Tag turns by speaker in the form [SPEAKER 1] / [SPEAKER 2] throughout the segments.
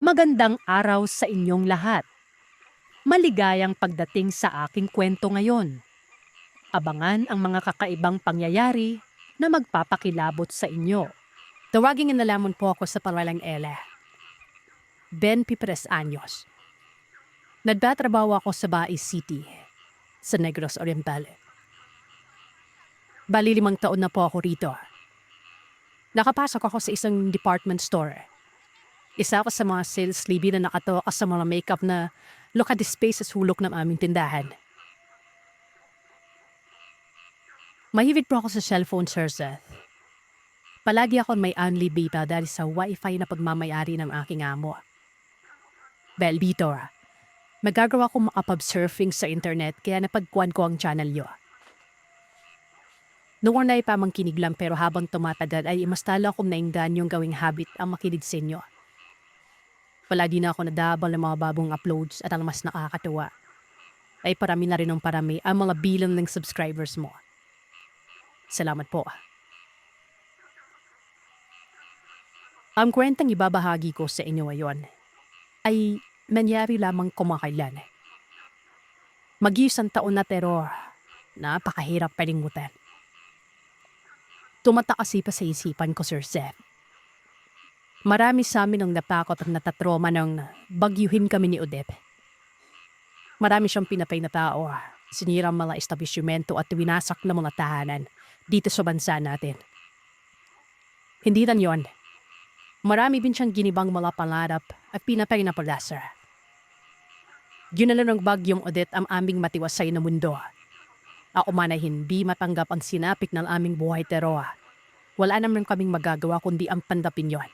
[SPEAKER 1] Magandang araw sa inyong lahat. Maligayang pagdating sa aking kwento ngayon. Abangan ang mga kakaibang pangyayari na magpapakilabot sa inyo. Tawagin na lamang po ako sa pangalang Ella. 23 anyos. Nagtatrabaho ako sa Baez City, sa Negros Oriental. Bali 5 taon na po ako rito. Nakapasok ako sa isang department store. Isa ako sa mga sales lady na nakatoka sa mga makeup na look at the space sa sulok ng aming tindahan. Mahilig po ako sa cellphone, Sir Seth. Palagi ako may only data dahil sa wifi na pagmamayari ng aking amo. Well, dito, magagawa ko makapag-surfing sa internet kaya napagkuhan ko ang channel yo. Noon na ipamangkinig lang pero habang tumatagal ay mas tala akong nainggan yung gawing habit ang makinig sa inyo. Palagi na ako nadabal ng mga bagong uploads at ang mas nakakatuwa ay parami na rin ng parami ang mga bilang ng subscribers mo. Salamat po. Ang kwentang ibabahagi ko sa inyo ngayon ay nangyari lamang kumakailan. Mag-isang taon na pero napakahirap palimutan. Tumatak kasi pa sa isipan ko, Sir Seth. Marami sa amin ang natakot at natatroma nang bagyuhin kami ni Odette. Marami siyang pinatay na tao, sinirang mga establishmento at winasak na mga tahanan dito sa bansa natin. Hindi lang yon. Marami din siyang ginibang mga pangarap at pinatay na palasar. Ginala ng bagyong Odette ang aming matiwasay na mundo. Ako man ay hindi matanggap ang sinapik ng aming buhay pero wala naman kaming magagawa kundi ang tandapin yon.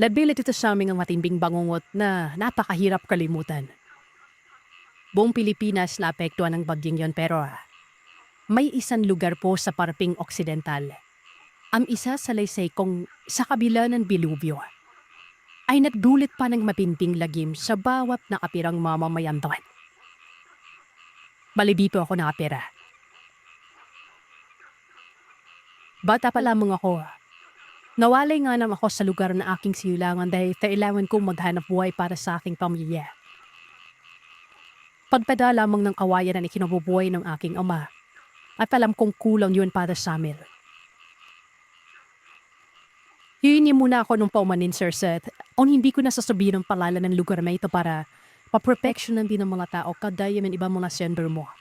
[SPEAKER 1] Labilit ito sa aming ang matimbing bangungot na napakahirap kalimutan. Buong Pilipinas naapektuhan ng bagyong yon pero may isang lugar po sa Parping Occidental. Ang isa sa laysay kong sa kabila ng Bilubyo ay nagdulit pa ng matinding lagim sa bawat nakapirang mamamayan doon. Bali dito ako nakapira. Bata pa lamang ako. Nawalay nga naman ako sa lugar na aking silangan dahil kailangan kong maghanap buhay para sa aking pamilya. Pagpada lamang ng kawayan na ikinabubuhay ng aking ama at alam kong kulang yun para sa amin. Hihingi muna ako ng paumanin, Sir Seth, o hindi ko nasasabihin ang palala ng lugar na ito para paproteksyonan din ng mga tao kadaya ng ibang mga sender mo.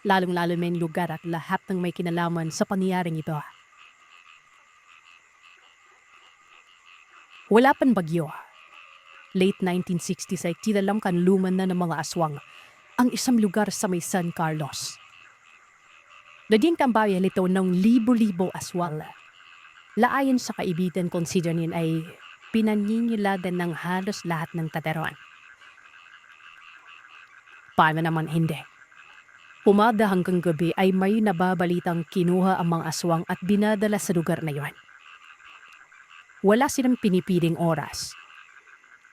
[SPEAKER 1] Lalong-lalo may lugar at lahat ng may kinalaman sa pangyayaring ito. Wala pang bagyo. Late 1960s ay kilalang kanluman na ng mga aswang ang isang lugar sa may San Carlos. Naging tambayan ito ng libo-libo aswang. Laayon sa kaibigan consider niyan ay pinaniniladan ng halos lahat ng tateron. Paano naman hindi? Umada hanggang gabi ay may nababalitang kinuha ang mga aswang at binadala sa lugar na yon. Wala silang pinipiling oras.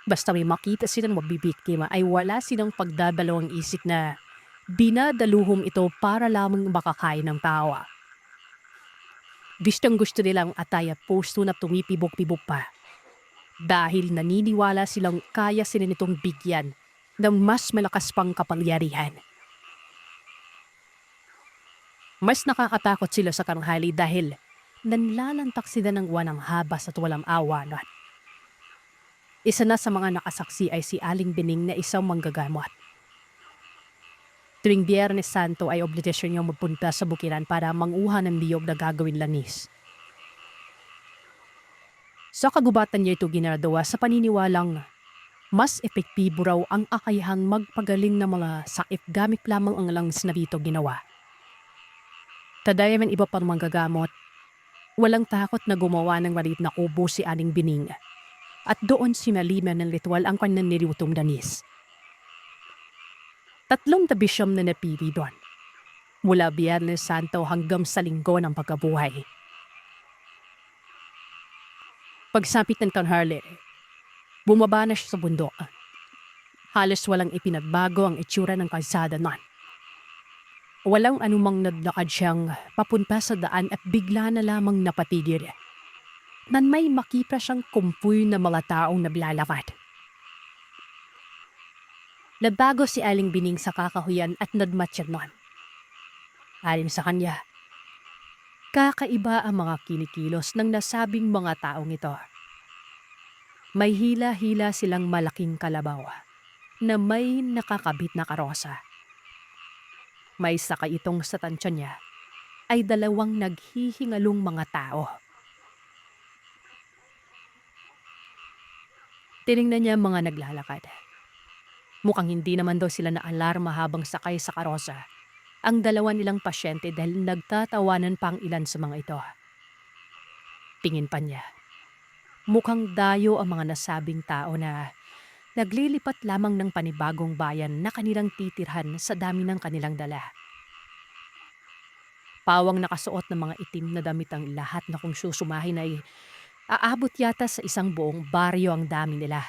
[SPEAKER 1] Basta may makita silang mabibiktima ay wala silang pagdadalawang isip na dinadaluhom ito para lamang makakain ng tao. Gustong gusto nilang atay at posto na tumipibok-pibok pa. Dahil naniniwala silang kaya sila nitong bigyan ng mas malakas pang kapangyarihan. Mas nakakatakot sila sa karanghali dahil nanlalantak sila ng wanang habas at walang awanan. Isa na sa mga nakasaksi ay si Aling Bining na isang manggagamot. Tuwing Biyernes Santo ay obligasyon niyang magpunta sa bukiran para manguha ng niyog na gagawin lanis. Sa kagubatan niya ito ginagawa sa paniniwalang mas epektibo raw ang akayahang magpagaling ng mga sakit gamit lamang ang langis na dito ginawa. Tadaya man iba pang manggagamot, walang takot na gumawa ng maliit na kubo si Aling Bining at doon sinaliman ng ritual ang kanyang nilutong danis. 3 tabisyam na napili doon, mula Biyernes Santo hanggang sa Linggo ng pagkabuhay. Pagsapit ng tanghali, bumaba na siya sa bundok. Halos walang ipinagbago ang itsura ng kalsada noon. Walang anumang naglakad siyang papunta sa daan at bigla na lamang napatigil. nan may makita siyang kumpuy na mga taong naglalakad. Nabago si Aling Bining sa kakahuyan at nadmatsyad nun. Ayon sa kanya, kakaiba ang mga kinikilos ng nasabing mga taong ito. May hila-hila silang malaking kalabaw na may nakakabit na karosa. May sakay itong sa tansya niya ay 2 naghihingalong mga tao. Tiningnan niya mga naglalakad. Mukhang hindi naman daw sila na-alarma habang sakay sa karosa ang 2 nilang pasyente dahil nagtatawanan pa ang ilan sa mga ito. Tingin pa niya, mukhang dayo ang mga nasabing tao na naglilipat lamang ng panibagong bayan na kanilang titirhan sa dami ng kanilang dala. Pawang nakasuot ng mga itim na damit ang lahat na kung susumahin ay aabot yata sa isang buong baryo ang dami nila.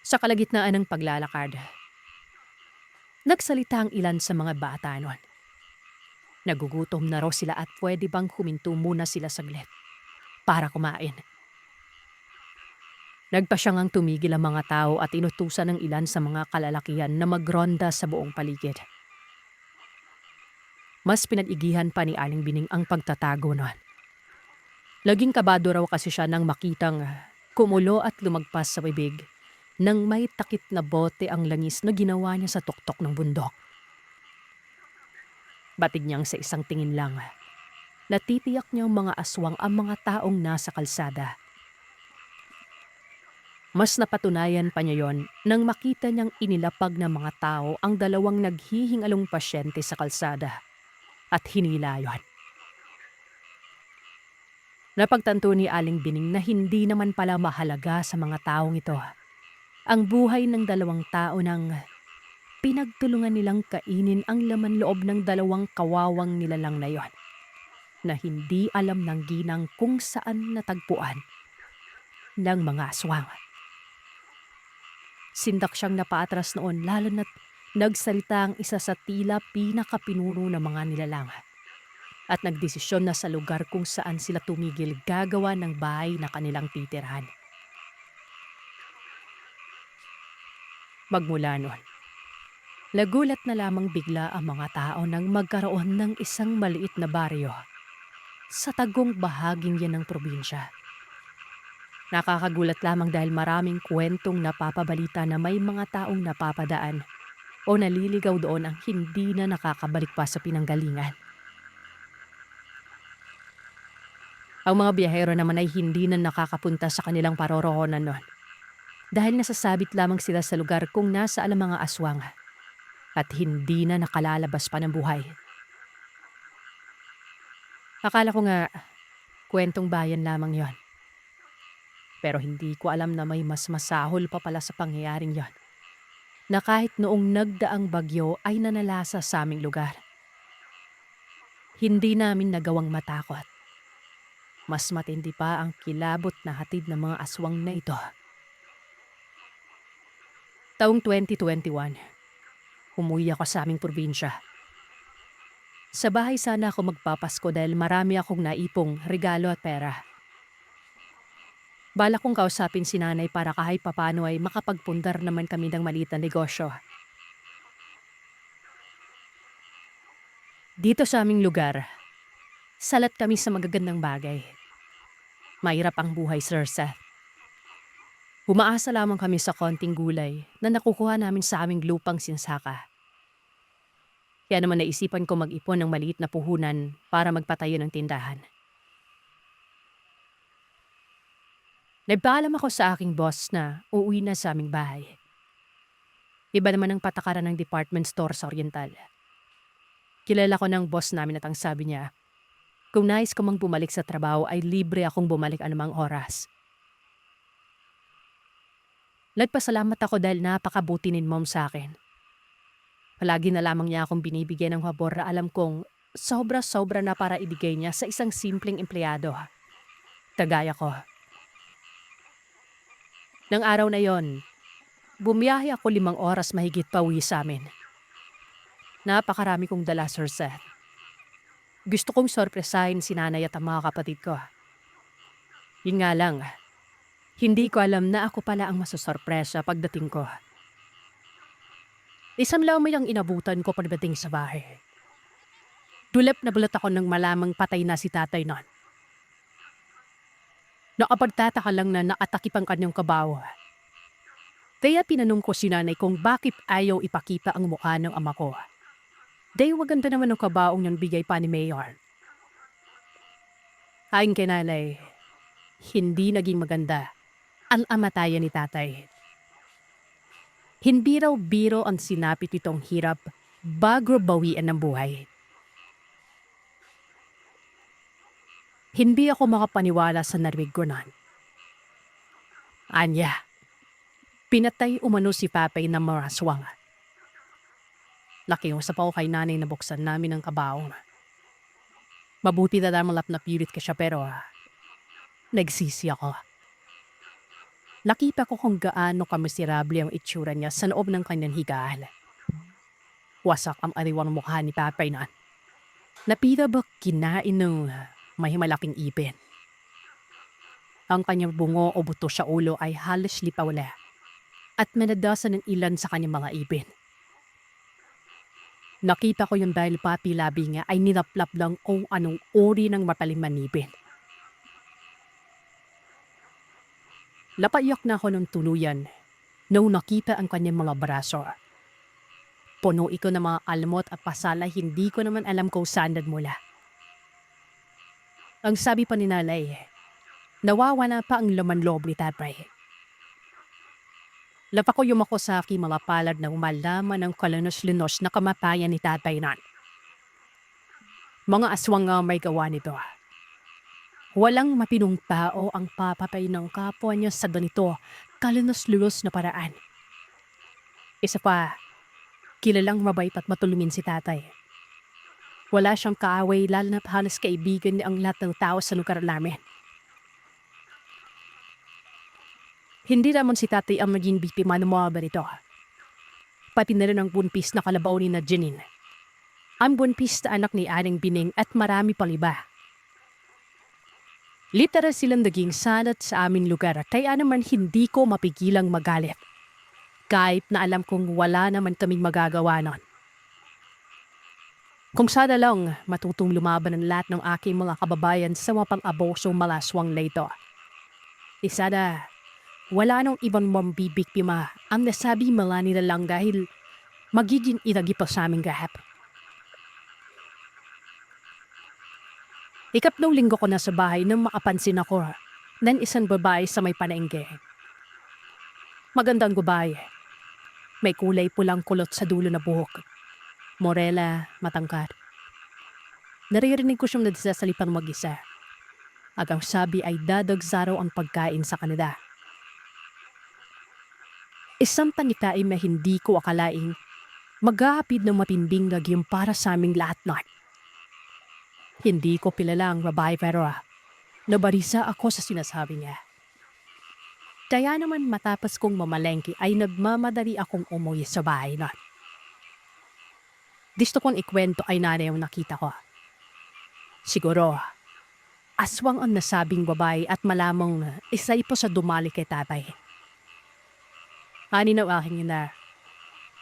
[SPEAKER 1] Sa kalagitnaan ng paglalakad, nagsalita ang ilan sa mga bata nun. Nagugutom na raw sila at pwede bang huminto muna sila saglit para kumain. Nagpasyang ang tumigil ang mga tao at inutusan ng ilan sa mga kalalakihan na magronda sa buong paligid. Mas pinag-igihan pa ni Aling Bining ang pagtatago nun. Laging kabado raw kasi siya nang makitang kumulo at lumagpas sa bibig nang may takip na bote ang langis na ginawa niya sa tuktok ng bundok. Batig niyang sa isang tingin lang, natitiyak niyang mga aswang ang mga taong nasa kalsada. Mas napatunayan pa niya yon nang makita niyang inilapag ng mga tao ang 2 naghihingalong pasyente sa kalsada at hinila yon. Napagtanto ni Aling Bining na hindi naman pala mahalaga sa mga taong ito ang buhay ng 2 tao nang pinagtulungan nilang kainin ang laman loob ng 2 kawawang nilalang na yon na hindi alam ng ginang kung saan natagpuan ng mga aswang. Sindak siyang napaatras noon lalo na't nagsalita ang isa sa tila pinakapinuno ng mga nilalang at nagdesisyon na sa lugar kung saan sila tumigil gagawa ng bahay na kanilang titirhan. Magmula noon, nagulat na lamang bigla ang mga tao nang magkaroon ng isang maliit na baryo sa tagong bahaging yan ng probinsya. Nakakagulat lamang dahil maraming kwentong napapabalita na may mga taong napapadaan o naliligaw doon ang hindi na nakakabalik pa sa pinanggalingan. Ang mga biyahero naman ay hindi na nakakapunta sa kanilang paroroonan noon dahil nasasabit lamang sila sa lugar kung nasaan ang mga aswang at hindi na nakalalabas pa ng buhay. Akala ko nga kwentong bayan lamang yon. Pero hindi ko alam na may mas masahol pa pala sa pangyayaring yon na kahit noong nagdaang bagyo ay nanalasa sa aming lugar. Hindi namin nagawang matakot. Mas matindi pa ang kilabot na hatid ng mga aswang na ito. Taong 2021, umuwi ako sa aming probinsya. Sa bahay sana ako magpapasko dahil marami akong naipong regalo at pera. Bala kong kausapin si nanay para kahit papano ay makapagpundar naman kami ng maliit na negosyo. Dito sa aming lugar, salat kami sa magagandang bagay. Mahirap ang buhay, Sir Seth. Umaasa lamang kami sa konting gulay na nakukuha namin sa aming lupang sinsaka. Kaya naman naisipan ko mag-ipon ng maliit na puhunan para magpatayo ng tindahan. Nagpaalam ako sa aking boss na uuwi na sa aming bahay. Iba naman ang patakaran ng department store sa Oriental. Kilala ko ng boss namin at ang sabi niya, kung nais ko mang bumalik sa trabaho ay libre akong bumalik anumang oras. Nagpasalamat ako dahil napakabuti ni Mom sa akin. Palagi na lamang niya akong binibigyan ng habor na alam kong sobra-sobra na para ibigay niya sa isang simpleng empleyado. Kagaya ko. Nang araw na yon, bumiyahe ako 5 oras mahigit pauwi sa amin. Napakarami kong dala, Sir Seth. Gusto kong sorpresahin si nanay at ang mga kapatid ko. Yun nga lang, hindi ko alam na ako pala ang masasorpresa pagdating ko. Isang lamay ang inabutan ko pagdating sa bahay. Dulap na bulat ako nang malamang patay na si tatay nun. Nakapagtataka lang na nakatakip ang kanyang kabawa. Kaya pinanong ko si nanay kung bakit ayaw ipakita ang mukha ng ama ko. Dahil maganda naman ang kabaong niyang bigay pa ni Mayor. Ayon kay nanay, hindi naging maganda ang amatayan ni tatay. Hindi raw biro ang sinapit nitong hirap bago bawian ng buhay. Hindi ako makapaniwala sa narinig ko nun. Anya, pinatay umano si Papay ng maraswang. Nakiusap ako kay nanay na buksan namin ang kabaong. Mabuti na malap na pilit ka siya pero nagsisi ako. Nakita ko kung gaano kamiserable ang itsura niya sa loob ng kanyang higaan. Wasak ang ariwang mukha ni Papay na. Napita ba kinain ng may malaking ipin? Ang kanyang bungo o buto sa ulo ay halos lipawala at manadasan ng ilan sa kanyang mga ipin. Nakita ko yung dahil pati labi niya ay ninaplap lang kung anong uri ng mapaling manipin. Napayak na ako ng tuluyan nung nakita ang kanyang mga braso. Puno ito ng mga almot at pasala, hindi ko naman alam kung saan nagmula. Ang sabi pa ni nanay, nawawala pa ang laman loob ni tatay. Lapa ko yumako sa aking mga palad na umalaman ng kalanos-linos na kamatayan ni tatay nan. Mga aswang nga may gawa nito. Walang mapinong tao ang papatay ng kapwa niya sa ganito kalanos-linos na paraan. Isa pa, kilalang mabait at matulungin si tatay. Wala siyang kaaway lalo na't halos kaibigan niya ang lahat ng tao sa lugar namin. Hindi naman si tatay ang maging biktima ng mga ganito. Pati na rin ang bunpis na kalabaw ni na Janine. Ang bunpis na anak ni Aling Bining at marami pang iba. Literal silang naging sanat sa aming lugar kaya naman hindi ko mapigilang magalit. Kahit na alam kong wala naman kaming magagawa nun. Kung sana lang matutong lumaban ang lahat ng aking mga kababayan sa mga pang-abosong malaswang na ito. Isa na, wala nang ibang mambibiktima ang nasabi mala nila lang dahil magiging iragi pa sa aming gahap. Ikatlong linggo ko na sa bahay nang makapansin ako ng isang babae sa may panaingge. Magandang babae. May kulay pulang kulot sa dulo na buhok. Morela, matangkad. Naririnig ko siyang nagsasalipang mag-isa. Agang sabi ay dadagsaraw ang pagkain sa kanila. Isang panitain na hindi ko akalaing maghahapid ng matinding nagyong para sa aming lahat na. Hindi ko kilala ang babae pero nabarisa ako sa sinasabi niya. Kaya naman matapos kong mamalengke ay nagmamadali akong umuwi sa bahay na. Gusto kong ikwento ay nanay ang nakita ko. Siguro, aswang ang nasabing babae at malamang isa ito sa dumali kay tatay. Ani na aking ina,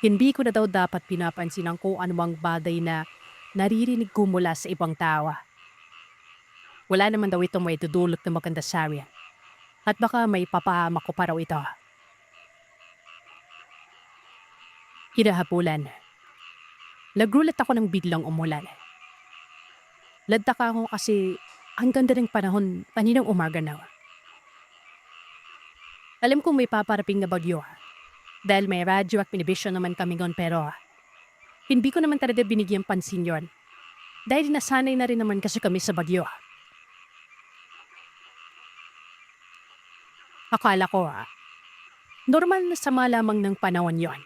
[SPEAKER 1] hindi ko na daw dapat pinapansin ang kung anumang bagay na naririnig ko mula sa ibang tao. Wala naman daw ito may dudulot na maganda sa amin. At baka may papahamak ko pa raw ito. Hinahapulan. Nagulat ako nang biglang umulan. Ladtaka ako kasi ang ganda ng panahon kaninang umaga na. Alam kong may paparaping na bagyo. Dahil may radyo at pinibisyon naman kami ngon pero hindi ko naman talaga binigyang pansin yon. Dahil nasanay na rin naman kasi kami sa bagyo. Akala ko normal na sama lamang ng panahon yon.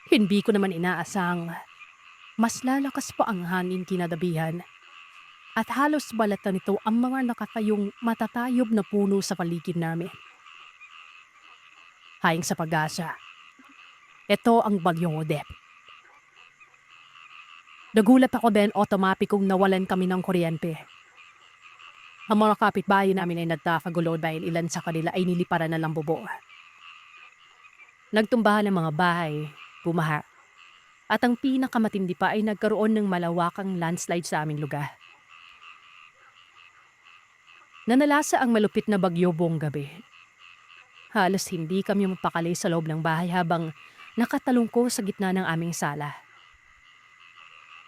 [SPEAKER 1] Hindi ko naman inaasang mas lalakas pa ang hangin kinadabihan at halos balatan nito ang mga nakatayong matatayob na puno sa paligid namin. Hayang sa pag-asa, ito ang bagyong Odette. Nagulat ako Ben, otomatikong nawalan kami ng kuryente. Ang mga kapitbahay namin ay nagkakagulo dahil ilan sa kanila ay niliparan na ng bubo. Nagtumbahan ng mga bahay, bumaha. At ang pinakamatindi pa ay nagkaroon ng malawakang landslide sa aming lugar. Nanalasa ang malupit na bagyo buong gabi. Halos hindi kami mapakali sa loob ng bahay habang nakatalungko sa gitna ng aming sala.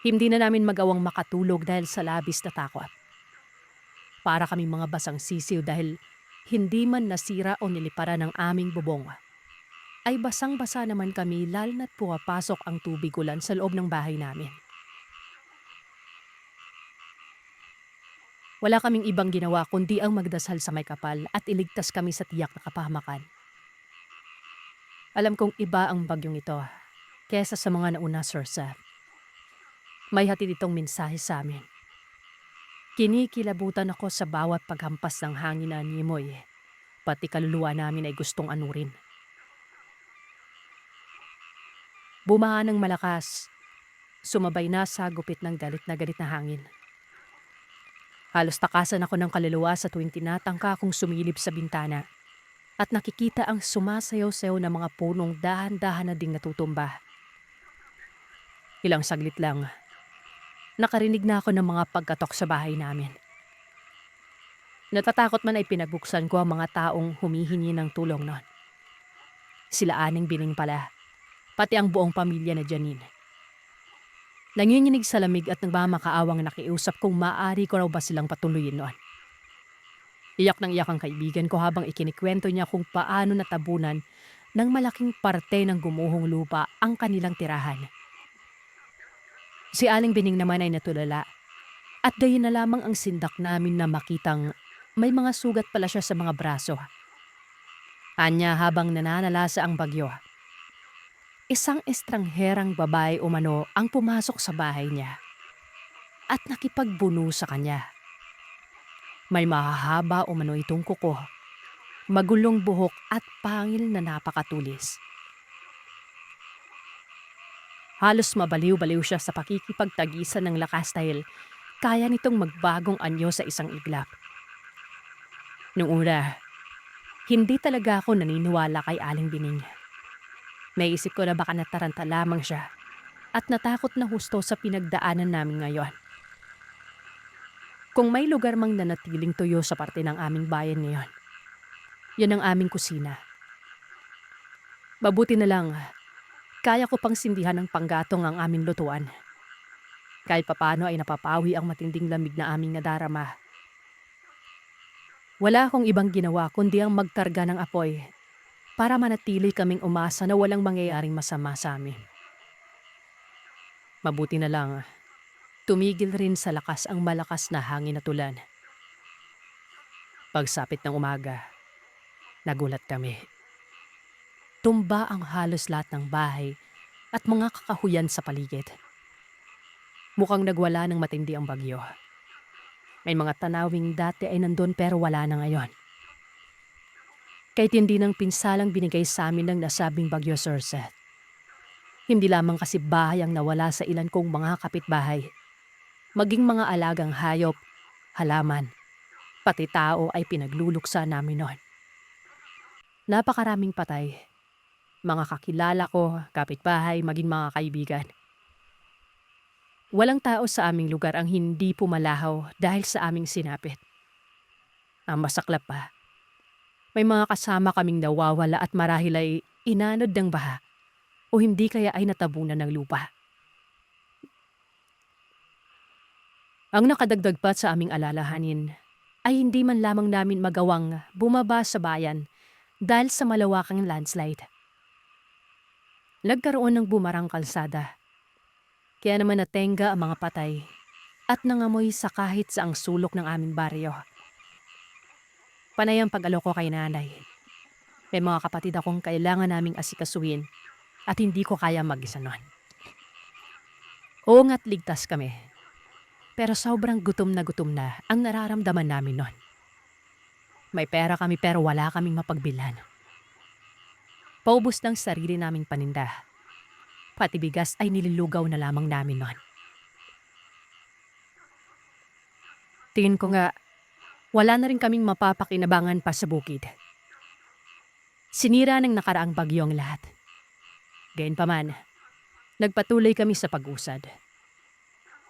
[SPEAKER 1] Hindi na namin magawang makatulog dahil sa labis na takot. Para kami mga basang sisiw dahil hindi man nasira o niliparan ng aming bubong. Ay basang-basa naman kami lalo na't pumapasok ang tubig ulan sa loob ng bahay namin. Wala kaming ibang ginawa kundi ang magdasal sa may kapal at iligtas kami sa tiyak na kapahamakan. Alam kong iba ang bagyong ito kesa sa mga nauna, Sir Seth. May hatid itong mensahe sa amin. Kinikilabutan ako sa bawat paghampas ng hangin na animoy, pati kaluluwa namin ay gustong anurin. Bumaha ng malakas, sumabay na sa gupit ng galit na hangin. Halos takasan ako ng kaluluwa sa tuwing tinatangka akong sumilip sa bintana at nakikita ang sumasayaw-sayaw na mga punong dahan-dahan na ding natutumba. Ilang saglit lang, nakarinig na ako ng mga pagkatok sa bahay namin. Natatakot man ay pinagbuksan ko ang mga taong humihingi ng tulong noon. Sila Aning Bining pala, pati ang buong pamilya na Janine. Nanginginig sa lamig at nagmamakaawang nakiusap kung maaari ko raw ba silang patuloyin noon. Iyak ng iyak ang kaibigan ko habang ikinikwento niya kung paano natabunan ng malaking parte ng gumuhong lupa ang kanilang tirahan. Si Aling Bining naman ay natulala at gayon na lamang ang sindak namin na makitang may mga sugat pala siya sa mga braso. Anya habang nananalasa ang bagyo. Isang estrangherang babae umano ang pumasok sa bahay niya at nakipagbuno sa kanya. May mahahaba umano itong kuko, magulong buhok at pangil na napakatulis. Halos mabaliw-baliw siya sa pakikipagtagisan ng lakas dahil kaya nitong magbagong anyo sa isang iglap. Noong una, hindi talaga ako naniniwala kay Aling Bining. Naisip ko na baka nataranta lamang siya at natakot na husto sa pinagdaanan namin ngayon. Kung may lugar mang nanatiling tuyo sa parte ng aming bayan ngayon, yan ang aming kusina. Mabuti na lang, kaya ko pang sindihan ng panggatong ang aming lutuan. Kahit papano ay napapawi ang matinding lamig na aming nadarama. Wala akong ibang ginawa kundi ang magkarga ng apoy para manatili kaming umasa na walang mangyayaring masama sa amin. Mabuti na lang, tumigil rin sa lakas ang malakas na hangin at ulan. Pagsapit ng umaga, nagulat kami. Tumba ang halos lahat ng bahay at mga kakahuyan sa paligid. Mukhang nagwala ng matindi ang bagyo. May mga tanawing dati ay nandun pero wala na ngayon. Kahit hindi ng pinsalang binigay sa amin ng nasabing bagyo, Sir Seth. Hindi lamang kasi bahay ang nawala sa ilan kong mga kapitbahay. Maging mga alagang hayop, halaman, pati tao ay pinagluluksa namin noon. Napakaraming patay. Mga kakilala ko, kapitbahay, maging mga kaibigan. Walang tao sa aming lugar ang hindi pumalahaw dahil sa aming sinapit. Ang masaklap pa, may mga kasama kaming nawawala at marahil ay inanod ng baha o hindi kaya ay natabunan ng lupa. Ang nakadagdag pa sa aming alalahanin ay hindi man lamang namin magawang bumaba sa bayan dahil sa malawakang landslide. Nagkaroon ng bumarang kalsada. Kaya naman natenga ang mga patay at nangamoy sa kahit saang sulok ng aming baryo. Panay ang pag-aloko kay nanay. May mga kapatid akong kailangan naming asikasuhin at hindi ko kaya mag-isa nun. Oo nga't ligtas kami. Pero sobrang gutom na ang nararamdaman namin nun. May pera kami pero wala kaming mapagbilhan. Paubos ng sarili naming paninda. Pati bigas ay nililugaw na lamang namin nun. Tingin ko nga, wala na rin kaming mapapakinabangan pa sa bukid. Sinira ng nakaraang bagyo ang lahat. Gayunpaman, nagpatuloy kami sa pag-usad.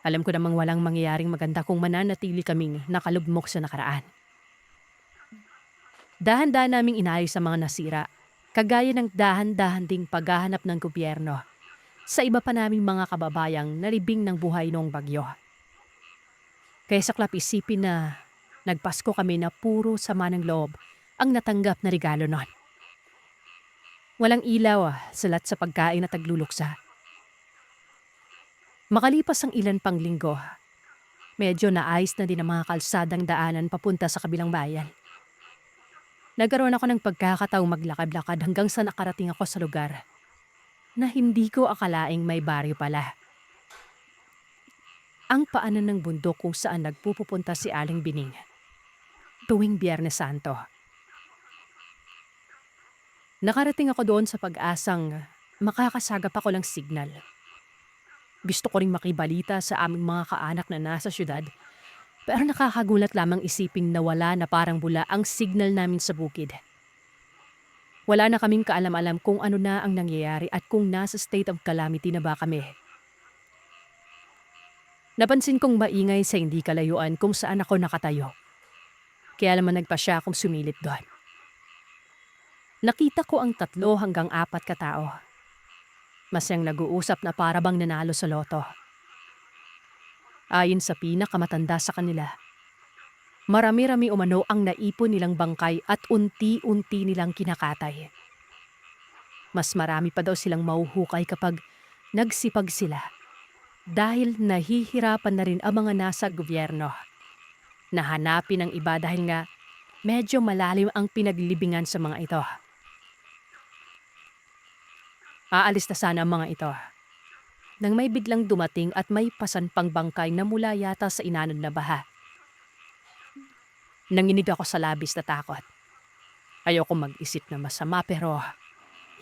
[SPEAKER 1] Alam ko namang walang mangyayaring maganda kung mananatili kaming nakalugmok sa nakaraan. Dahan-dahan naming inayos ang mga nasira, kagaya ng dahan-dahan ding paghahanap ng gobyerno sa iba pa naming mga kababayang nalibing ng buhay noong bagyo. Kaya saklap isipin na nagpasko kami na puro sama ng loob ang natanggap na regalo nun. Walang ilaw, salat sa pagkain at tagluluksa. Makalipas ang ilan pang linggo, medyo naayos na din ang mga kalsadang daanan papunta sa kabilang bayan. Nagkaroon ako ng pagkakataong maglakad-lakad hanggang sa nakarating ako sa lugar na hindi ko akalaing may baryo pala. Ang paanan ng bundok kung saan nagpupunta si Aling Bining tuwing Biyernes Santo. Nakarating ako doon sa pag-asang makakasagap ako ng signal. Gusto ko ring makibalita sa aming mga kaanak na nasa syudad, pero nakakagulat lamang isiping nawala na parang bula ang signal namin sa bukid. Wala na kaming kaalam-alam kung ano na ang nangyayari at kung nasa state of calamity na ba kami. Napansin kong maingay sa hindi kalayuan kung saan ako nakatayo. Kaya naman nagpasya akong sumilip doon. Nakita ko ang 3 hanggang 4 katao. Masyang nag-uusap na parabang nanalo sa loto. Ayon sa pinakamatanda sa kanila, marami-rami umano ang naipon nilang bangkay at unti-unti nilang kinakatay. Mas marami pa daw silang mauhukay kapag nagsipag sila dahil nahihirapan na rin ang mga nasa gobyerno. Nahanapin ang iba dahil nga medyo malalim ang pinaglibingan sa mga ito. Aalis na sana ang mga ito nang may biglang dumating at may pasanpang bangkay na mula yata sa inanod na baha. Nanginig ako sa labis na takot. Ayoko mag-isip na masama pero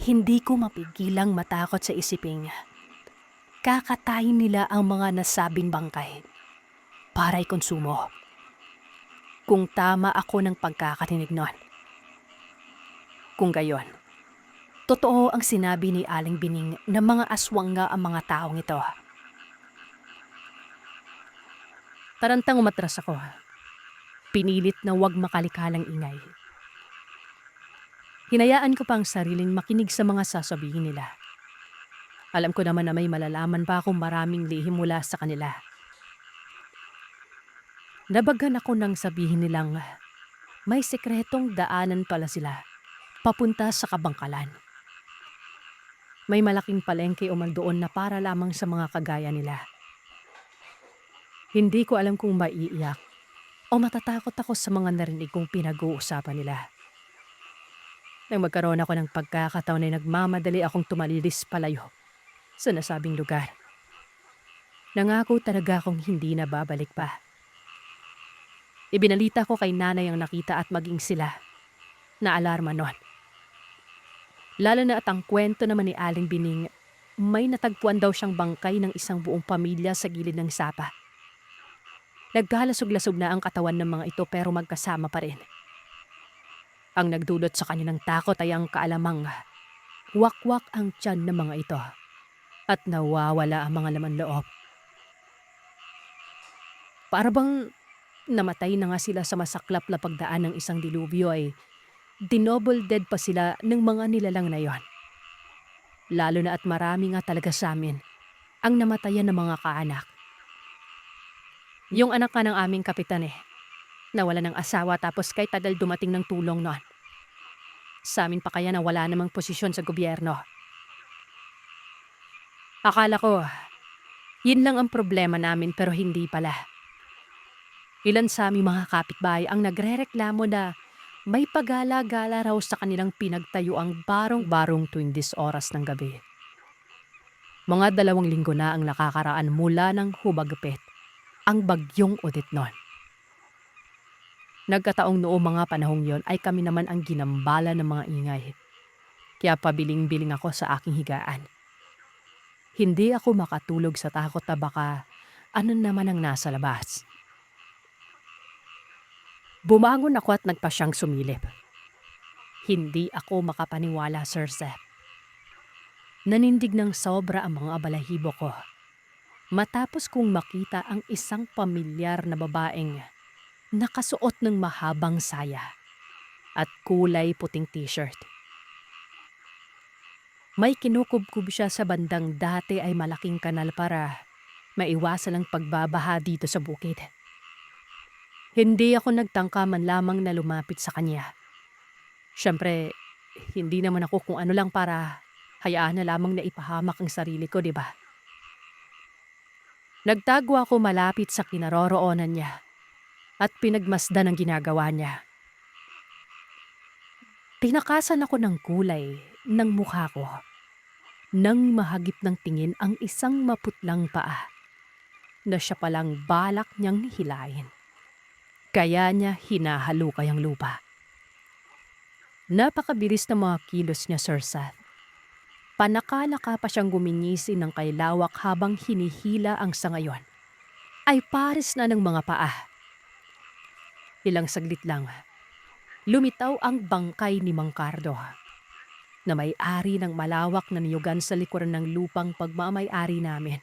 [SPEAKER 1] hindi ko mapigilang matakot sa isiping kakatayin nila ang mga nasabing bangkay para ikonsumo. Kung tama ako ng pagkakatinig nun. Kung gayon, totoo ang sinabi ni Aling Bining na mga aswang nga ang mga taong ito. Tarantang umatras ako. Pinilit na huwag makalikalang ingay. Hinayaan ko pa ang sariling makinig sa mga sasabihin nila. Alam ko naman na may malalaman pa akong maraming lihim mula sa kanila. Nabagan ako nang sabihin nilang may sekretong daanan pala sila papunta sa kabangkalan. May malaking palengke doon na para lamang sa mga kagaya nila. Hindi ko alam kung maiiyak o matatakot ako sa mga narinig kong pinag-uusapan nila. Nang magkaroon ako ng pagkakataon ay nagmamadali akong tumalilis palayo sa nasabing lugar. Nangako talaga akong hindi na babalik pa. Ibinalita ko kay nanay ang nakita at maging sila na alarma nun. Lalo na at ang kwento naman ni Aling Bining, may natagpuan daw siyang bangkay ng isang buong pamilya sa gilid ng sapa. Nagkalasog-lasog na ang katawan ng mga ito pero magkasama pa rin. Ang nagdulot sa kanya ng takot ay ang kaalamang wakwak ang tiyan ng mga ito at nawawala ang mga laman loob. Para bang namatay na nga sila sa masaklap na pagdaan ng isang dilubyo ay dinouble dead pa sila ng mga nilalang na yon. Lalo na at marami nga talaga sa amin ang namatayan ng mga kaanak. Yung anak ka ng aming kapitan nawala ng asawa tapos kay tagal dumating ng tulong noon. Sa amin pa kaya na wala namang posisyon sa gobyerno. Akala ko, yun lang ang problema namin pero hindi pala. Ilan sa aming mga kapitbahay ang nagrereklamo na may pagala-gala raw sa kanilang pinagtayo ang barong-barong tuwing 10 oras ng gabi. Mga 2 linggo na ang nakakaraan mula ng humagupit ang bagyong Odette noon. Nagkataong noong mga panahong yon ay kami naman ang ginambala ng mga ingay. Kaya pabiling-biling ako sa aking higaan. Hindi ako makatulog sa takot na baka ano naman ang nasa labas. Bumangon ako at nagpa siyang sumilip. Hindi ako makapaniwala, Sir Seth. Nanindig ng sobra ang mga balahibo ko matapos kong makita ang isang pamilyar na babaeng nakasuot ng mahabang saya at kulay puting t-shirt. May kinukubkub siya sa bandang dati ay malaking kanal para maiwasan ang pagbabaha dito sa bukid. Hindi ako nagtangka man lamang na lumapit sa kanya. Siyempre, hindi naman ako kung ano lang para hayaan na lamang na ipahamak ang sarili ko, di ba? Nagtago ako malapit sa kinaroroonan niya at pinagmasdan ang ginagawa niya. Tinakasan ako ng kulay ng mukha ko nang mahagip ng tingin ang isang maputlang paa na siya palang balak niyang hilain. Kaya niya hinahalukay ang lupa. Napakabilis ng mga kilos niya, Sir Seth. Panakalaka pa siyang guminyisi ng kailawak habang hinihila ang sangayon. Ay pares na ng mga paa. Ilang saglit lang, lumitaw ang bangkay ni Mang Cardo na may-ari ng malawak na niyugan sa likuran ng lupang pagmamay-ari namin.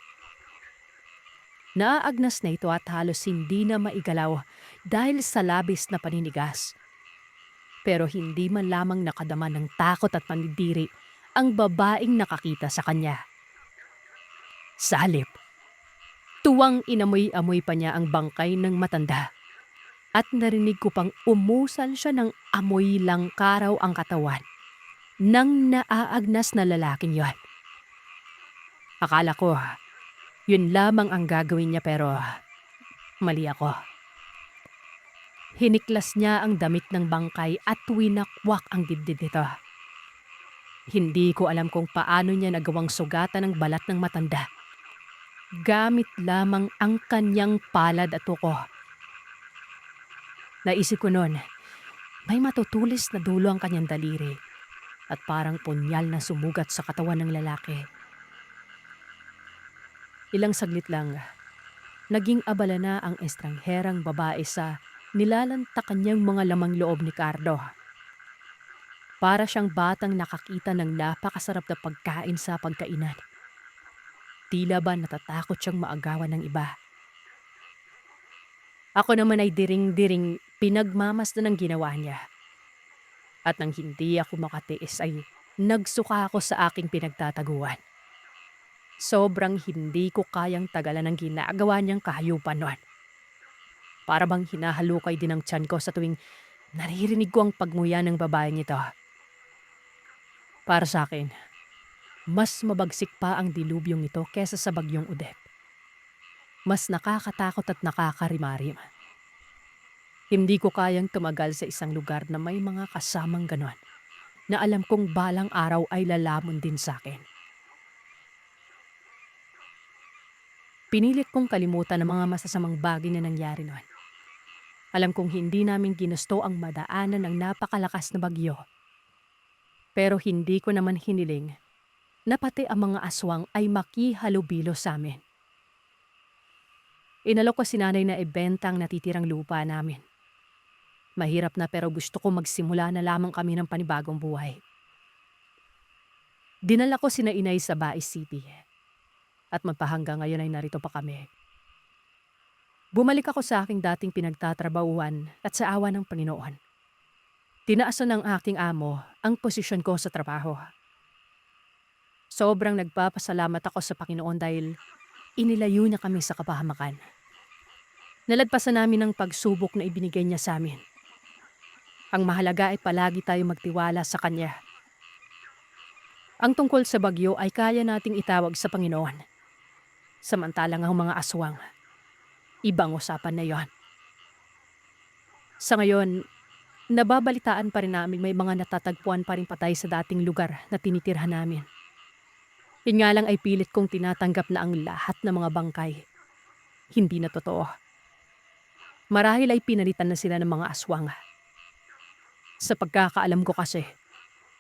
[SPEAKER 1] Naaagnas na ito at halos hindi na maigalaw dahil sa labis na paninigas. Pero hindi man lamang nakadama ng takot at panidiri ang babaeng nakakita sa kanya. Sa halip, tuwang inamoy-amoy pa niya ang bangkay ng matanda at narinig ko pang umusan siya ng amoy langkaraw ang katawan ng naaagnas na lalaking yon. Akala ko, yun lamang ang gagawin niya pero mali ako. Hiniklas niya ang damit ng bangkay at winakwak ang dibdib nito. Hindi ko alam kung paano niya nagawang sugatan ang balat ng matanda. Gamit lamang ang kanyang palad at tuko. Naisip ko noon, may matutulis na dulo ang kanyang daliri at parang punyal na sumugat sa katawan ng lalaki. Ilang saglit lang, naging abala na ang estrangherang babae sa nilalantakan niyang mga lamang loob ni Cardo. Para siyang batang nakakita ng napakasarap na pagkain sa pagkainan. Tila ba natatakot siyang maagawan ng iba. Ako naman ay diring-diring pinagmamasdan ng ginawa niya. At nang hindi ako makatiis ay nagsuka ako sa aking pinagtataguan. Sobrang hindi ko kayang tagalan ng ginagawa niyang kahayupan noon. Para bang hinahalukay din ang tiyan ko sa tuwing naririnig ko ang pagmuya ng babaeng ito. Para sa akin, mas mabagsik pa ang dilubyong ito kesa sa bagyong Odette. Mas nakakatakot at nakakarimarim. Hindi ko kayang tumagal sa isang lugar na may mga kasamang ganon na alam kong balang araw ay lalamon din sa akin. Pinilit kong kalimutan ang mga masasamang bagay na nangyari noon. Alam kong hindi namin ginusto ang madaanan ng napakalakas na bagyo. Pero hindi ko naman hiniling na pati ang mga aswang ay makihalubilo sa amin. Inalok ko si nanay na ibenta ang natitirang lupa namin. Mahirap na pero gusto ko magsimula na lamang kami ng panibagong buhay. Dinala ko sina inay sa Baez City at magpahanggang ngayon ay narito pa kami. Bumalik ako sa aking dating pinagtatrabahuan at sa awa ng Panginoon. Tinaasan ng aking amo ang posisyon ko sa trabaho. Sobrang nagpapasalamat ako sa Panginoon dahil inilayo niya kami sa kapahamakan. Nalagpasan namin ang pagsubok na ibinigay niya sa amin. Ang mahalaga ay palagi tayo magtiwala sa Kanya. Ang tungkol sa bagyo ay kaya nating itawag sa Panginoon. Samantalang ang mga aswang, ibang usapan na yon. Sa ngayon, nababalitaan pa rin namin may mga natatagpuan pa rin patay sa dating lugar na tinitirhan namin. Yun nga lang ay pilit kong tinatanggap na ang lahat ng mga bangkay. Hindi na totoo. Marahil ay pinalitan na sila ng mga aswang. Sa pagkakaalam ko kasi,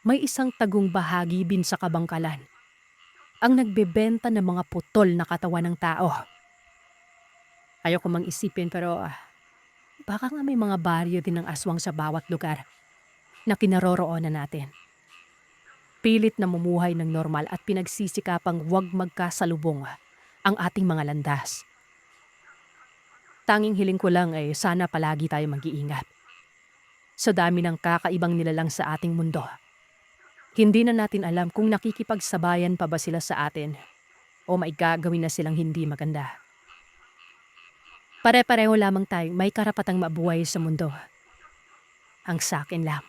[SPEAKER 1] may isang tagong bahagi bin sa kabangkalan ang nagbebenta ng mga putol na katawan ng tao. Ayoko mang isipin pero Baka nga may mga baryo din ng aswang sa bawat lugar na kinaroroonan natin. Pilit na mumuhay ng normal at pinagsisikapang huwag magkasalubong ang ating mga landas. Tanging hiling ko lang ay sana palagi tayo mag-iingat. Sa dami ng kakaibang nilalang sa ating mundo, hindi na natin alam kung nakikipagsabayan pa ba sila sa atin o may gagawin na silang hindi maganda. Pare-pareho lamang tayong may karapatang mabuhay sa mundo. Ang sakin lang,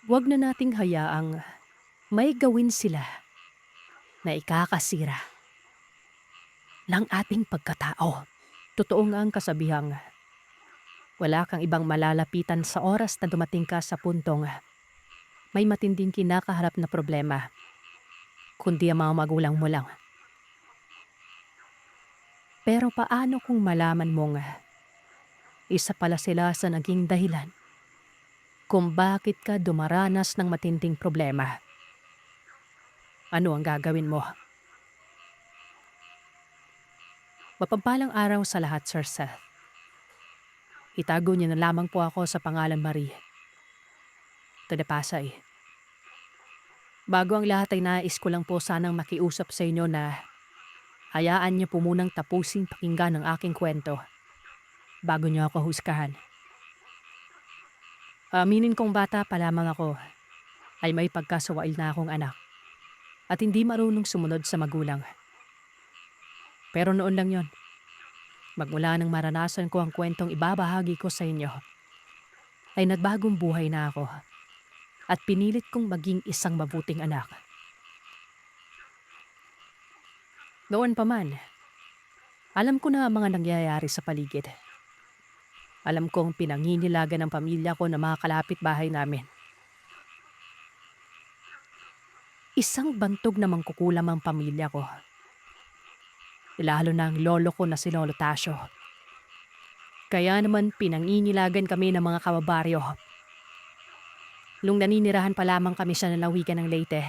[SPEAKER 1] huwag na nating hayaang may gawin sila na ikakasira ng ating pagkatao. Totoo nga ang kasabihang, wala kang ibang malalapitan sa oras na dumating ka sa puntong may matinding kinakaharap na problema, kundi ang mga magulang mo lang. Pero paano kung malaman mong isa pala sila sa naging dahilan kung bakit ka dumaranas ng matinding problema? Ano ang gagawin mo? Mapagpalang araw sa lahat, Sir Seth. Itago niyo na lamang po ako sa pangalan Marie. Taga Pasay. Bago ang lahat ay nais ko lang po sanang makiusap sa inyo na hayaan niyo po munang tapusin pakinggan ang aking kwento bago niyo ako husgahan. Aminin kong bata pa lamang ako ay may pagkasawail na akong anak at hindi marunong sumunod sa magulang. Pero noon lang yon. Magmula nang maranasan ko ang kwentong ibabahagi ko sa inyo, ay nagbagong buhay na ako at pinilit kong maging isang mabuting anak. Noon pa man, alam ko na ang mga nangyayari sa paligid. Alam kong pinanginilagan ng pamilya ko na mga kalapit-bahay namin. Isang bantog na mangkukulam ang pamilya ko. Lalo na ang lolo ko na si Lolo Tasio. Kaya naman pinanginilagan kami ng mga kababaryo. Nung naninirahan pa lamang kami sa lalawigan ng Leyte.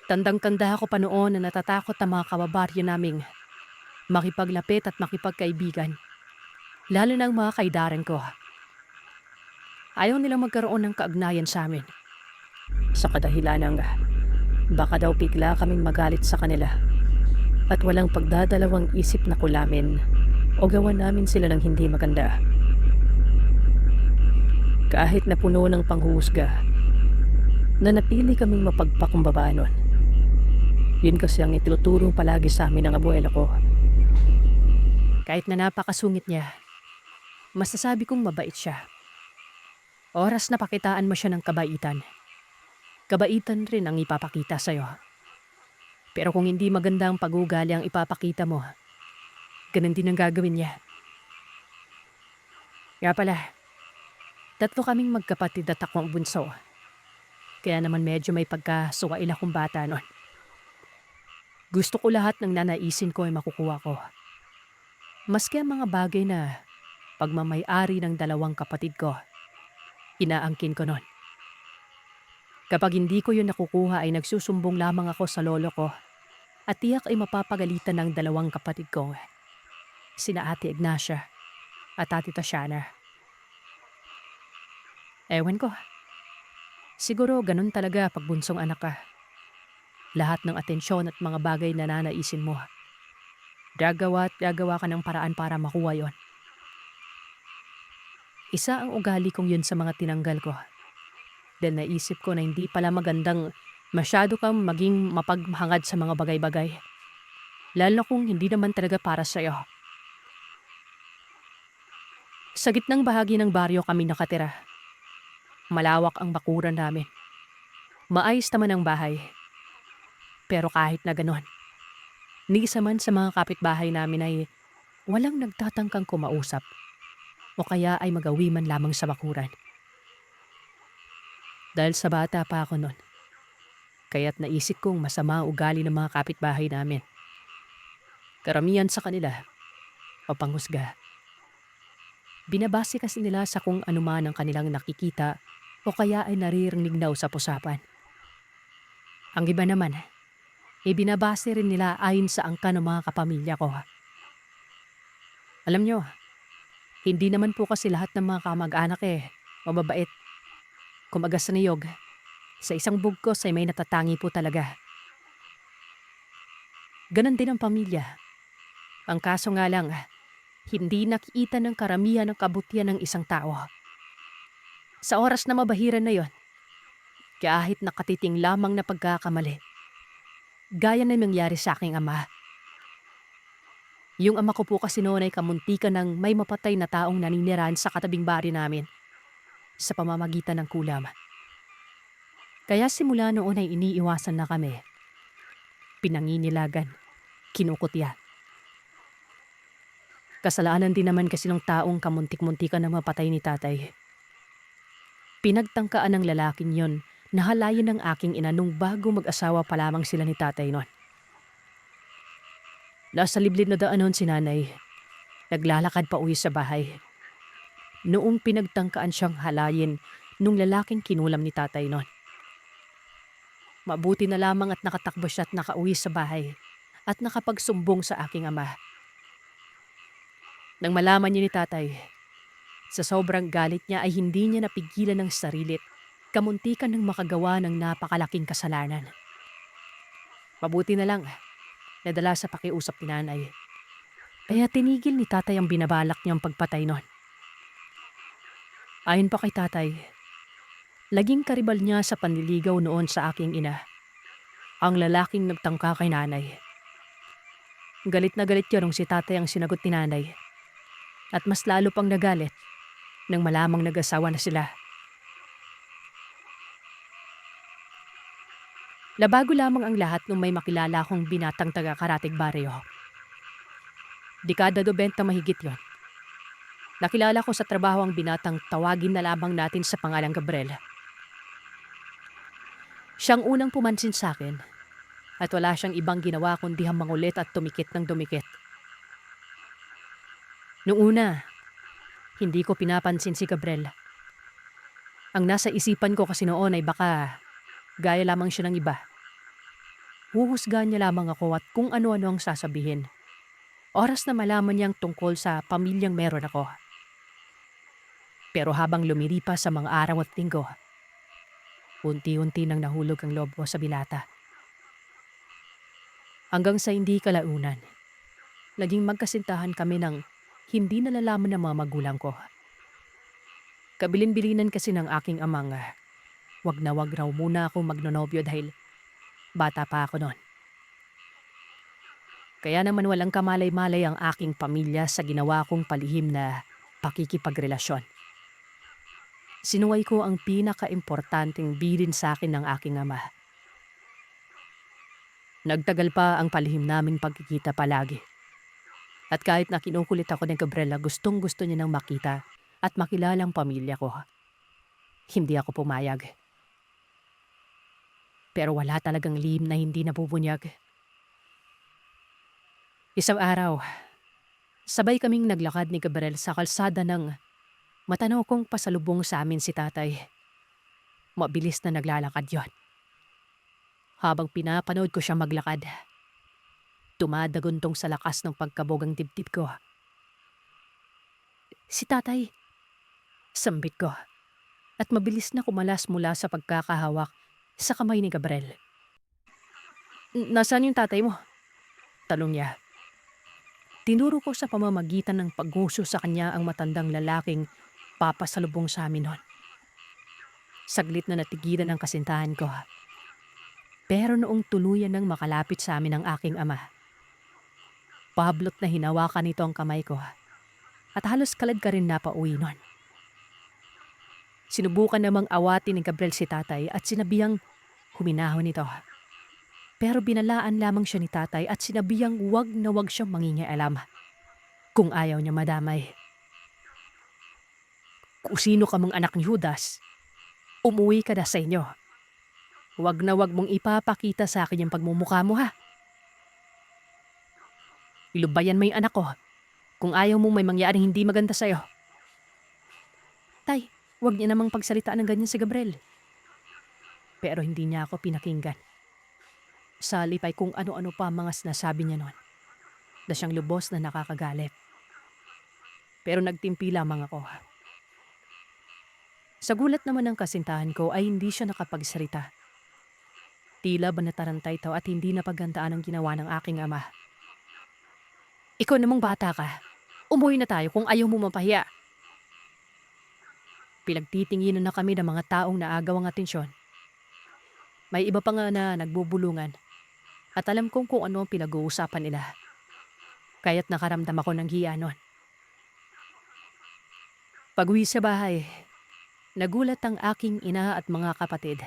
[SPEAKER 1] Tandang-tanda ako pa noon na natatakot ang mga kababaryo naming makipaglapit at makipagkaibigan. Lalo na ang mga kaidaran ko. Ayaw nilang magkaroon ng kaugnayan sa amin. Sa kadahilan ng baka daw bigla kaming magalit sa kanila at walang pagdadalawang isip na kulamin o gawan namin sila ng hindi maganda. Kahit na puno ng panghuhusga, nanatili kaming mapagpakumbaba nun. Yun kasi ang itinuturong palagi sa amin ng abuela ko. Kahit na napakasungit niya, masasabi kong mabait siya. Oras na pakitaan mo siya ng kabaitan. Kabaitan rin ang ipapakita sa'yo. Pero kung hindi maganda ang pag-uugali ang ipapakita mo, ganun din ang gagawin niya. Kaya pala, 3 kaming magkapatid at akong bunso. Kaya naman medyo may pagkasuwail akong bata nun. Gusto ko lahat ng nanaisin ko ay makukuha ko. Maski ang mga bagay na pagmamay-ari ng 2 kapatid ko, inaangkin ko nun. Kapag hindi ko yun nakukuha ay nagsusumbong lamang ako sa lolo ko at tiyak ay mapapagalitan ng 2 kapatid ko, sina Ate Ignacia at Ate Tatiana. Ewan ko. Siguro ganun talaga pag bunsong anak ka. Lahat ng atensyon at mga bagay na nanaisin mo, gagawa at gagawa ka ng paraan para makuha yon. Isa ang ugali kong yun sa mga tinanggal ko. Dahil naisip ko na hindi pala magandang masyado kang maging mapaghangad sa mga bagay-bagay. Lalo kung hindi naman talaga para sa'yo. Sa gitnang bahagi ng baryo kami nakatira. Malawak ang bakuran namin. Maayos naman ang bahay. Pero kahit na ganon, ni isa man sa mga kapitbahay namin ay walang nagtatangkang kumausap o kaya ay magawi man lamang sa bakuran. Dahil sa bata pa ako nun, kaya't naisip kong masama ang ugali ng mga kapitbahay namin. Karamihan sa kanila, o panghusga. Binabase kasi nila sa kung anuman ang kanilang nakikita o kaya ay naririnig na usap-usapan. Ang iba naman, ibinabase rin nila ayon sa angka ng mga kapamilya ko. Alam nyo, Hindi naman po kasi lahat ng mga kamag-anak mababait. Kumaga sa niyog, sa isang bugkos ay may natatangi po talaga. Ganon din ang pamilya. Ang kaso nga lang, hindi nakikita ng karamihan ng kabutihan ng isang tao. Sa oras na mabahiran na yon, kahit nakatiting lamang na pagkakamali, gaya na nangyari sa aking ama. Yung ama ko po kasi noon ay kamuntikan ng may mapatay na taong naninirahan sa katabing bari namin sa pamamagitan ng kulam. Kaya simula noon ay iniiwasan na kami. Pinanginilagan, kinukutya. Kasalanan din naman kasi ng taong kamuntik-muntikan na mapatay ni tatay. Pinagtangkaan ng lalaking yon na halayin ng aking ina nung bago mag-asawa pa lamang sila ni tatay noon. Nasa liblib na daan noon si nanay. Naglalakad pa uwi sa bahay. Noong pinagtangkaan siyang halayin nung lalaking kinulam ni tatay noon. Mabuti na lamang at nakatakbo siya at nakauwi sa bahay at nakapagsumbong sa aking ama. Nang malaman niya ni tatay, sa sobrang galit niya ay hindi niya napigilan ng sarilit, kamuntikan ng makagawa ng napakalaking kasalanan. Mabuti na lang, nadala sa pakiusap ni nanay. Kaya tinigil ni tatay ang binabalak niyang pagpatay noon. Ayon pa kay tatay, laging karibal niya sa panliligaw noon sa aking ina, ang lalaking nagtangka kay nanay. Galit na galit yun nung si tatay ang sinagot ni nanay. At mas lalo pang nagalit nang malamang nag-asawa na sila. Labago lamang ang lahat nung may makilala akong binatang taga-Karatig Barrio. Dekada 90 mahigit yon. Nakilala ko sa trabaho ang binatang tawagin na lamang natin sa pangalang Gabriel. Siyang unang pumansin sa akin at wala siyang ibang ginawa kundi mangulit at tumikit ng dumikit. Noong una, hindi ko pinapansin si Gabriel. Ang nasa isipan ko kasi noon ay baka gaya lamang siya ng iba. Huhusgahan niya lamang ako at kung ano-ano ang sasabihin. Oras na malaman niyang tungkol sa pamilyang meron ako. Pero habang lumilipas sa mga araw at linggo, unti-unti nang nahulog ang loob ko sa binata. Hanggang sa hindi kalaunan, naging magkasintahan kami ng hindi nalalaman ng mga magulang ko. Kabilin-bilinan kasi ng aking amang wag na wag raw muna ako magnonobyo dahil bata pa ako noon. Kaya naman walang kamalay-malay ang aking pamilya sa ginawa kong palihim na pakikipagrelasyon. Sinuway ko ang pinaka-importanteng bilin sa akin ng aking ama. Nagtagal pa ang palihim naming pagkikita palagi. At kahit na kinukulit ako ni Gabriela, gustong-gusto niya nang makita at makilala ang pamilya ko. Hindi ako pumayag. Pero wala talagang lihim na hindi nabubunyag. Isang araw, sabay kaming naglakad ni Gabriel sa kalsada ng matanaw kong pasalubong sa amin si tatay. Mabilis na naglalakad yon. Habang pinapanood ko siya maglakad, dumadaguntong sa lakas ng pagkabog ang dibdib ko. Si tatay, sambit ko, at mabilis na kumalas mula sa pagkakahawak sa kamay ni Gabriel. Nasaan yung tatay mo? Tanong niya. Tinuro ko sa pamamagitan ng pagguso sa kanya ang matandang lalaking papasalubong sa amin noon. Saglit na natigilan ang kasintahan ko. Pero noong tuluyan nang makalapit sa amin ang aking ama, pablot na hinawakan nito ang kamay ko at halos kalad ka rin na pauwi nun. Sinubukan namang awatin ni Gabriel si tatay at sinabihang huminahon nito. Pero binalaan lamang siya ni tatay at sinabihang wag na wag siyang mangingialam kung ayaw niya madamay. Kung sino ka mang anak ni Judas, umuwi ka na sa inyo. Wag na wag mong ipapakita sa akin yung pagmumukha mo ha. Ilubayan mo yung anak ko kung ayaw mong may mangyaring hindi maganda sa'yo. Tay, wag niya namang pagsalitaan ng ganyan si Gabriel. Pero hindi niya ako pinakinggan. Sa halip ay kung ano-ano pa ang mga sinasabi niya noon na siyang lubos na nakakagalit. pero nagtimpi lamang ako. Sa gulat naman ng kasintahan ko ay hindi siya nakapagsalita. Tila ba natarantay ito at hindi napaghandaan ang ginawa ng aking ama. Ikaw namang bata ka. Umuwi na tayo kung ayaw mo mapahiya. Pinagtitinginan na kami ng mga taong naagaw ang atensyon. May iba pa nga na nagbubulungan at alam kong kung ano ang pinag-uusapan nila. Kaya't nakaramdam ako ng hiya nun. Pag-uwi sa bahay, nagulat ang aking ina at mga kapatid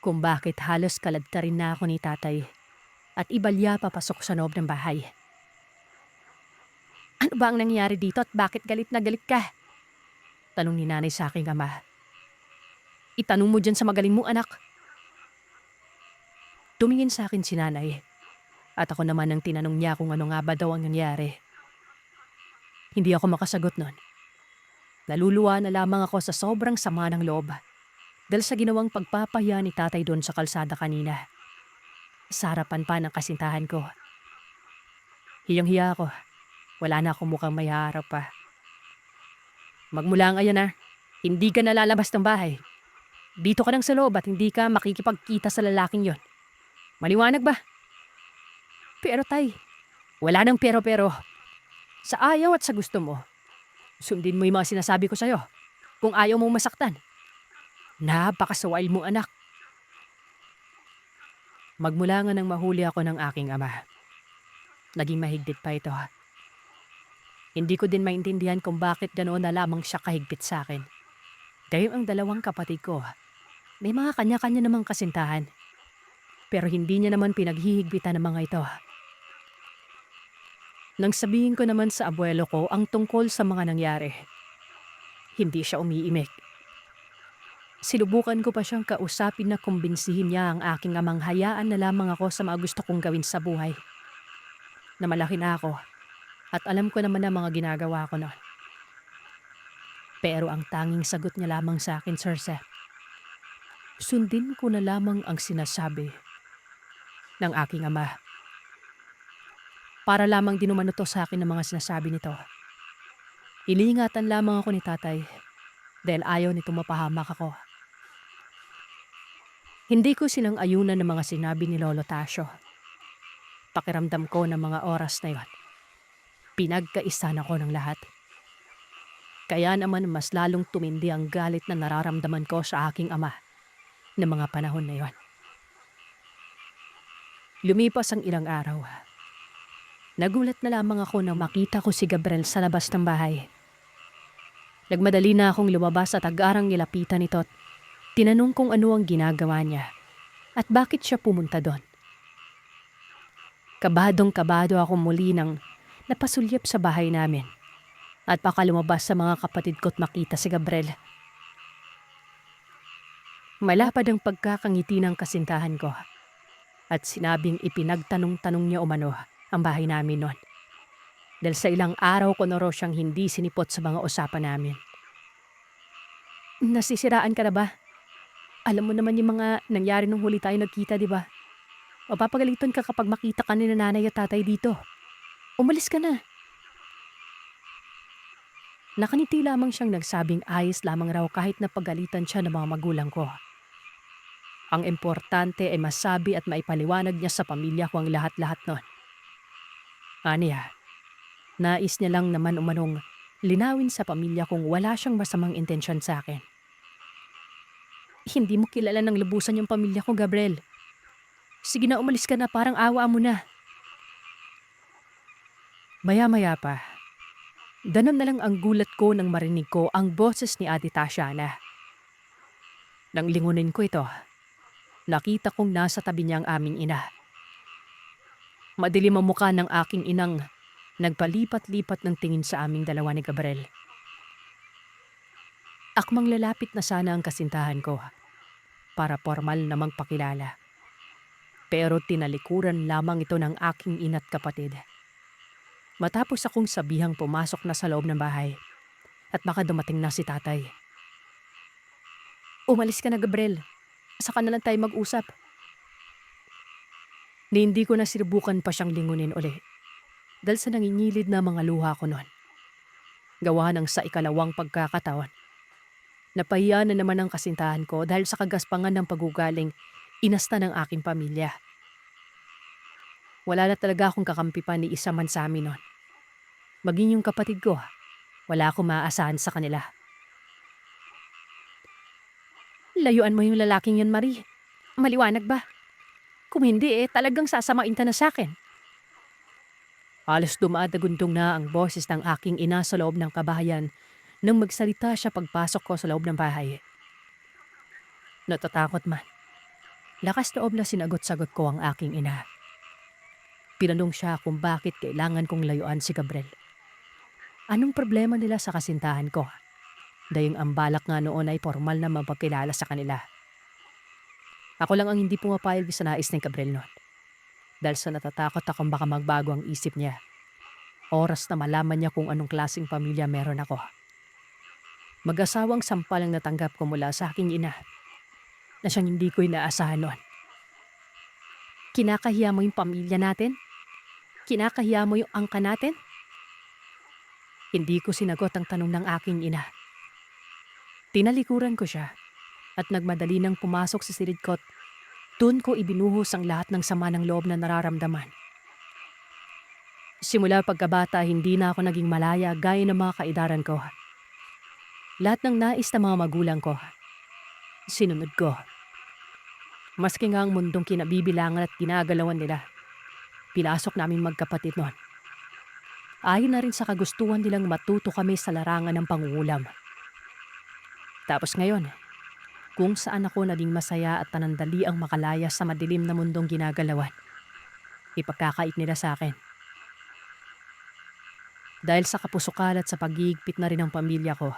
[SPEAKER 1] kung bakit halos kaladka rin na ako ni tatay at ibalya papasok sa loob ng bahay. Ano ba ang nangyari dito at bakit galit na galit ka? Tanong ni nanay sa aking ama. Itanong mo dyan sa magaling mo anak. Tumingin sa akin si nanay at ako naman ang tinanong niya kung ano nga ba daw ang nangyari. Hindi ako makasagot nun. Naluluwa na lamang ako sa sobrang sama ng loob dahil sa ginawang pagpapahiya ni tatay doon sa kalsada kanina. Sa harapan pa ng kasintahan ko. Hiyang-hiya ako. Wala na akong mukhang may harap pa. Magmula ngayon na, hindi ka nalalabas ng bahay. Dito ka lang sa loob at hindi ka makikipagkita sa lalaking yon. Maliwanag ba? Pero tay, wala nang pero-pero. Sa ayaw at sa gusto mo, sundin mo yung mga sinasabi ko sa'yo. Kung ayaw mong masaktan. Napakasawail mo anak. Magmula nga nang mahuli ako ng aking ama. Naging mahigpit pa ito. Hindi ko din maintindihan kung bakit ganoon na lamang siya kahigpit sa akin. Dahil ang dalawang kapatid ko, may mga kanya-kanya namang kasintahan. Pero hindi niya naman pinaghihigpitan ng mga ito. Nang sabihin ko naman sa abuelo ko ang tungkol sa mga nangyari, hindi siya umiimik. Sinubukan ko pa siyang kausapin na kumbinsihin niya ang aking amang hayaan na lamang ako sa mga gusto kong gawin sa buhay. Na malaki na ako at alam ko naman ang mga ginagawa ko noon. Pero ang tanging sagot niya lamang sa akin, Sir Seth, sundin ko na lamang ang sinasabi ng aking ama. Para lamang dinumano to sa akin ng mga sinasabi nito. Iliingatan lamang ako ni tatay dahil ayaw nito mapahamak ako. Hindi ko silang ayunan ng mga sinabi ni Lolo Tasio. Pakiramdam ko ng mga oras na yon. Pinagkaisan ako ng lahat. Kaya naman mas lalong tumindi ang galit na nararamdaman ko sa aking ama ng mga panahon na yon. Lumipas ang ilang araw. Nagulat na lamang ako nang makita ko si Gabriel sa labas ng bahay. Nagmadali na akong lumabas at agarang nilapitan nito at tinanong kung ano ang ginagawa niya at bakit siya pumunta doon. Kabadong-kabado ako muli nang napasulyap sa bahay namin at baka lumabas sa mga kapatid ko't makita si Gabriel. Malapad ang pagkakangiti ng kasintahan ko at sinabing ipinagtanong-tanong niya umano ang bahay namin noon. Dahil sa ilang araw ko na raw siyang hindi sinipot sa mga usapan namin. Nasisiraan ka na ba? Alam mo naman yung mga nangyari nung huli tayo nagkita, di ba? Mapapagalitan ka kapag makita ka ni nanay at tatay dito. Umalis ka na. Nakaniti lamang siyang nagsabing ayos lamang raw kahit napagalitan siya ng mga magulang ko. Ang importante ay masabi at maipaliwanag niya sa pamilya ko ang lahat-lahat nun. Aniya, nais niya lang naman umanong linawin sa pamilya kung wala siyang masamang intensyon sa akin. Hindi mo kilala ng lubusan yung pamilya ko, Gabriel. Sige na, umalis ka na, parang awa mo na. Maya-maya pa, danon na lang ang gulat ko nang marinig ko ang boses ni Ate Tatiana. Nang lingunin ko ito, nakita kong nasa tabi niya ang aming ina. Madilim ang mukha ng aking inang nagpalipat-lipat ng tingin sa aming dalawa ni Gabriel. Akmang lalapit na sana ang kasintahan ko para formal namang pakilala. Pero tinalikuran lamang ito ng aking ina't kapatid. Matapos akong sabihang pumasok na sa loob ng bahay at baka dumating na si tatay. Umalis ka na, Gabriel. Saka na lang tayo mag-usap. Hindi ko na sinubukan pa siyang lingunin uli dahil sa nangingilid na mga luha ko noon. Gawa ng sa ikalawang pagkakataon. Napahiya na naman ang kasintahan ko dahil sa kagaspangan ng pagugaling inasta ng aking pamilya. Wala na talaga akong kakampi pa ni isa man sa amin nun. Maging yung kapatid ko, wala akong maaasahan sa kanila. Layuan mo yung lalaking yan, Marie. Maliwanag ba? Kung hindi talagang sasamain ka na sa akin. Halos dumadagundong na ang boses ng aking ina sa loob ng kabahayan nang magsalita siya pagpasok ko sa loob ng bahay. Natatakot man. Lakas loob na sinagot-sagot ko ang aking ina. Pinanong siya kung bakit kailangan kong layuan si Gabriel. Anong problema nila sa kasintahan ko? Dahil ang balak nga noon ay formal na mapagkilala sa kanila. Ako lang ang hindi pumapayag sa nais ni Gabriel noon. Dahil sa natatakot akong baka magbago ang isip niya. Oras na malaman niya kung anong klaseng pamilya meron ako. Mag-asawang sampal ang natanggap ko mula sa aking ina na siyang hindi ko inaasahan noon. Kinakahiya mo yung pamilya natin? Kinakahiya mo yung angka natin? Hindi ko sinagot ang tanong ng aking ina. Tinalikuran ko siya at nagmadali nang pumasok sa silid ko't doon ko ibinuhos ang lahat ng sama ng loob na nararamdaman. Simula pagkabata, hindi na ako naging malaya gaya ng mga kaedaran ko. Lahat ng nais ng mga magulang ko, sinunod ko. Maski nga ang mundong kinabibilangan at ginagalawan nila, pinasok namin magkapatid noon. Ayon na rin sa kagustuhan nilang matuto kami sa larangan ng pangungulam. Tapos ngayon, kung saan ako naging masaya at panandali ang makalaya sa madilim na mundong ginagalawan, ipagkakait nila sa akin. Dahil sa kapusukan at sa pag-iigpit na rin ng pamilya ko,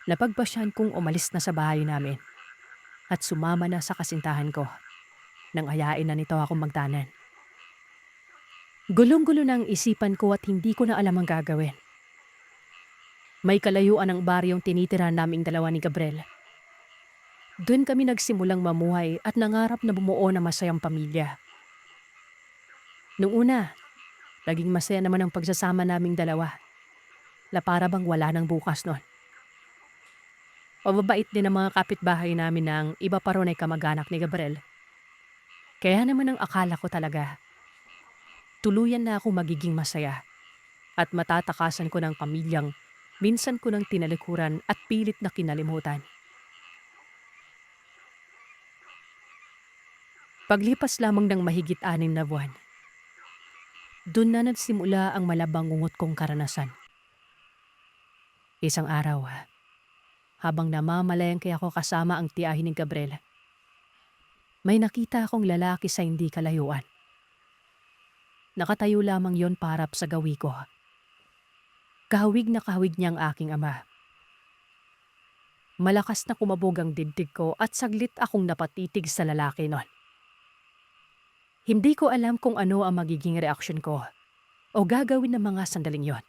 [SPEAKER 1] napagpasyan kong umalis na sa bahay namin at sumama na sa kasintahan ko nang ayain na nito akong magtanan. Gulong-gulo na ang isipan ko at hindi ko na alam ang gagawin. May kalayuan ang baryong tinitirahan naming dalawa ni Gabriel. Doon kami nagsimulang mamuhay at nangarap na bumuo ng masayang pamilya. Noong una, naging masaya naman ang pagsasama naming dalawa. Na para bang wala nang bukas noon. Mababait din ang mga kapitbahay namin ng iba pa ron ay kamag-anak ni Gabriel. Kaya naman ang akala ko talaga, tuluyan na ako magiging masaya at matatakasan ko ng pamilyang minsan ko nang tinalikuran at pilit na kinalimutan. Paglipas lamang ng mahigit 6 na buwan, doon na nagsimula ang malabangungot kong karanasan. Isang araw, habang namamalengke ako kasama ang tiyahin ni Gabriel, may nakita akong lalaki sa hindi kalayuan. Nakatayo lamang yon parap sa gawi ko. Kahawig na kahawig niya ang aking ama. Malakas na kumabog ang dibdib ko at saglit akong napatitig sa lalaki nun. Hindi ko alam kung ano ang magiging reaksyon ko o gagawin ng mga sandaling yon.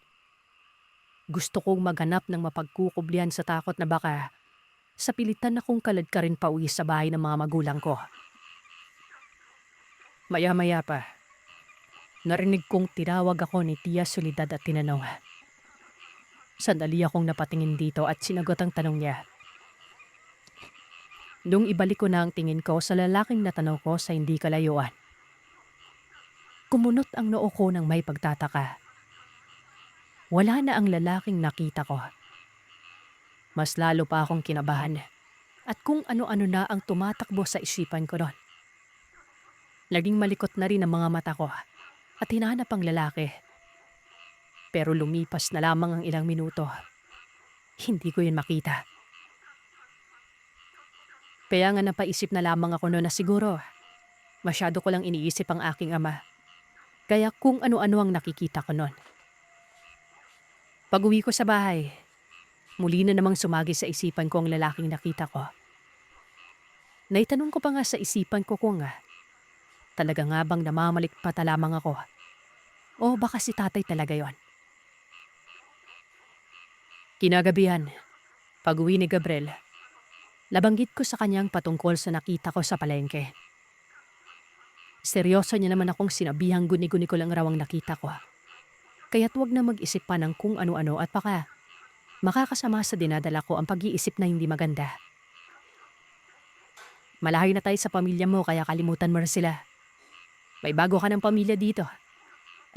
[SPEAKER 1] Gusto kong maghanap ng mapagkukublihan sa takot na baka sa pilitan akong kaladkarin pauwi sa bahay ng mga magulang ko. Maya-maya pa, narinig kong tinawag ako ni Tia Soledad at tinanong. Sandali akong napatingin dito at sinagot ang tanong niya. Nung ibalik ko na ang tingin ko sa lalaking natanaw ko sa hindi kalayuan, kumunot ang noo ko ng may pagtataka. Wala na ang lalaking nakita ko. Mas lalo pa akong kinabahan at kung ano-ano na ang tumatakbo sa isipan ko noon. Naging malikot na rin ang mga mata ko at hinahanap ang lalaki. Pero lumipas na lamang ang ilang minuto. Hindi ko yun makita. Kaya nga napaisip na lamang ako noon na siguro masyado ko lang iniisip ang aking ama. Kaya kung ano-ano ang nakikita ko noon. Pag-uwi ko sa bahay, muli na namang sumagi sa isipan ko ang lalaking nakita ko. Naitanong ko pa nga sa isipan ko kung talaga nga bang namamalikpata lamang ako o baka si tatay talaga yon. Kinagabihan, pag-uwi ni Gabriel, nabanggit ko sa kanyang patungkol sa nakita ko sa palengke. Seryoso niya naman akong sinabihang guni-guni ko lang raw ang nakita ko. Kaya't wag na mag-isip pa ng kung ano-ano at baka makakasama sa dinadala ko ang pag-iisip na hindi maganda. Malayo na tayo sa pamilya mo kaya kalimutan mo na sila. May bago ka ng pamilya dito.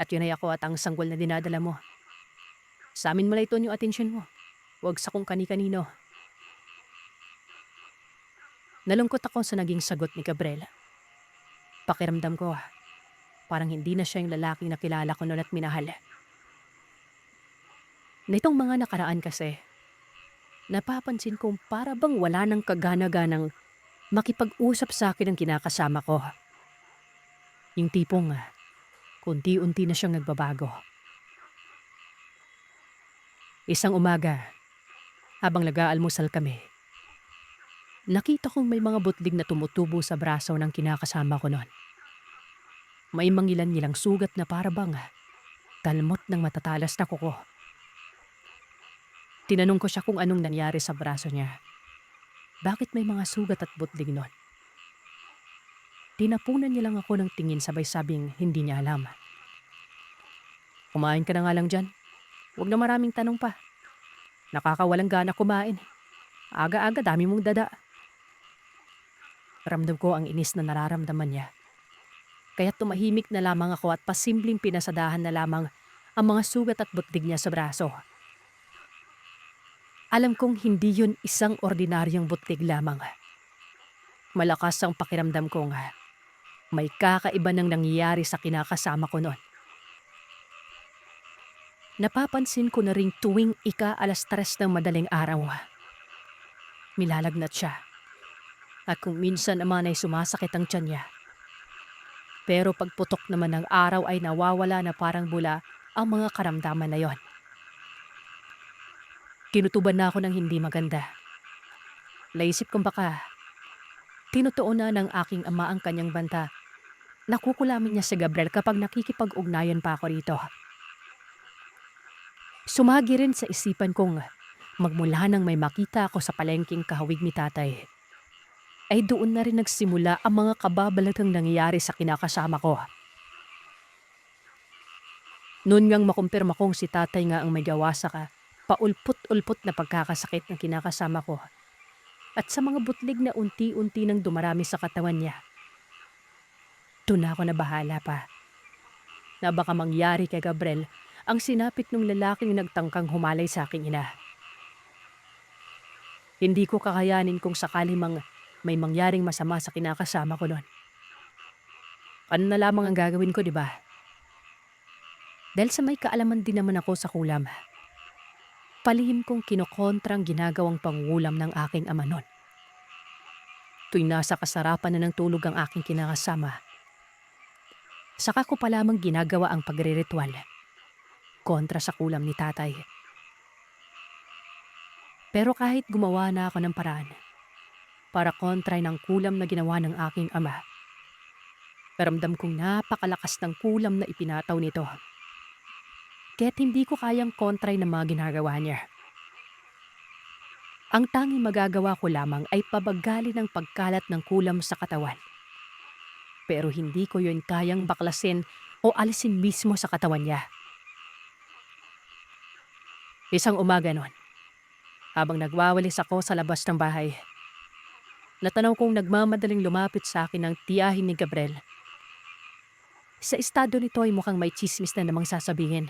[SPEAKER 1] At yun ay ako at ang sanggol na dinadala mo. Sa amin mo lang ito yung atensyon mo. Huwag sa kung kani-kanino. Nalungkot ako sa naging sagot ni Gabriel. Pakiramdam ko, parang hindi na siya yung lalaking nakilala ko noon at minahal. Nitong mga nakaraan kasi, napapansin kong para bang wala nang kagana-ganang makipag-usap sa akin ang kinakasama ko. Yung tipong kunti-unti na siyang nagbabago. Isang umaga, habang nag-aalmusal kami, nakita kong may mga butlig na tumutubo sa braso ng kinakasama ko noon. May mangilan-ngilang sugat na para bang talmot ng matatalas na kuko. Tinanong ko siya kung anong nangyari sa braso niya. Bakit may mga sugat at butlig noon? Tinapunan niya lang ako ng tingin sabay sabing hindi niya alam. Kumain ka na nga lang dyan. Huwag na maraming tanong pa. Nakakawalang gana kumain. Aga-aga dami mong dada. Ramdam ko ang inis na nararamdaman niya. Kaya tumahimik na lamang ako at pasimpleng pinasadahan na lamang ang mga sugat at butlig niya sa braso. Alam kong hindi yun isang ordinaryong butlig lamang. Malakas ang pakiramdam kong may kakaiba nang nangyayari sa kinakasama ko noon. Napapansin ko na ring tuwing ika-3 ng madaling araw, milalagnat siya. At kung minsan naman ay sumasakit ang tiyan niya. Pero pagputok naman ng araw ay nawawala na parang bula ang mga karamdaman na yon. Kinutuban na ako ng hindi maganda. Naisip kong baka tinutuon na ng aking ama ang kanyang banta. Nakukulamin niya si Gabriel kapag nakikipag-ugnayan pa ako rito. Sumagi rin sa isipan kong magmula nang may makita ako sa palengking kahawig ni tatay, ay doon na rin nagsimula ang mga kababalaghan nangyayari sa kinakasama ko. Noon ngang makumpirma kong si tatay nga ang may gawa sa paulpot-ulpot na pagkakasakit ng kinakasama ko at sa mga butlig na unti-unti nang dumarami sa katawan niya. Doon ako na bahala pa na baka mangyari kay Gabriel ang sinapit ng lalaking nagtangkang humalay sa aking ina. Hindi ko kakayanin kung sakali may mangyaring masama sa kinakasama ko noon. Ano na lamang ang gagawin ko, di ba? Dahil sa may kaalaman din naman ako sa kulam, palihim kong kinokontrang ginagawang pangulam ng aking ama noon. Tuwing nasa kasarapan na ng tulog ang aking kinakasama, saka ko pa lamang ginagawa ang pagre-ritual kontra sa kulam ni tatay. Pero kahit gumawa na ako ng paraan para kontray ng kulam na ginawa ng aking ama, ramdam kong napakalakas ng kulam na ipinataw nito. Kaya't hindi ko kayang kontray ng mga ginagawa niya. Ang tanging magagawa ko lamang ay pabagalin ang pagkalat ng kulam sa katawan. Pero hindi ko yun kayang baklasin o alisin mismo sa katawan niya. Isang umaga noon, habang nagwawalis ako sa labas ng bahay, natanaw kong nagmamadaling lumapit sa akin ang tiyahin ni Gabriel. Sa estado nito ay mukhang may tsismis na namang sasabihin.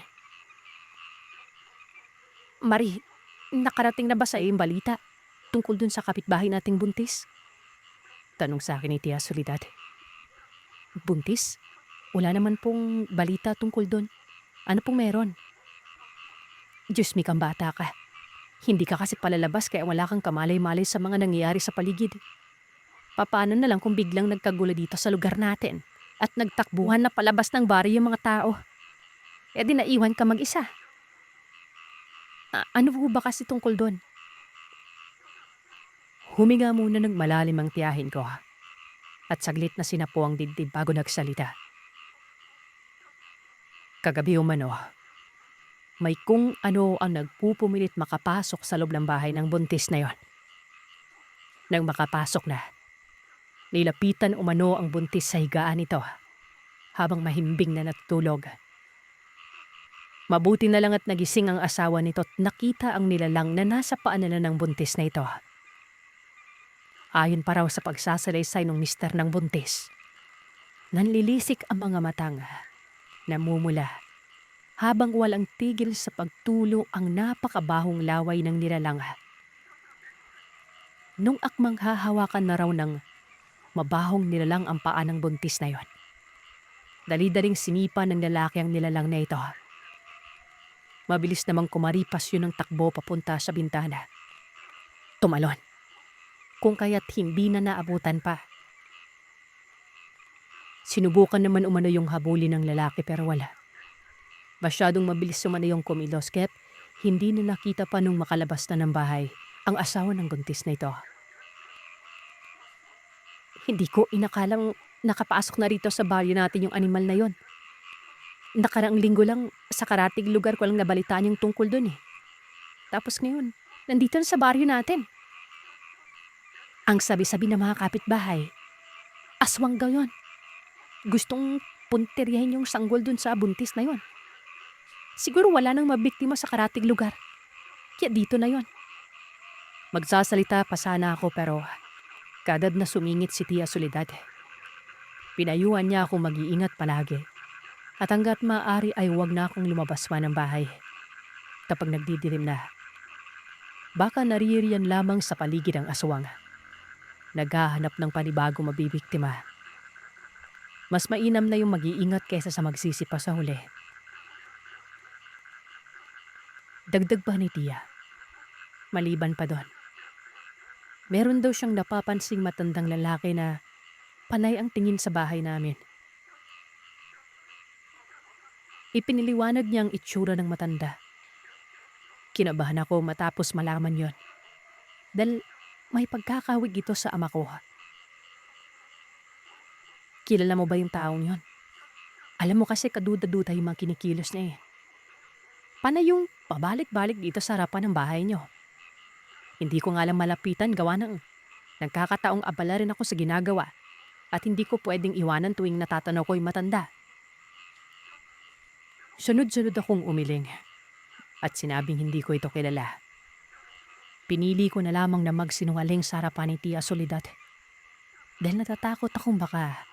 [SPEAKER 1] Marie, nakarating na ba sa iyong balita tungkol dun sa kapitbahay nating buntis? Tanong sa akin ni Tia Soledad. Buntis? Wala naman pong balita tungkol dun. Ano pong meron? Diyos mi kang bata ka. Hindi ka kasi palalabas kaya wala kang kamalay-malay sa mga nangyayari sa paligid. Paano na lang kung biglang nagkagulo dito sa lugar natin at nagtakbuhan na palabas ng bari yung mga tao? E di naiwan ka mag-isa. Ano po ba kasi tungkol doon? Huminga muna ng malalim ang tiyahin ko at saglit na sinapo ang dibdib bago nagsalita. Kagabi umano, may kung ano ang nagpupumilit makapasok sa loob ng bahay ng buntis na yon. Nang makapasok na, nilapitan umano ang buntis sa higaan nito habang mahimbing na natutulog. Mabuti na lang at nagising ang asawa nito at nakita ang nilalang na nasa paanan na ng buntis na ito. Ayon pa raw sa pagsasalaysay ng mister ng buntis, nanlilisik ang mga matang, namumula, habang walang tigil sa pagtulo ang napakabahong laway ng nilalang. Nung akmang hahawakan na raw ng mabahong nilalang ang paa ng buntis na yon, dali-daling sinipa ng lalaki ang nilalang na ito. Mabilis namang kumaripas yun ng takbo papunta sa bintana. Tumalon. Kung kaya't hindi na naabutan pa. Sinubukan naman umano yung habulin ng lalaki pero wala. Masyadong mabilis umano yung kumilos kaya't hindi na nakita pa nung makalabas na ng bahay ang asawa ng buntis na ito. Hindi ko inakalang nakapasok na rito sa baryo natin yung animal na yon. Nakaraang linggo lang sa karatig lugar ko lang nabalitaan yung tungkol dun eh. Tapos ngayon, nandito na sa baryo natin. Ang sabi-sabi ng mga kapitbahay, aswang daw yun. Gustong puntiryahin yung sanggol dun sa buntis na yon. Siguro wala nang mabiktima sa karatig lugar. Kaya dito na yon. Magsasalita pa sana ako pero kadad na sumingit si Tia Soledad. Pinayuhan niya akong mag-iingat palagi. At hanggat maaari ay huwag na akong lumabas pa ng bahay. Kapag nagdidilim na, baka naririyan lamang sa paligid ang aswang. Naghahanap ng panibagong mabibiktima. Mas mainam na yung mag-iingat kaysa sa magsisipa sa huli. Dagdag pa ni Tia, maliban pa doon, meron daw siyang napapansing matandang lalaki na panay ang tingin sa bahay namin. Ipiniliwanag niya ang itsura ng matanda. Kinabahan ako matapos malaman yon. Dahil may pagkakawig ito sa ama ko. Kilala mo ba yung taong yon? Alam mo kasi kaduda-duda yung mga kinikilos niya eh. Panay yung pabalik-balik dito sa harapan ng bahay niyo. Hindi ko nga lang malapitan gawa ng nagkakataong abala rin ako sa ginagawa at hindi ko pwedeng iwanan tuwing natatanaw ko yung matanda. Sunod-sunod akong umiling at sinabing hindi ko ito kilala. Pinili ko na lamang na magsinungaling sa harapan ni Tia Soledad dahil natatakot akong baka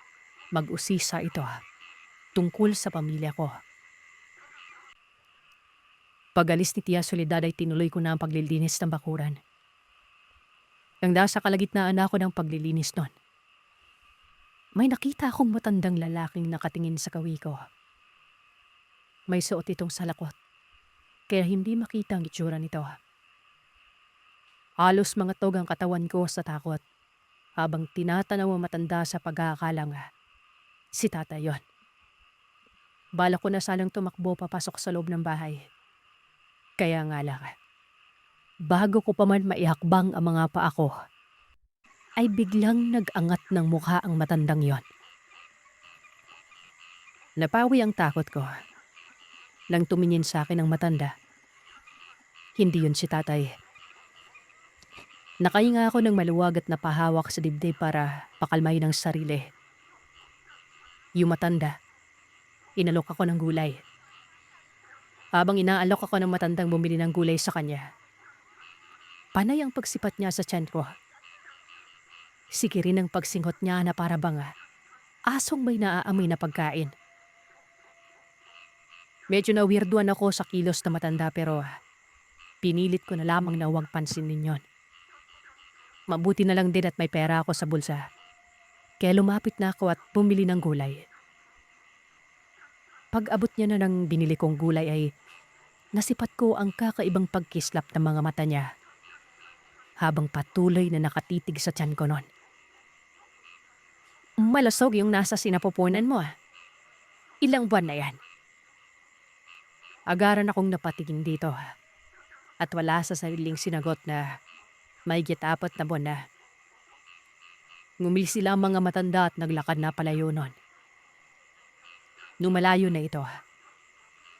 [SPEAKER 1] mag-usisa ito tungkol sa pamilya ko. Pag-alis ni Tia Soledad ay tinuloy ko na ang paglilinis ng bakuran. Nang nasa kalagitnaan ako ng paglilinis nun, may nakita akong matandang lalaking nakatingin sa kawi ko. May suot itong salakot, kaya hindi makita ang itsura nito. Halos mga tog ang katawan ko sa takot habang tinatanaw ang matanda sa pag-aakalang si tatay yon. Bala ko na sanang tumakbo papasok sa loob ng bahay. Kaya nga lang, bago ko pa man maihakbang ang mga paa ko, ay biglang nag-angat ng mukha ang matandang yon. Napawi ang takot ko. Nang tumingin sa akin ang matanda, hindi yun si tatay. Nakahinga ako ng maluwag at napahawak sa dibdib para pakalmayin ang sarili. Yung matanda, inalok ako ng gulay. Habang inaalok ako ng matandang bumili ng gulay sa kanya, panay ang pagsipat niya sa tiyan ko. Sige rin ang pagsinghot niya na para bang asong may naaamoy na pagkain. Medyo na-weirduan ako sa kilos na matanda pero pinilit ko na lamang na huwag pansinin yon. Mabuti na lang din at may pera ako sa bulsa. Kaya lumapit na ako at bumili ng gulay. Pag-abot niya na ng binili kong gulay ay nasipat ko ang kakaibang pagkislap ng mga mata niya habang patuloy na nakatitig sa tiyan ko nun. Malasog yung nasa sinapupunan mo Ilang buwan na yan? Agaran akong napatingin dito at wala sa sariling sinagot na mahigit 4 na buwan na. Ngumisi lang mga matanda at naglakad na palayo nun. Numalayo na ito,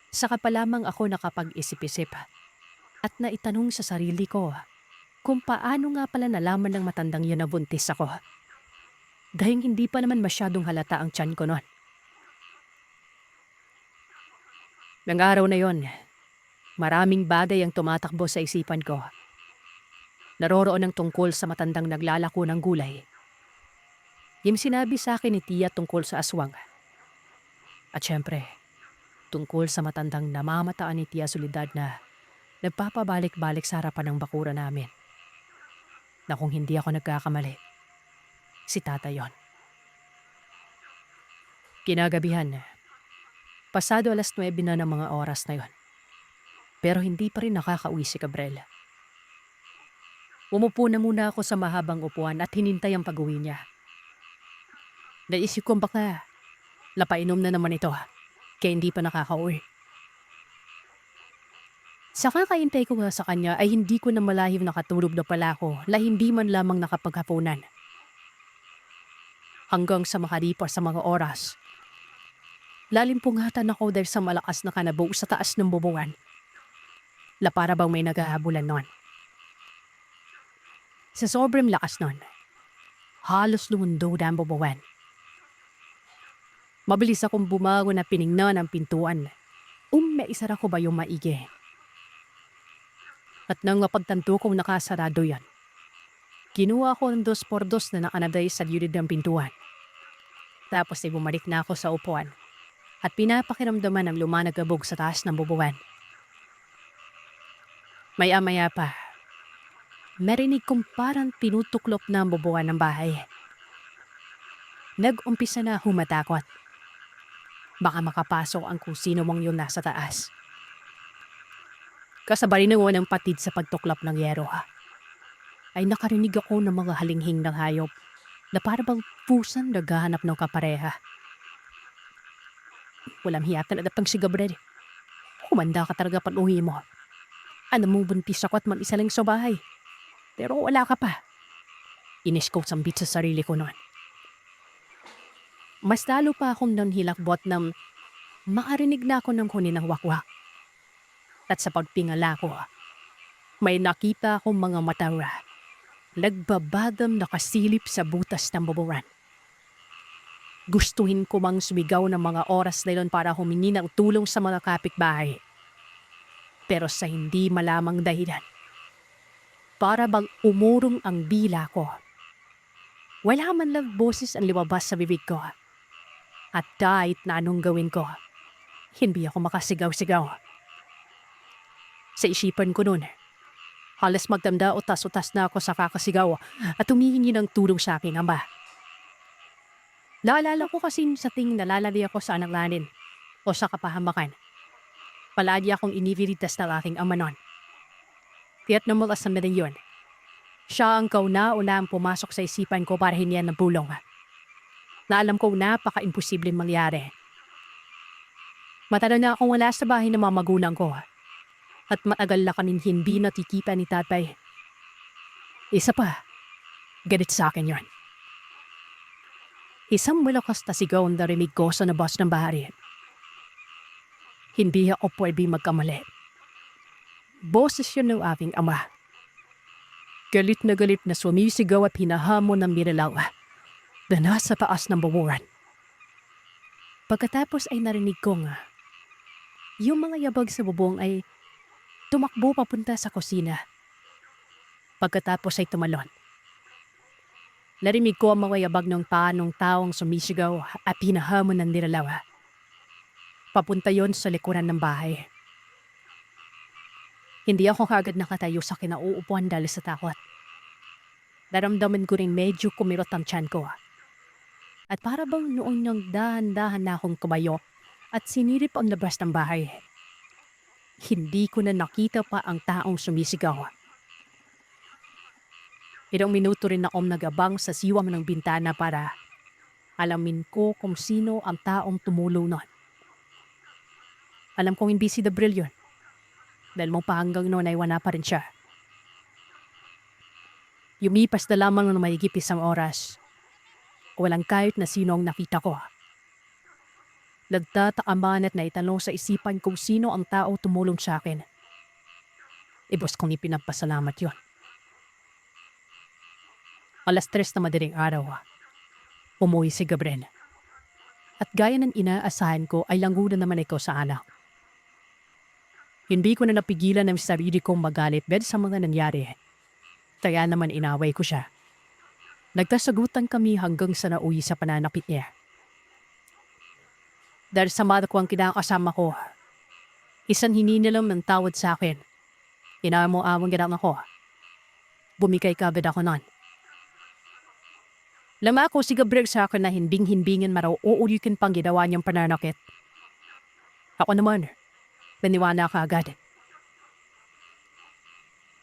[SPEAKER 1] saka pa lamang ako nakapag-isip-isip at naitanong sa sarili ko kung paano nga pala nalaman ng matandang yun na buntis ako. Dahil hindi pa naman masyadong halata ang tiyan ko nun. Nang araw na yon, maraming bagay ang tumatakbo sa isipan ko. Naroroon ang tungkol sa matandang naglalako ng gulay. Yung sinabi sa akin ni Tia tungkol sa aswang. At syempre, tungkol sa matandang namamataan ni Tia Soledad na nagpapabalik-balik sa harapan ng bakura namin. Na kung hindi ako nagkakamali, si Tata yon. Kinagabihan, pasado 9:00 na ng mga oras na yon. Pero hindi pa rin nakakauwi si Gabriel. Umupo na muna ako sa mahabang upuan at hinintay ang pag-uwi niya. Naisip ko baka lapainom na naman ito kaya hindi pa nakakauwi. Sa kakaintay ko nga sa kanya ay hindi ko na malahib nakatulog na pala ako na hindi man lamang nakapaghapunan. Hanggang sa makalipas sa mga oras, lalim pungatan ako dahil sa malakas na kanabaw sa taas ng bubungan. La para bang may naghahabulan nun. Sa sobrang lakas nun, halos lumundo na ang bubungan. Mabilis akong bumangon na piningnan ang pintuan. Maisara ko ba yung maigi? At nang mapagtanto kong nakasarado yan, kinuha ko ng 2x2 na nakanaday sa gilid ng pintuan. Tapos ay bumalik na ako sa upuan at pinapakiramdaman ang lumanagabog sa taas ng bubuan. Maya-maya pa, narinig kong parang pinutuklop na ang bubuan ng bahay. Nag-umpisa na humatakot. Baka makapasok ang kung sino mang yun nasa taas. Kasabay ng unang patid sa pagtuklap ng yero, ay nakarinig ako ng mga halinghing ng hayop na para bang pusang naghahanap ng kapareha. Walang hiya talaga pang si Gabriel. Humanda ka talaga panuwi mo. Ano mong buntis ako at mag-isa lang sa bahay. Pero wala ka pa. Inis ko sambit sa sarili ko noon. Mas lalo pa akong nanghilakbot na makarinig na ako ng huni ng wakwak. At sa pagtingala ko, may nakita akong mga matara. Nagbabadam nakasilip sa butas ng buburan. Gustuhin ko mang sumigaw ng mga oras na yun para humingi ng tulong sa mga kapitbahay. Pero sa hindi malamang dahilan, para bang umurong ang dila ko. Wala man lang boses ang lumabas sa bibig ko. At kahit na anong gawin ko, hindi ako makasigaw-sigaw. Sa isipan ko noon, halos magdamda utas-utas na ako sa kakasigaw at humihingi ng tulong sa aking ama. Naalala ko kasi sa ting nalalali ako sa anak nanin o sa kapahamakan. Palagi akong iniviritas ng aking ama noon. Tiya't namulas sa medalyon. Siya ang kauna-una ang pumasok sa isipan ko para hingian ng bulong. Na alam ko napaka-imposibleng mangyari. Matagal na akong wala sa bahay ng mga magulang ko. At matagal na kanin hindi natikipan ni tatay. Isa pa, galit sa akin yon. Isang malakas na sigaw ang narinig ko sa labas ng bahay. Hindi ako pwede magkamali. Boses yun ng aking ama. Galit na sumisigaw at hinahamon ng minalaw na nasa taas ng buburan. Pagkatapos ay narinig ko nga, yung mga yabag sa bubong ay tumakbo papunta sa kusina. Pagkatapos ay tumalon. Narinig ko ang mga yabag ng paanong taong sumisigaw at hinahamon ng nilalaw. Papunta yon sa likuran ng bahay. Hindi ako kagad nakatayo sa kinauupuan dahil sa takot. Naramdaman ko rin medyo kumirot ang tiyan ko. At para bang noon nang dahan-dahan na akong kumayo at sinirip ang labas ng bahay. Hindi ko na nakita pa ang taong sumisigaw. Ilang minuto rin akong nagabang sa siwam ng bintana para alamin ko kung sino ang taong tumulong nun. Alam kong hindi si Gabriel yun. Dahil mo pa hanggang noon ay wala pa rin siya. Yumipas na lamang ng mahigit isang oras. Walang kahit na sino ang nakita ko. Nagtatakaman at naitanong sa isipan kung sino ang tao tumulong sa akin. Ibos kong ipinapasalamat yon. 3:00 na madaling araw, umuwi si Gabriel. At gaya ng inaasahan ko ay langgunan naman ikaw sa anak. Hindi ko na napigilan ang sarili kong magalit dahil sa mga nangyari. Kaya naman inaway ko siya. Nagkasagutan kami hanggang sa nauwi sa pananakit niya. Dahil sa mother ko ang kinakasama ko, isang hininilam ng tawad sa akin. Inamo-among ginang ako. Bumigay kagad ako nun. Lama ko si Gabriel sa akin na himbing-himbingin maraw uulitin pang ginawa niyang pananakit. Ako naman, naniwala ka agad.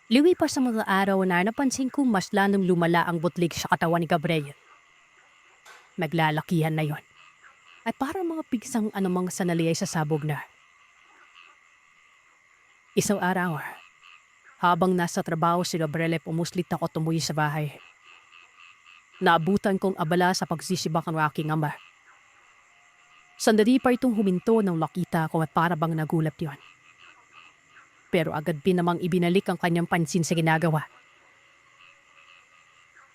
[SPEAKER 1] Lumipas sa mga araw na napansin ko mas lalong lumala ang butlig sa katawan ni Gabriel. Naglalakihan na yon. At parang mga pigsang anumang sanali ay sasabog na. Isang araw, habang nasa trabaho si Gabriel ay pumuslit ako tumuloy sa bahay. Naabutan kong abala sa pagsisibak ng aking ama. Sandali pa itong huminto nang nakita ko at para bang nagulat yon. Pero agad din namang ibinalik ang kanyang pansin sa ginagawa.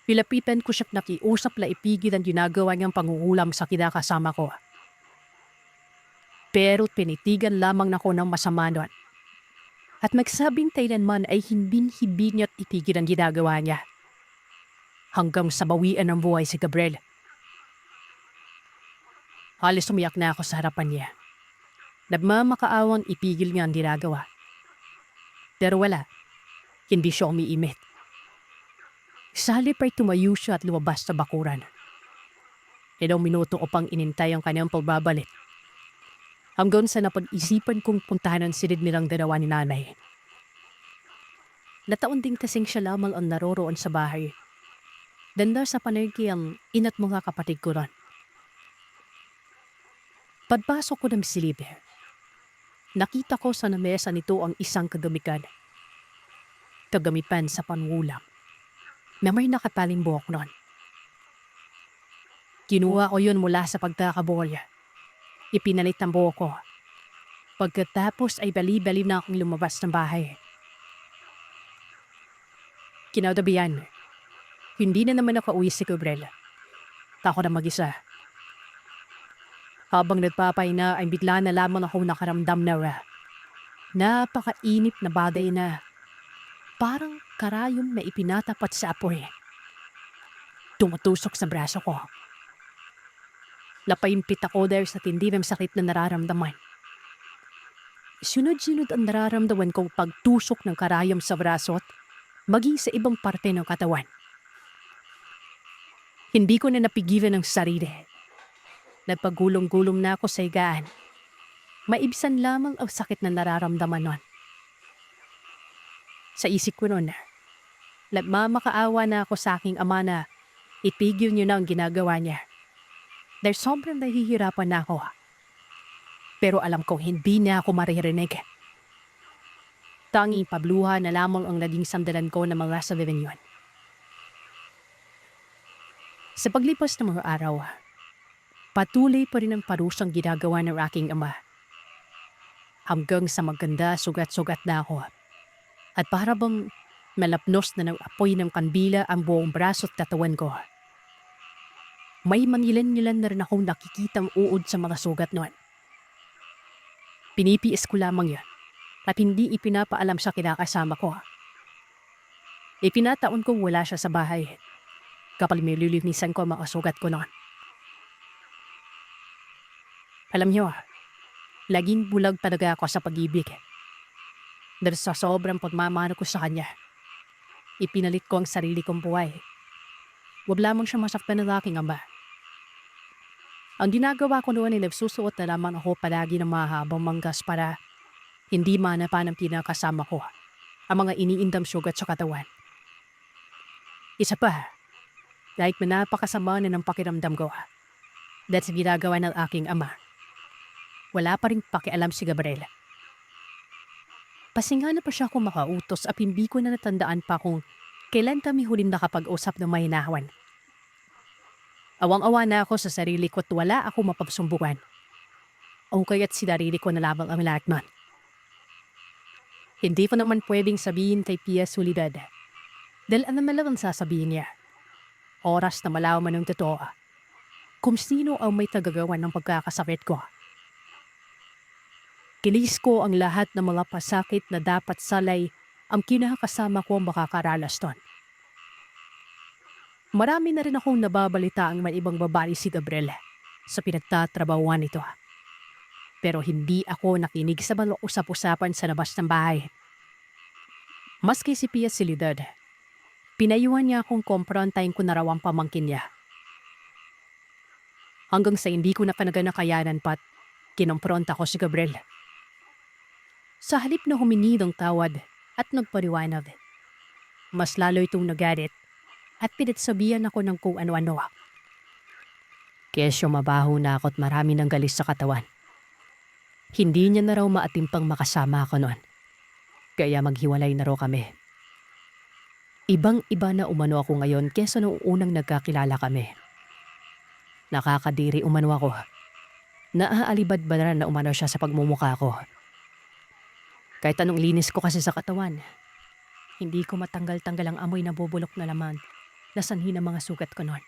[SPEAKER 1] Pilapitan ko siya nakiusap na ipigil ang ginagawa niyang pangungulam sa kinakasama ko. Pero pinitigan lamang na ko ng masama nun. At magsabing kailanman ay himbing-himbing niya't itigil ang ginagawa niya. Hanggang sa bawian ng buhay si Gabriel. Halos umiyak na ako sa harapan niya. Nagmamakaawang ipigil niya ang ginagawa. Pero wala, hindi siya umiimit. Sa halip ay tumayo siya at lumabas sa bakuran. Ilang minuto ko pang inintay ang kanyang pagbabalik. Hanggang sa napag-isipan kong puntahan ang silid nilang dalawa ni nanay. Nataon din kasing siya lamang ang naroroon sa bahay. Danda sa panarki ang ina't mga kapatid ko ron. Pagpasok ko ng silid, nakita ko sa namesa nito ang isang kagamitan. Kagamitan sa pangulam na may nakataling buhok ron. Kinuha ko yun mula sa pagkakabolya. Ipinalit ang buhok ko. Pagkatapos ay bali-bali na akong lumabas ng bahay. Kinaudabihan, hindi na naman ako uwi si Gabriel. Ako na mag-isa. Habang nagpapahinga ay bigla na lamang ako nakaramdam na napakainip na bagay na parang karayom na ipinatapat sa apoy. Tumutusok sa braso ko. Napaimpit ako dahil sa tindi ng sakit na nararamdaman. Sunod-sunod ang nararamdaman kong pagtusok ng karayom sa braso at maging sa ibang parte ng katawan. Hindi ko na napigilan ang sarili. Nagpagulong-gulong na ako sa higaan. Maibsan lamang ang sakit na nararamdaman nun. Sa isip ko nun, nagmamakaawa na ako sa aking ama na itigil niyo na ang ginagawa niya. Dahil sobrang nahihirapan na ako. Pero alam kong hindi na ako maririnig. Tanging pabluha na lamang ang naging sandalan ko ng mga sabihin yun. Sa paglipas ng mga araw, patuloy pa rin ang parusang ginagawa ng aking ama. Hanggang sa maganda sugat-sugat na ako. At para bang malapnos na ng apoy ng kandila ang buong braso at katawan ko. May mangilan-ngilan na rin akong nakikitang uod sa mga sugat noon. Pinipiis ko lamang yan at hindi ipinapaalam sa kinakasama ko. Ipinataon kong wala siya sa bahay kapag may lilinisan ko ang mga sugat ko noon. Alam niyo, laging bulag talaga ako sa pag-ibig. Dahil sa sobrang pagmamahal ko sa kanya, ipinalit ko ang sarili kong buhay. Huwag lamang siya masaktan ng aking ama. Ang ginagawa ko noon ay nagsusuot na lamang ako palagi ng mahabang manggas para hindi manapan ng pinakasama ko ang mga iniindang sugat sa katawan. Isa pa, kahit napakasama na ng pakiramdam ko dahil sa ginagawa ng aking ama, wala pa rin pakialam si Gabriel. Pasingana pa siya kung makautos at hindi ko na natandaan pa kung kailan kami huling nakapag-usap ng mahinawan. Awang-awa na ako sa sarili ko at wala ako mapagsumbungan. O kaya't si sarili ko na lamang ang lahat nun. Hindi ko naman pwedeng sabihin kay Pia Solidad dahil ano lang ang sasabihin niya. Oras na malaman ng totoo kung sino ang may tagagawa ng pagkakasakit ko. Kilis ko ang lahat ng mga pasakit na dapat salay ang kinakasama ko makakaralas ton. Marami na rin akong nababalita ang may ibang babae si Gabriel sa pinagtatrabahuan nito. Pero hindi ako nakinig sa mga usap-usapan sa labas ng bahay. Maski si Pia Silidad, pinayuhan niya akong komprontahin ko na raw ang pamangkin niya. Hanggang sa hindi ko na nakayanan pat, kinompronta ko si Gabriel. Sa halip na humingi ng tawad at nagpariwanag, mas lalo itong nagalit at pinagsabihan ako ng kung ano-ano. Kesyo mabaho na ako at marami ng galis sa katawan. Hindi niya na raw maatimpang makasama ako noon. Kaya maghiwalay na raw kami. Ibang-iba na umano ako ngayon kesa noong unang nagkakilala kami. Nakakadiri umano ako. Naaalibad-baran na umano siya sa pagmumukha ko. Kahit anong linis ko kasi sa katawan, hindi ko matanggal-tanggal ang amoy na bubulok na laman na sanhi ng mga sugat ko noon.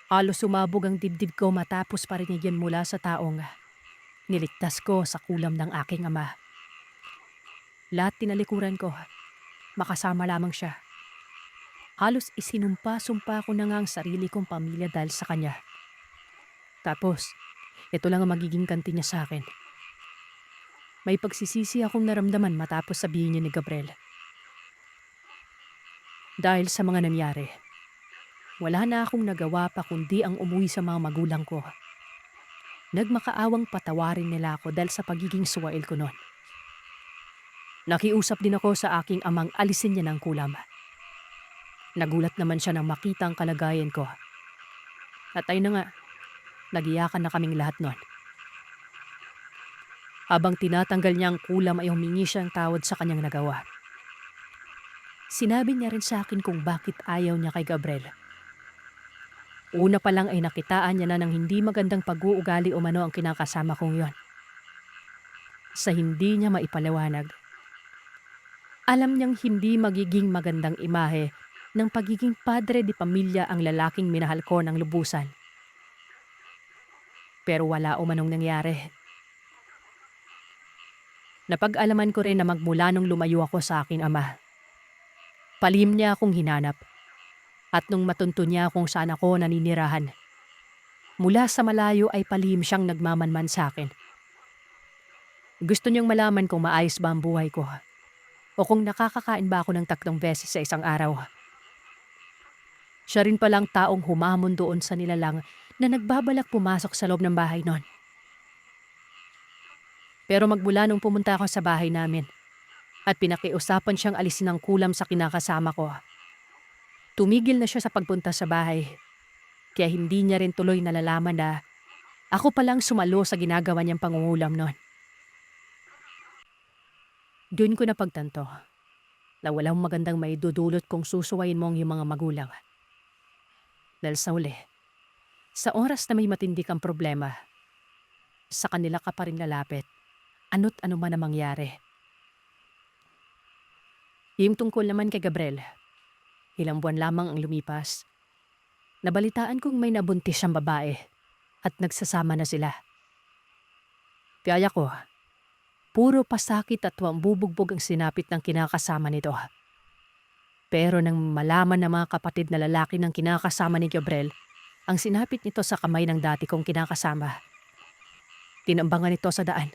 [SPEAKER 1] Halos sumabog ang dibdib ko matapos parinigyan mula sa taong niligtas ko sa kulam ng aking ama. Lahat tinalikuran ko, makasama lamang siya. Halos isinumpa-sumpa ko na nga ang sarili kong pamilya dahil sa kanya. Tapos, ito lang ang magiging ganti niya sa akin. May pagsisisi akong naramdaman matapos sabihin niya ni Gabriel. Dahil sa mga nangyari, wala na akong nagawa pa kundi ang umuwi sa mga magulang ko. Nagmakaawang patawarin nila ako dahil sa pagiging suwail ko noon. Nakiusap din ako sa aking amang alisin niya ng kulam. Nagulat naman siya nang makita ang kalagayan ko. At ayun na nga, nagiyakan na kaming lahat noon. Habang tinatanggal niya ang kulam ay humingi siya ng tawad sa kanyang nagawa. Sinabi niya rin sa akin kung bakit ayaw niya kay Gabriel. Una pa lang ay nakitaan niya na ng hindi magandang pag-uugali umano ang kinakasama kong yon. Sa hindi niya maipaliwanag, alam niyang hindi magiging magandang imahe ng pagiging padre di pamilya ang lalaking minahal ko ng lubusan. Pero wala umanong nangyari. Napag-alaman ko rin na magmula nung lumayo ako sa aking ama. Palihim niya akong hinanap. At nung matunto niya kung saan ako naninirahan, mula sa malayo ay palihim siyang nagmamanman sa akin. Gusto niyang malaman kung maayos ba ang buhay ko o kung nakakakain ba ako ng 3 beses sa isang araw. Siya rin palang taong humamon doon sa nilalang na nagbabalak pumasok sa loob ng bahay noon. Pero magmula nung pumunta ako sa bahay namin at pinakiusapan siyang alisin ang kulam sa kinakasama ko, tumigil na siya sa pagpunta sa bahay. Kaya hindi niya rin tuloy nalalaman na ako palang sumalo sa ginagawa niyang pangungulam noon. Doon ko napagtanto na walang magandang maidudulot kung susuwayin mo ang iyong mga magulang. Dahil sa uli, sa oras na may matindi kang problema, sa kanila ka pa rin lalapit, ano't ano man ang mangyari. Yung tungkol naman kay Gabriel, ilang buwan lamang ang lumipas, nabalitaan kong may nabuntis siyang babae at nagsasama na sila. Kaya ko, puro pasakit at bubugbog ang sinapit ng kinakasama nito. Pero nang malaman ng mga kapatid na lalaki ng kinakasama ni Gabriel ang sinapit nito sa kamay ng dati kong kinakasama, tinambangan ito sa daan.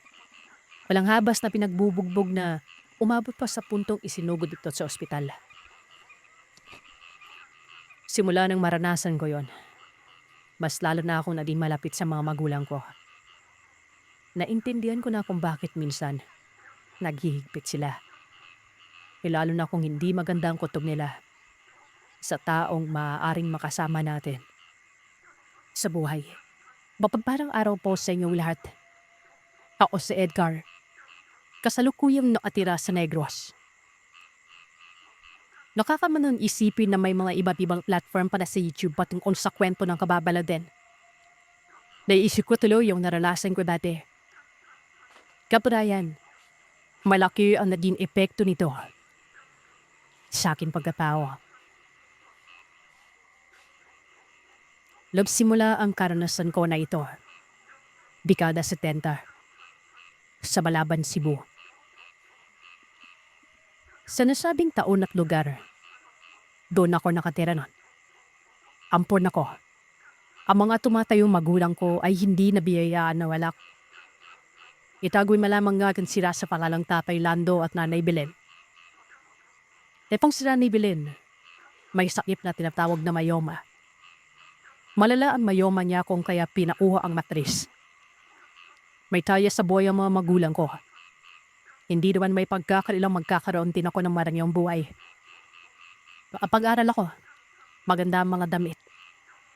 [SPEAKER 1] Walang habas na pinagbubugbog na umabot pa sa puntong isinugod ito sa ospital. Simula nang maranasan ko yon, mas lalo na akong naging malapit sa mga magulang ko. Naintindihan ko na kung bakit minsan naghihigpit sila. Lalo na kung hindi maganda ang kutob nila sa taong maaaring makasama natin sa buhay. Mapagpalang araw po sa inyong lahat. Ako si Edgar, kasalukuyang nakatira sa Negros. Nakakamanon isipin na may mga iba't ibang platform para sa YouTube patungkol sa kwento ng kababaladen. Naiisip ko tuloy yung naranasan ko dati. Kapurayan, malaki ang naging epekto nito sa aking pagkatao. Simula ang karanasan ko na ito, dekada 70. sa Balaban, Cebu. Sa nasabing taon at lugar, doon ako nakatira nun. Ampon ako. Ang mga tumatayong magulang ko ay hindi nabiyayaan na walak. Itagoy malamang nga kan sila sa palalang Tatay Lando at Nanay Belen. Tepang si Nanay Belen, may sakit na tinatawag na mayoma. Malala ang mayoma niya kung kaya pinakuha ang matris. May taya sa buhay ang mga magulang ko. Hindi naman may pagkakailang magkakaroon din ako ng marangyang buhay. Pag-aral ako, maganda ang mga damit,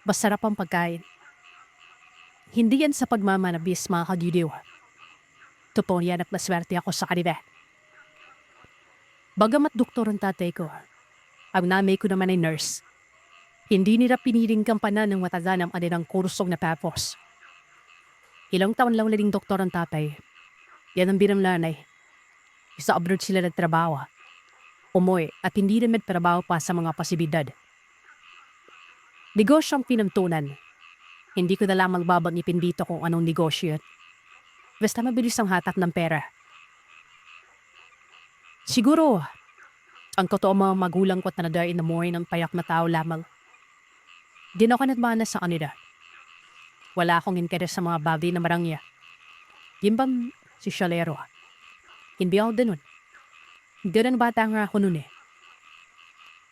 [SPEAKER 1] masarap ang pagkain. Hindi yan sa pagmamanabis mga kagidiw. Totoo yan at naswerte ako sa kanila. Bagamat doktor ang tatay ko, ang nanay ko naman ay nurse. Hindi nila piniling kampanan ng matagal ang kanilang kursong napapos. Ilang taon lang naging doktor ang tatay. Yan ang birang nanay. Sa abroad sila nagtrabaho. Umuwi at hindi na magtrabaho pa sa mga pasibidad. Negosyo ang pinantunan. Hindi ko na lamang babang ipindito kung anong negosyo yun. Basta mabilis ang hatak ng pera. Siguro, ang totoo mga magulang ko at nanadain na muhay ng payak na tao lamang. Di na ako nagmana sa kanila. Wala akong interes sa mga bagay na marangya. Yun bang si Shalero? Hindi ako ganun. Ganun bata nga ako nun eh.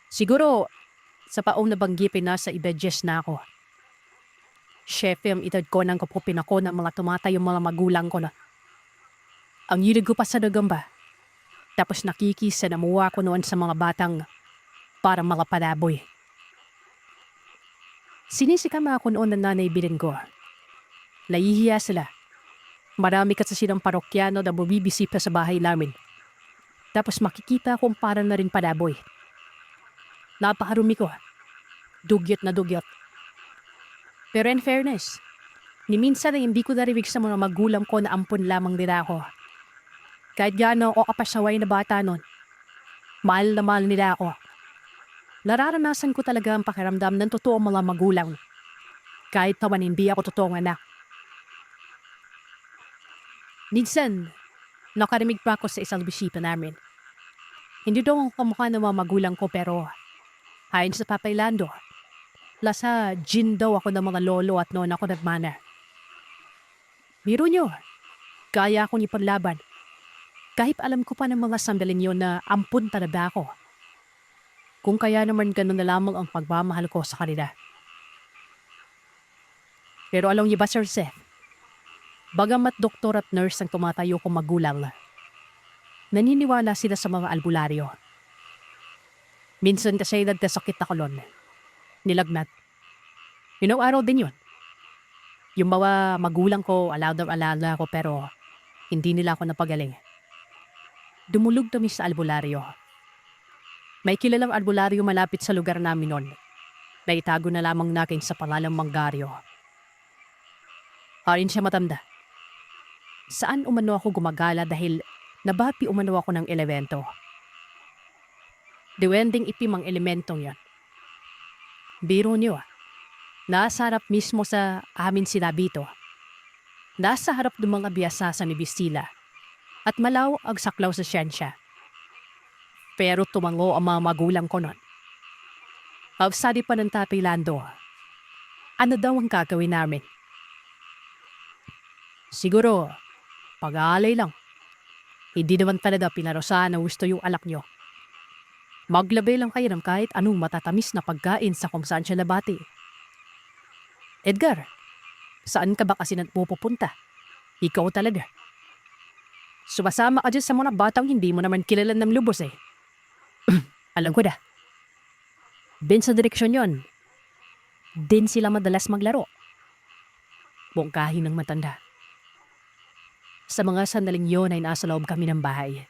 [SPEAKER 1] Siguro, sa paong nabanggipin na sa ibedjes na ako. Chef ang edad ko nang kapupin ako ng mga tumatayong mga magulang ko na. Ang hilig ko pa sa dagamba. Tapos nakikisa na muwa ko noon sa mga batang para mga palaboy. Sinisikama ako noon ng Nanay Belen ko. Nahihiya sila. Marami kasi silang parokyano na bumibisita sa bahay namin. Tapos makikita kung para na rin palaboy. Napakarumi ko. Dugyot na dugyot. Pero in fairness, ni minsan ay hindi ko narinig sa mga magulang ko na ampon lamang nila ako. Kahit gaano ako kapasaway na bata nun, mahal na mahal nila ako. Nararanasan ko talaga ang pakiramdam ng totoo mga magulang. Kahit naman hindi ako totoong anak. Minsan, nakarimig pa ako sa isang bisita namin. Hindi daw ako kamukha ng mga magulang ko pero ayon sa Tatay Lando, lasa gin daw ako ng mga lolo at noon ako nagmana. Biro nyo, kaya akong ipaglaban. Kahit alam ko pa ng mga sandalin yun na ampun talaga ako. Kung kaya naman ganun na lamang ang pagmamahal ko sa kanila. Pero alam niyo ba, Sir Seth? Bagamat doktor at nurse ang tumatayo kong magulang, naniniwala sila sa mga albularyo. Minsan kasi nagkasakit ako noon. Nilagnat. Yun ang araw din yun. Yung mga magulang ko, alala ko pero hindi nila ako napagaling. Dumulog kami sa albularyo. May kilalang albularyo malapit sa lugar namin noon. Naitago na lamang nakin sa pangalang Manggaryo. Harin siya matanda. Saan umano ako gumagala dahil nabapi umano ako ng elemento. Diwending ipimang elementong yan. Biro niyo nasa harap mismo sa amin sila Bito. Nasa harap ng mga biyasa sa Nibistila at malaw ang saklaw sa siyensya. Pero tumango ang mga magulang ko nun. Sabi pa ng Tatay Lando, ano daw ang gagawin namin? Siguro, pag-aalay lang. Hindi naman talaga pinarusahan na gusto yung alak nyo. Maglabay lang kayo ng kahit anong matatamis na pagkain sa kung saan siya nabati. Edgar, saan ka ba kasi nagpupunta? Ikaw talaga. Sumasama ka dyan sa mga batang hindi mo naman kilala ng lubos eh. Alam ko na. Ben sa direksyon yon. Din sila madalas maglaro. Bongkahin ng matanda. Sa mga sandaling yon ay nasa loob kami ng bahay.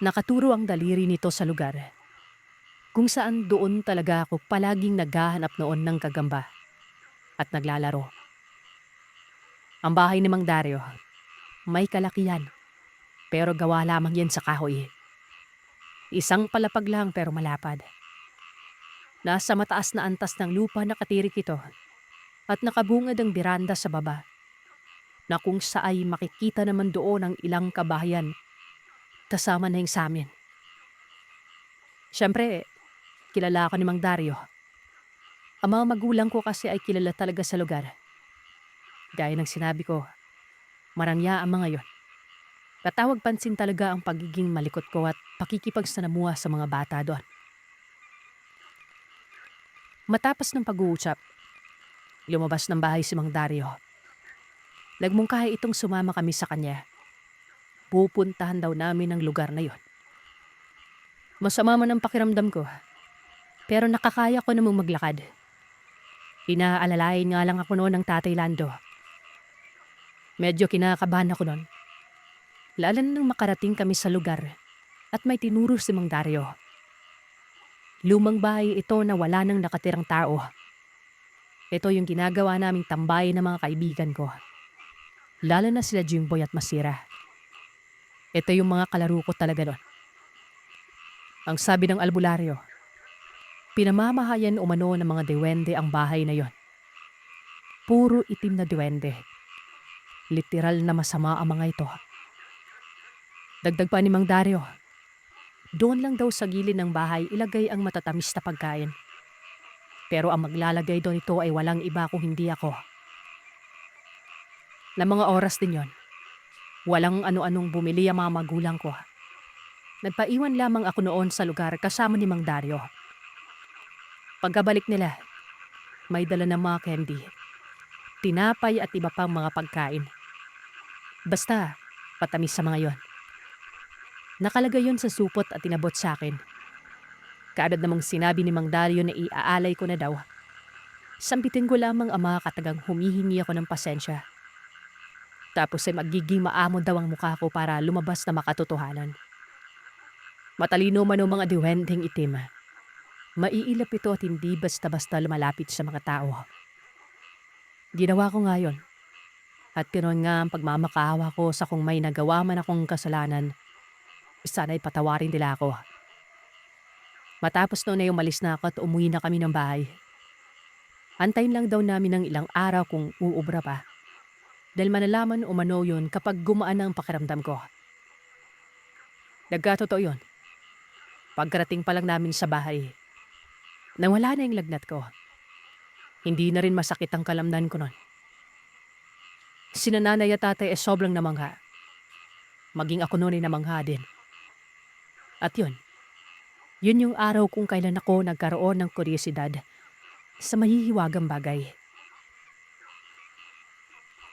[SPEAKER 1] Nakaturo ang daliri nito sa lugar kung saan doon talaga ako palaging naghahanap noon ng kagamba at naglalaro. Ang bahay ni Mang Dario, may kalakihan pero gawa lamang yan sa kahoy. Isang palapag lang pero malapad. Nasa mataas na antas ng lupa nakatirik ito at nakabungad ang biranda sa baba. na kung saay makikita naman doon ang ilang kabahayan kasama na yung sa amin. Siyempre, kilala ako ni Mang Dario. Ang mga magulang ko kasi ay kilala talaga sa lugar. Gaya ng sinabi ko, marangya ang mga yon. Katawag pansin talaga ang pagiging malikot ko at pakikipagsanamuha sa mga bata doon. Matapos ng pag-uusap, lumabas ng bahay si Mang Dario. Nagmungkahi itong sumama kami sa kanya. Pupuntahan daw namin ang lugar na yon. Masama man ang pakiramdam ko, pero nakakaya ko namang maglakad. Inaalalayan nga lang ako noon ng Tatay Lando. Medyo kinakabahan ako noon. Lalo na nang makarating kami sa lugar at may tinuro si Mang Dario. Lumang bahay ito na wala nang nakatirang tao. Ito yung ginagawa naming tambayan ng mga kaibigan ko. Lalo na sila Jimboy at Masira. Ito yung mga kalaro ko talaga doon. Ang sabi ng albularyo, pinamamahayan umano ng mga duwende ang bahay na yon. Puro itim na duwende. Literal na masama ang mga ito. Dagdag pa ni Mang Dario, doon lang daw sa gilid ng bahay ilagay ang matatamis na pagkain. Pero ang maglalagay doon ito ay walang iba kung hindi ako. Na mga oras din yon, walang ano-anong bumili ang mga magulang ko. Nagpaiwan lamang ako noon sa lugar kasama ni Mang Dario. Pagkabalik nila, may dala ng mga candy, tinapay at iba pang mga pagkain. Basta, patamis sa mga yon. Nakalagay yon sa supot at inabot sa akin. Kaagad namang sinabi ni Mang Dario na iaalay ko na daw. Sambitin ko lamang ang mga katagang humihingi ako ng pasensya. Tapos ay magiging maamo daw ang mukha ko para lumabas na makatotohanan. Matalino man o mga diwendeng itim. Maiilap ito at hindi basta-basta lumalapit sa mga tao. Ginawa ko nga yun. At ganoon nga ang pagmamakaawa ko sa kung may nagawa man akong kasalanan. Sana'y patawarin nila ako. Matapos noon ay umalis na ako at umuwi na kami ng bahay. Antayin lang daw namin ng ilang araw kung uubra pa. Dahil manalaman umano yun kapag gumaan na ang pakiramdam ko. Nagkatotoo yun. Pagkarating pa lang namin sa bahay, nawala na yung lagnat ko. Hindi na rin masakit ang kalamnan ko nun. Sina nanay at tatay ay sobrang namangha. Maging ako noon ay namangha din. At yun yung araw kung kailan ako nagkaroon ng kuryosidad sa mahihiwagang bagay.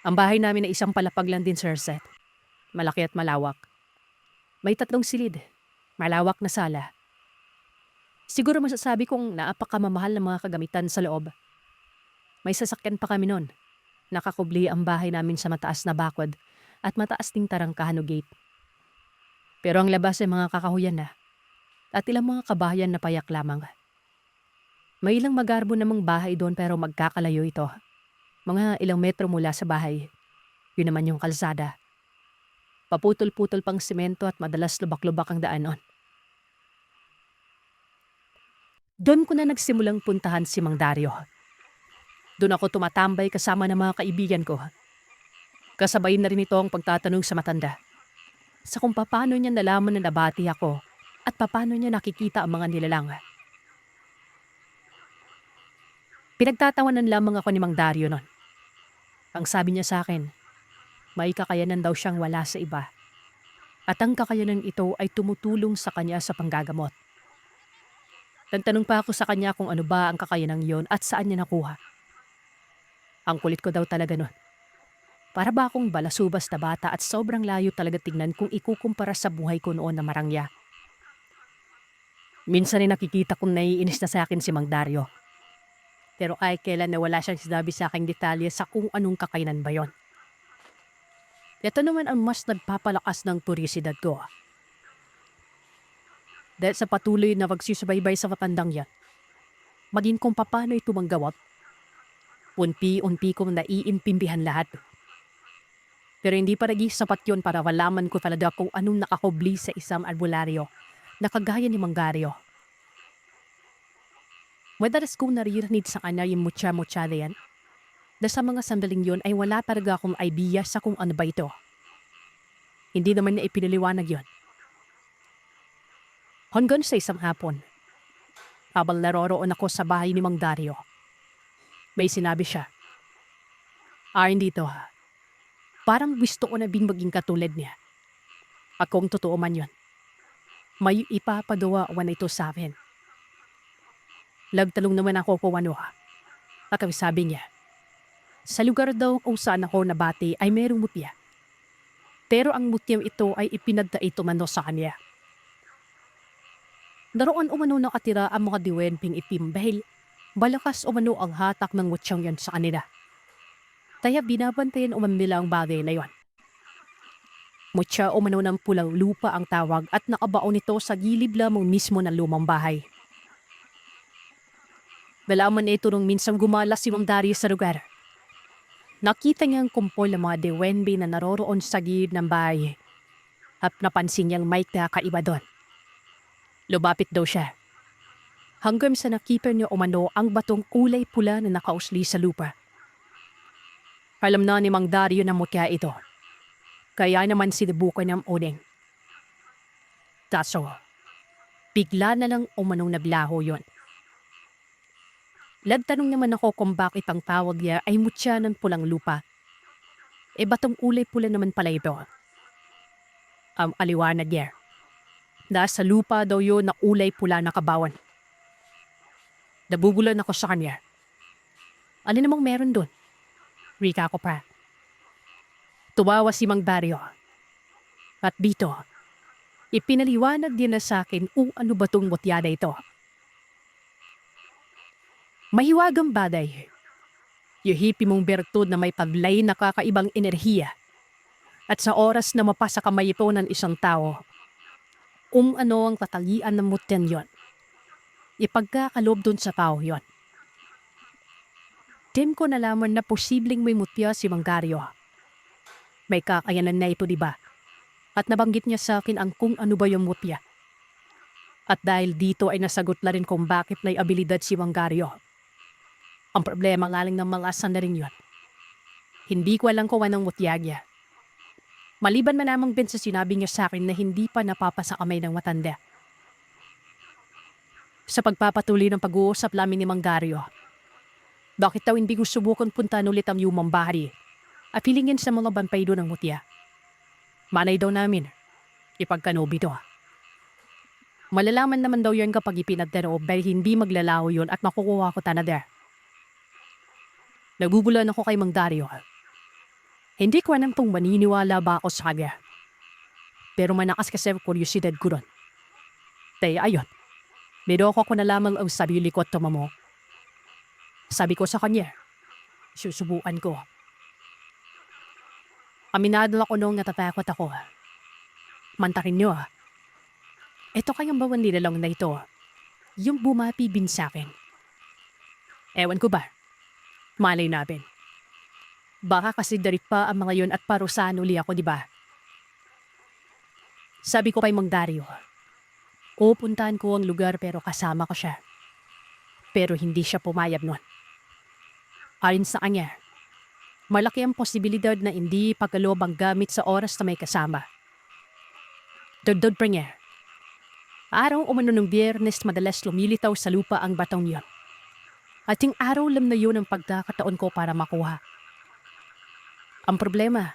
[SPEAKER 1] Ang bahay namin ay isang palapag lang din, Sir Seth. Malaki at malawak. May 3 silid, malawak na sala. Siguro masasabi kong napakamamahal ng mga kagamitan sa loob. May sasakyan pa kami noon. Nakakubli ang bahay namin sa mataas na bakod at mataas ding tarangkahan o gate. Pero ang labas ay mga kakahuyan na at ilang mga kabahayan na payak lamang. May ilang magarbo namang bahay doon pero magkakalayo ito. Mga ilang metro mula sa bahay. Yun naman yung kalsada. Paputol-putol pang simento at madalas lubak-lubak ang daan noon. Doon ko na nagsimulang puntahan si Mang Dario. Doon ako tumatambay kasama ng mga kaibigan ko. Kasabay na rin ito ang pagtatanong sa matanda. Sa kung paano niya nalaman na nabati ako at paano niya nakikita ang mga nilalang. Pinagtatawanan lamang ako ni Mang Dario noon. Ang sabi niya sa akin, may kakayanan daw siyang wala sa iba. At ang kakayanan ito ay tumutulong sa kanya sa panggagamot. Tantanong pa ako sa kanya kung ano ba ang kakayanan yon at saan niya nakuha. Ang kulit ko daw talaga noon. Para ba akong balasubas na bata at sobrang layo talaga tignan kung ikukumpara sa buhay ko noon na marangya. Minsan ay nakikita kong naiinis na sa akin si Mang Dario. Pero ay kailan na wala siyang sinabi sa aking detalye sa kung anong kakayanan ba yon. Ito naman ang mas nagpapalakas ng kuryosidad ko. Dahil sa patuloy na pagsusubaybay sa matandang yan, maging kung paano ito manggawap, unti-unti kong naiintindihan lahat. Pero hindi pa naging sapat yun para malaman ko talaga kung anong nakakubli sa isang albularyo na kagaya ni Mang Dario. Madalas kong naririnig sa kanya yung mutya-mutya na yan. Na sa mga sandaling yon ay wala talaga akong idea sa kung ano ba ito. Hindi naman na ipinaliwanag yon. Hanggang sa isang hapon, habang naroroon ako sa bahay ni Mang Dario, may sinabi siya, hindi to. Parang gusto ko na bing maging katulad niya. At kung totoo man yun, may ipapagawa ko na ito sa akin. Nagtanong naman ako kung ano. At sabi niya, sa lugar daw kung saan ako nabati ay merong mutya. Pero ang mutyang ito ay ipinagdait umano sa kanya. Naroon umano nakatira ang mga diwenping itim dahil malakas umano ang hatak ng mutyang yan sa kanila. Kaya binabantayan umano nila ang bagay na yon. Mutya umano ng pulang lupa ang tawag at nakabaon ito sa gilid lamang mismo ng lumang bahay. Nalaman na ito nung minsang gumala si Mang Dario sa lugar. Nakita niyang kumpol ng mga diwenbe na naroroon sa gilid ng bahay at napansin niyang may kakaiba doon. Lumapit daw siya. Hanggang sa nakita niya umano ang batong kulay pula na nakausli sa lupa. Alam na ni Mang Dario na mutya ito. Kaya naman sinubukan ng uling. Kaso, bigla na lang umanong naglaho yon. Nagtanong naman ako kung bakit ang tawag niya ay mutya ng pulang lupa. Batong kulay pula naman pala ito. Ang aliwanag niya. Nasa lupa daw yun na ulay pula na kabawan. Nabubulan ako sa kanya. Ano namang meron doon? Rika ko pa. Tumawa si Mang Dario. At dito, ipinaliwanag din na sa akin kung ano ba tong mutya na ito. Mahiwagang baday. Yuhipi mong bertud na may paglay na kakaibang enerhiya. At sa oras na mapasa kamay ito ng isang tao, kung ano ang tatalian ng mutyan yon, ipagkakalob dun sa tao yon. Din ko nalaman na posibleng may mutya si Mang Dario. May kakayanan na ito, diba? At nabanggit niya sa akin ang kung ano ba yung mutya. At dahil dito ay nasagot na rin kung bakit may abilidad si Mang Dario. Ang problema laling ng malasan na rin yun. Hindi ko alam kung anong mutya niya. Maliban man namang din sa sinabi niya sa akin na hindi pa napapasa kamay ng matanda. Sa pagpapatuloy ng pag-uusap namin ni Mang Dario, bakit daw hindi ko subukan puntahan ulit ang lumang bahay at pilingin sa mga bampay doon ng mutya. Manay daw namin, ipagkanobi to. Malalaman naman daw yun kapag ipinagdaroob dahil hindi maglalaho yun at makukuha ko tanada. Nagugulan ako kay Mang Dario. Hindi ko anang kung maniniwala ba ako sa kanya. Pero manakas kasi kuryosidad ko ron. Kaya ayun, niloko ko na lamang ang sarili ko at tumamo. Sabi ko sa kanya, susubukan ko. Aminado ako noong natatakot ako. Mantakin niyo. Ito kayang bawan nilalang na ito. Yung bumapibin sa akin. Ewan ko ba? Malay natin. Baka kasi darit pa ang mga yon at parusahan uli ako, di ba? Sabi ko kay Mang Dario, pupuntahan ko ang lugar pero kasama ko siya. Pero hindi siya pumayag nun. Ayon sa kanya, malaki ang posibilidad na hindi pagkalob ang gamit sa oras na may kasama. Dagdag pa niya, araw umano ng Biyernes madalas lumilitaw sa lupa ang batong yon. At yung araw lang na yun ang pagkakataon ko para makuha. Ang problema,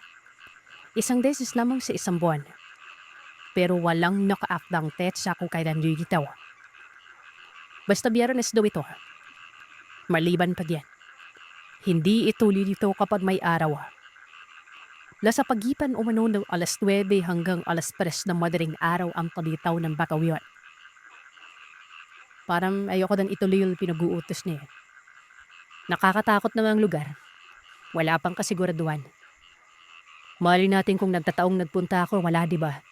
[SPEAKER 1] isang beses lamang sa isang buwan. Pero walang nakaakdang tetsa kung kailan lilitaw. Basta Biyernes daw ito. Maliban pa diyan. Hindi ito lilitaw kapag may araw. Nasa pagitan umano ng alas 9 hanggang alas 3 ng madaling araw ang palitaw ng bataw yun. Parang ayoko din ituloy yung pinag-uutos niya. Nakakatakot na ang lugar. Wala pang kasiguraduhan. Mali natin kung nagtataong nagpunta ako, wala diba?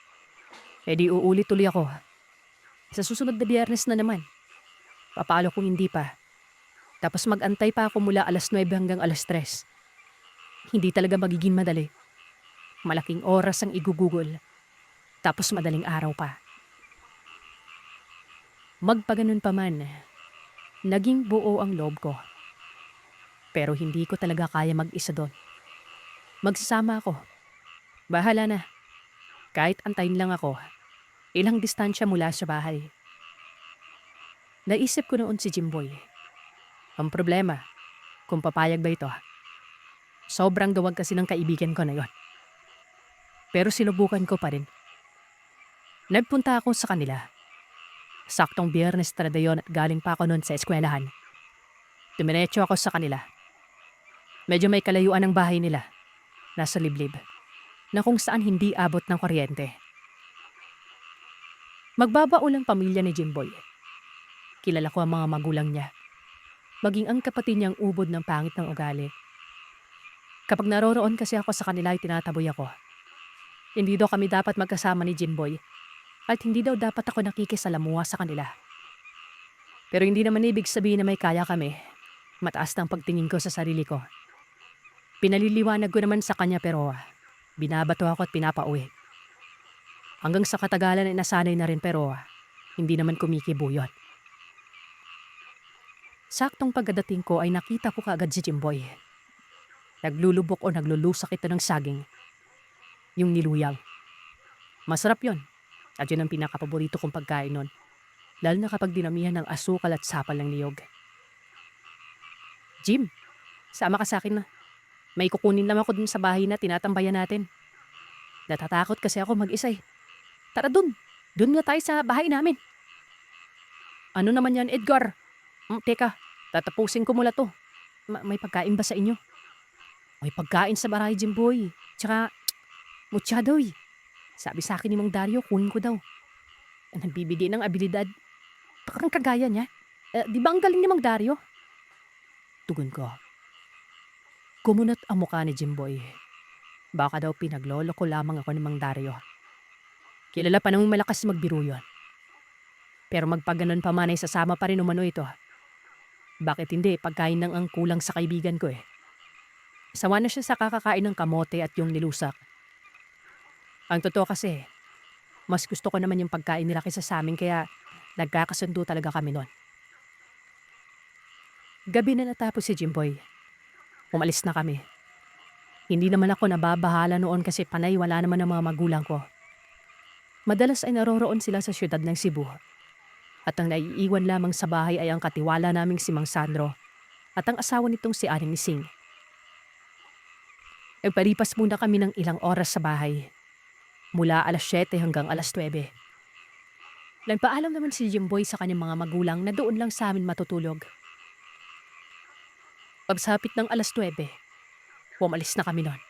[SPEAKER 1] Di uulit tuloy ako. Sa susunod na Biyernes na naman. Papalo kung hindi pa. Tapos mag-antay pa ako mula alas 9 hanggang alas 3. Hindi talaga magiging madali. Malaking oras ang igugugol. Tapos madaling araw pa. Magpaganon pa man, naging buo ang loob ko. Pero hindi ko talaga kaya mag-isa doon. Magsasama ako. Bahala na. Kahit antayin lang ako, ilang distansya mula sa bahay. Naisip ko noon si Jimboy. Ang problema, kung papayag ba ito. Sobrang duwag kasi ng kaibigan ko na yon. Pero sinubukan ko pa rin. Nagpunta ako sa kanila. Saktong Biyernes talaga yon at galing pa ako noon sa eskwelahan. Dumiretso ako sa kanila. Medyo may kalayuan ang bahay nila. Nasa liblib. Na kung saan hindi abot ng kuryente. Magbabaulang pamilya ni Jimboy. Kilala ko ang mga magulang niya. Maging ang kapatid niyang ubod ng pangit ng ugali. Kapag naroroon kasi ako sa kanila ay tinataboy ako. Hindi daw kami dapat magkasama ni Jimboy at hindi daw dapat ako nakikisalamuha sa kanila. Pero hindi naman ibig sabihin na may kaya kami. Mataas ng pagtingin ko sa sarili ko. Pinaliliwanag ko naman sa kanya pero binabato ako at pinapauwi. Hanggang sa katagalan ay nasanay na rin pero hindi naman kumikibo yun. Saktong pagdating ko ay nakita ko kaagad si Jimboy. Naglulubok o naglulusak ito ng saging. Yung niluyang. Masarap yon. At yun ang pinakapaborito kong pagkain nun. Lalo na kapag dinamihan ng asukal at sapal ng niyog. Jim, sama ka sa akin na. May kukunin lang ako dun sa bahay na tinatambayan natin. Natatakot kasi ako mag-isa eh. Tara dun. Dun nga tayo sa bahay namin. Ano naman yan, Edgar? Teka, tatapusin ko mula to. May pagkain ba sa inyo? May pagkain sa bahay, Jimboy. Tsaka, mutya daw eh. Sabi sa akin ni Mang Dario, kunin ko daw. Nagbibigay ng abilidad. Parang kagaya niya. Di ba ang galing ni Mang Dario? Tugon ko. Kumunot ang mukha ni Jimboy. Baka daw pinaglolo ko lamang ako ni Mang Dario. Kilala pa namang malakas magbiro yun. Pero magpaganon pa man ay sasama pa rin umano ito. Bakit hindi? Pagkain nang ang kulang sa kaibigan ko eh. Sawa na siya sa kakakain ng kamote at yung nilusak. Ang totoo kasi, mas gusto ko naman yung pagkain nila kaysa sa amin kaya nagkakasundo talaga kami nun. Gabi na natapos si Jimboy. Umalis na kami. Hindi naman ako nababahala noon kasi panay wala naman ang mga magulang ko. Madalas ay naroroon sila sa siyudad ng Cebu. At ang naiiwan lamang sa bahay ay ang katiwala naming si Mang Sandro at ang asawa nitong si Aling Nising. Nagpalipas muna kami ng ilang oras sa bahay. Mula alas 7 hanggang alas 9. Nagpaalam naman si Jimboy sa kanyang mga magulang na doon lang sa amin matutulog. Pagsapit ng alas 9, umalis na kami nun.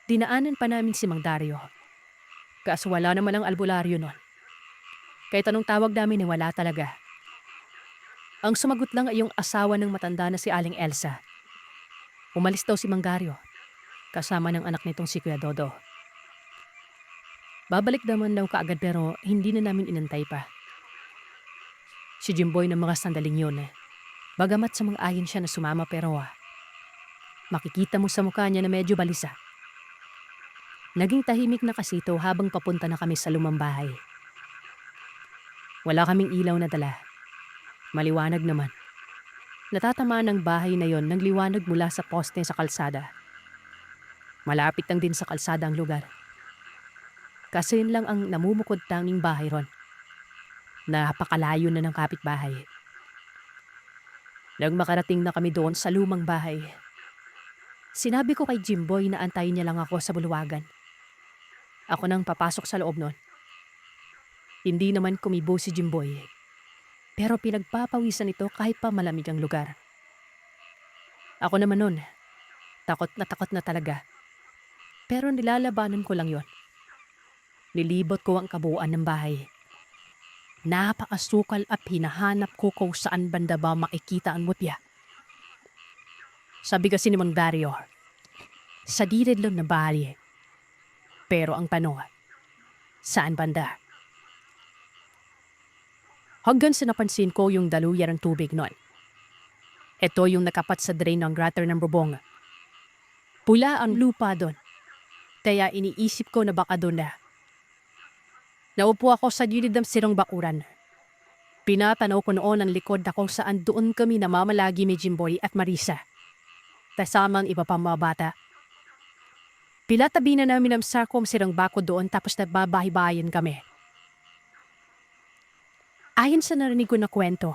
[SPEAKER 1] Dinaanan pa namin si Mang Dario. Kaso wala naman ang albularyo nun. Kahit anong tawag namin ay wala talaga. Ang sumagot lang ay yung asawa ng matanda na si Aling Elsa. Umalis daw si Mang Dario, kasama ng anak nitong si Kuya Dodo. Babalik naman daw kaagad pero hindi na namin inantay pa. Si Jimboy ng mga sandaling yun bagamat sa mga ayin siya na sumama pero makikita mo sa mukha niya na medyo balisa. Naging tahimik na kasi ito habang papunta na kami sa lumang bahay. Wala kaming ilaw na dala. Maliwanag naman. Natatamaan ng bahay na yon ng liwanag mula sa poste sa kalsada. Malapit lang din sa kalsada ang lugar. Kasi yun lang ang namumukod tanging bahay ron. Napakalayo na ng kapitbahay. Nang makarating na kami doon sa lumang bahay, sinabi ko kay Jimboy na antayin niya lang ako sa bulwagan. Ako nang papasok sa loob nun. Hindi naman kumibo si Jimboy. Pero pinagpapawisan ito kahit pa malamig ang lugar. Ako naman nun, takot na talaga. Pero nilalabanan ko lang yon. Nilibot ko ang kabuuan ng bahay. Napakasukal at hinahanap ko kung saan banda ba makikita ang mutya. Sabi kasi ni Mang Dario, sa gilid lang na bahay. Pero ang tanong, saan banda? Hanggang sa napansin ko yung daluyan ng tubig noon. Ito yung nakapat sa drain ng gutter ng bubong. Pula ang lupa doon. Kaya iniisip ko na baka doon na. Naupo ako sa gilid ng sirang bakuran. Pinatanaw ko noon ang likod na kung saan doon kami namamalagi ni Jimboy at Marisa. kasama ang iba pang mga bata. Pilatabi na namin ang sarkom sirang bako doon tapos nagbabahay-bahayan kami. Ayon sa narinig ko na kwento,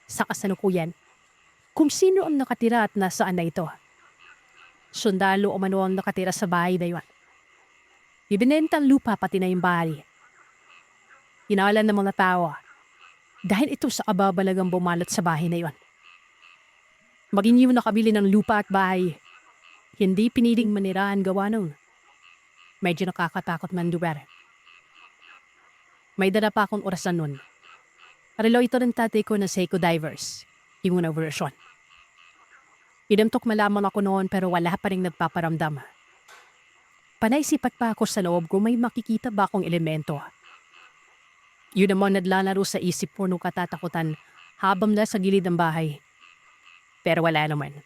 [SPEAKER 1] sa kasalukuyan, kung sino ang nakatira at nasaan na ito. Sundalo o mano ang nakatira sa bahay na yun. Ibinenta ang lupa pati na yung bahay. Inawalan ng mga tao dahil ito sa kababalagang bumalot sa bahay na yun. Maging yung nakabili ng lupa at bahay, hindi piniling manirahan gawa nun. Medyo nakakatakot man lugar. May dala pa akong orasan nun. Parilo ito ng tatay ko na Seiko Divers, yung unang version. Inamtok malaman ako noon pero wala pa rin nagpaparamdam. Panay sipat pa ako sa loob kung may makikita ba akong elemento. Yun naman naglalaro sa isip ko nung katatakutan habang nasa gilid ng bahay. Pero wala naman.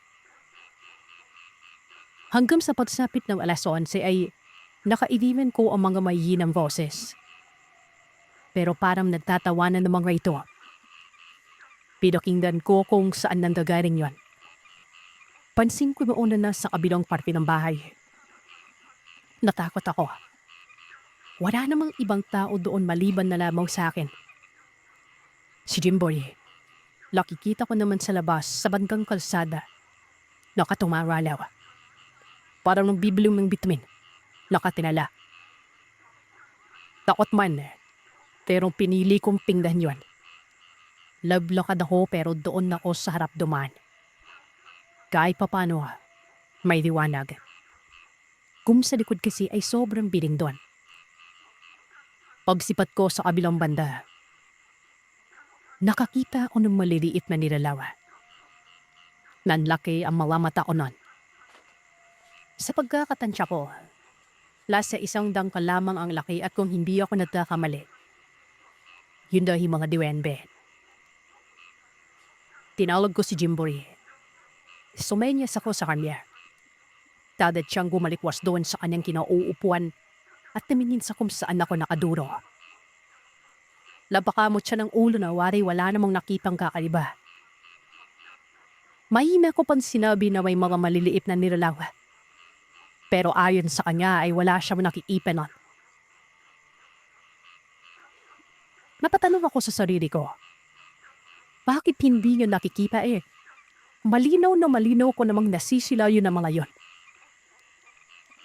[SPEAKER 1] Hanggang sa pagsapit ng alas 11 ay nakaidiman ko ang mga mayinang boses. Pero parang nagtatawanan ng mga ito. Pinakinggan ko kung saan nanggagaling yon. Pansin ko noon na sa kabilang parte ng bahay. Natakot ako. Wala namang ibang tao doon maliban na lamang sa akin. Si Jimboy. Nakikita ko naman sa labas sa bandang kalsada. Nakatumaraw. Parang nang bibilong ng bituin. Nakatinala. Takot man pero pinili kong tingnan yon. Lablakad ako pero doon ako sa harap dumaan. Kahit papano, may liwanag. Kung sa likod kasi ay sobrang biling doon. Pagsipat ko sa kabilang banda, nakakita ako ng maliliit na nilalawa. Nanlaki ang mga mata ko nun. Sa pagkakatansya ko, lasa isang dangkal lamang ang laki at kung hindi ako nagkakamali, yun daw yung mga diwenbe. Tinawag ko si Jimboy. Sumenyas ako sa kanya. Tadat siyang gumalikwas doon sa kanyang kinauupuan at tumingin sa kung saan ako nakaduro. Labakamot siya ng ulo na wari wala namang nakitang kakaiba. Mahina ko pang sinabi na may mga maliliit na nilalawa. Pero ayon sa kanya ay wala siyang nakikipa nun. Napatanong ako sa sarili ko. Bakit hindi niya nakikita eh? Malinaw na malinaw ko namang nasisila yun ng mga yon.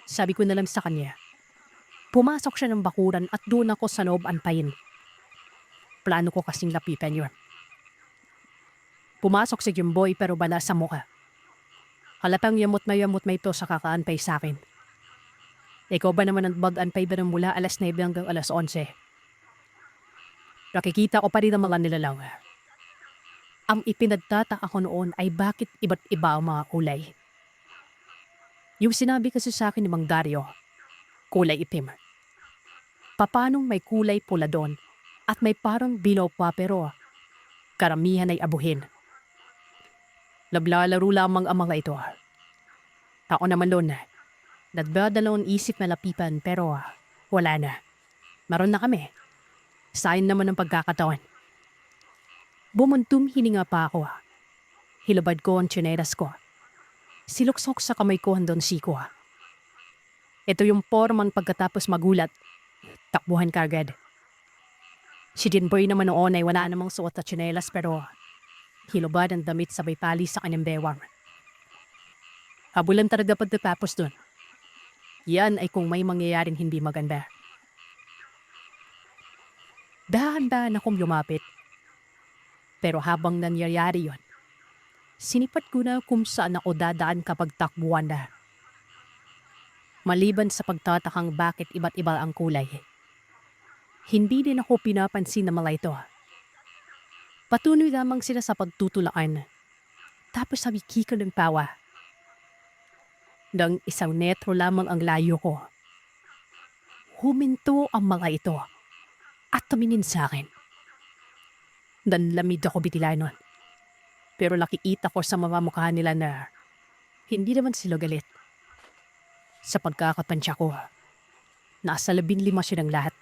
[SPEAKER 1] Sabi ko na lang sa kanya. Pumasok siya ng bakuran at doon ako sa loob antayin. Plano ko kasing lapitan yun. Pumasok si Jimboy pero bala sa mukha. Halatang yamot na ito sa kakaanpay sa akin. Ikaw ba naman ang mag-anpay ba ng mula alas 9 hanggang alas 11? Nakikita ko pa rin ang mga nilalaw. Ang ipinagtataka ko noon ay bakit iba't iba ang mga kulay. Yung sinabi kasi sa akin ni Mang Dario, kulay itim. Papanong may kulay pula doon at may parang bilaw pa pero karamihan ay abuhin. Naglalaro lamang ang mga ito. Ako naman doon, nagdadalawang isip na lapitan pero wala na. Maroon na kami. Sayang naman ang pagkakataon. Bumuntum hininga pa ako. Hilabad ko ang tsineras ko. Siluksok sa kamay ko hanggang siko. Ito yung porman pagkatapos magulat. Takbuhan ka agad. Si Jinboy naman noon ay wala namang suot na tsinelas pero hilabad ang damit sabay pali sa kanyang bewang. Habulan talaga pagkatapos dun. Yan ay kung may mangyayaring hindi maganda. Dahan-dahan akong lumapit. Pero habang nangyayari yon, sinipat ko na kung saan ako dadaan kapag takbuhan na. Maliban sa pagtatakang bakit iba't iba ang kulay, hindi din ako pinapansin ng mga ito. Patuloy lamang sila sa pagtutulaan. Tapos sabi kika ng tawa. Nang 1 metro lamang ang layo ko, huminto ang mga ito at tumingin sa akin. Nanlamid ako bitila nun. Pero nakikita ko sa mga mukha nila na hindi naman sila galit. Sa pagkakatansya ko, nasa 15 silang lahat.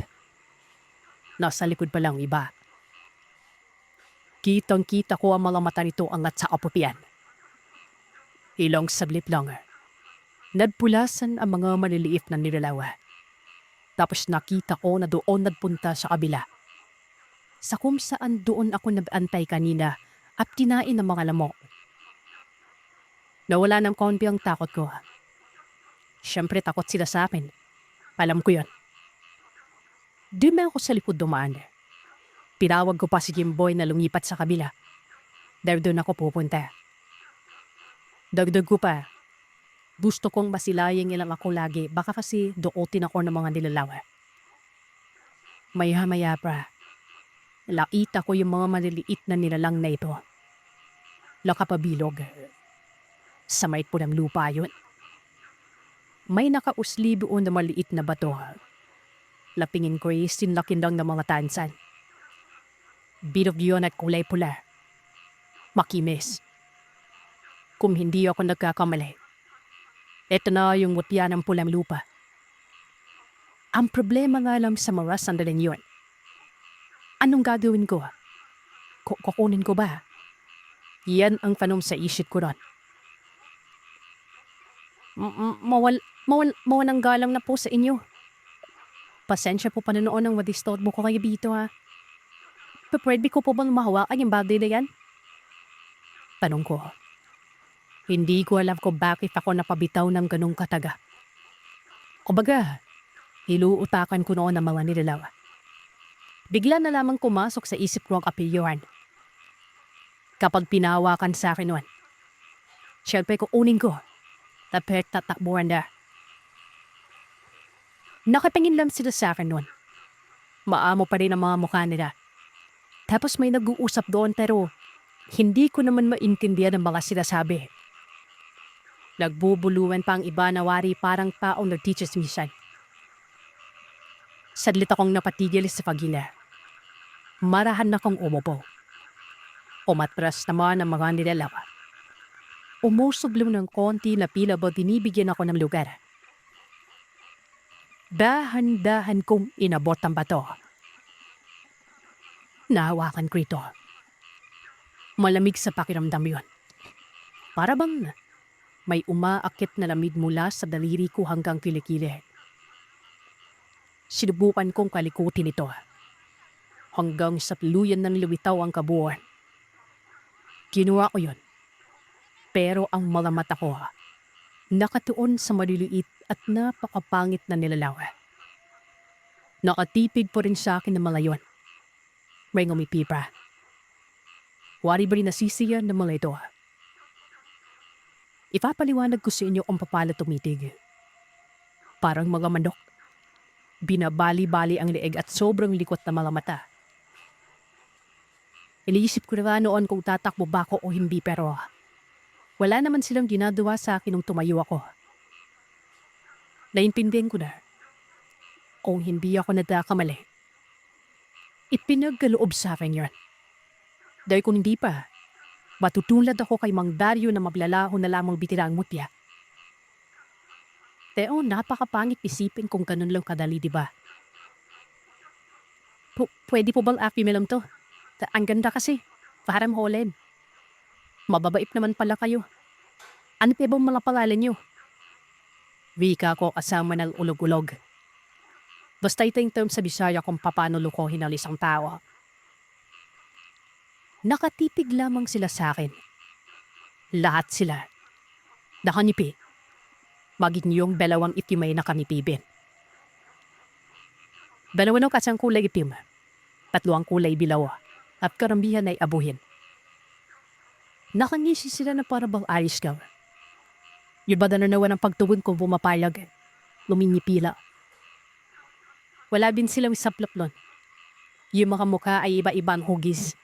[SPEAKER 1] Nasa likod pa lang iba. Kitang-kita ko ang mga mata nito angat sa kaputian. Ilang sablip lang. Nagpulasan ang mga maliliit na nilalawa. Tapos nakita ko na doon nagpunta sa kabila. Sa kung saan doon ako nabantay kanina at tinain ng mga lamok. Nawala ng konti ang takot ko. Siyempre takot sila sa akin. Alam ko yun. Di man ako sa likod dumaan. Pinawag ko pa si Jimboy na lumipat sa kabila. Dahil doon ako pupunta. Dagdag ko pa. Gusto kong masilayang ilang ako lagi. Baka kasi duotin ako ng mga nilalawa. Maya-maya pa. Laita ko yung mga maliliit na nilalang na ito. Lakapabilog. Sa mait po ng lupa yun. May nakausli doon na maliit na bato. Lapingin ko ay sinlakindang ng mga tansan. Bilog yun at kulay pula. Makimis. Kung hindi ako nagkakamali, ito na yung mutya ng pulang lupa. Ang problema nga lang sa mga sandaling yun. Anong gagawin ko? Kukunin ko ba? Yan ang tanong sa isip ko ron. Mawalang galang na po sa inyo. Pasensya po panonoon ng madistorbo mo ko kayo dito ha. Pwede ko po bang mahawakan yung bagay na yan? Tanong ko. Hindi ko alam kung bakit ako napabitaw ng ganong kataga. Kumbaga, iluutakan ko noon ang mga nilalaw. Bigla na lamang pumasok sa isip ko ang apelyohan. Kapag pinahawakan sa akin noon, siyempre kukunin ko. Tapos tatakbuhan na. Nakapingin lang sila sa akin noon. Maamo pa rin ang mga mukha nila. Tapos may nag-uusap doon pero hindi ko naman maintindihan ang mga sinasabi. Nagbubuluan pa ang iba na wari parang taong nag-teacher's mission. Sadlit akong napatigil sa pagila. Marahan na kong umupo. Umatras naman ang mga nilalawa. Umusog lang ng konti na pila ba dinibigyan ako ng lugar. Dahan-dahan kong inabot ang bato. Nahawakan ko ito. Malamig sa pakiramdam yun. Para bang may umaakit na lamig mula sa daliri ko hanggang kilikili. Sinubukan kong kalikutin ito. Hanggang sa tuluyan ng lumitaw ang kabuuan. Ginawa ko yun. Pero ang mga mata ko, nakatuon sa maliliit at napakapangit na nilalawa. Nakatipid po rin sa akin ng mga yon. May ngumipi pa. Wari ba rin nasisiyan ng mga ito? Ipapaliwanag ko sa inyo kung paano tumitig. Parang mga manok. Binabali-bali ang leeg at sobrang likot na mga mata. Iniisip ko na noon kung tatakbo ba ako o hindi pero wala naman silang ginagawa sa akin nung tumayo ako. Naintindihan ko na. Kung hindi ako nagkakamali, ipinagkaloob sa akin yun. Dahil kung hindi pa, matutulad ako kay Mang Dario na maglalaho na lamang bitirang mutya. Teo, napakapangit isipin kung ganun lang kadali, di ba? Pwede po bang akin to? Ang ganda kasi, parang holen. Mababait naman pala kayo. Ano pa bang mga pangalan nyo? Wika ko kasama ng ulog-ulog. Basta ito yung term sa Bisaya kung paano lukohin ang isang tao. Nakatipig lamang sila sa akin. Lahat sila. Nakanipi. Maging yung dalawang itim ay nakanipibin. Dalawa ng kasang kulay itim. 3 ang kulay bilaw. At karambihan ay abuhin. Nakangisi sila na para bang ayos ka. Yung ba na nawa ng pagtugon kung bumapayag. Luminipila. Wala din silang saplap nun. Yung mga mukha ay iba-ibang hugis.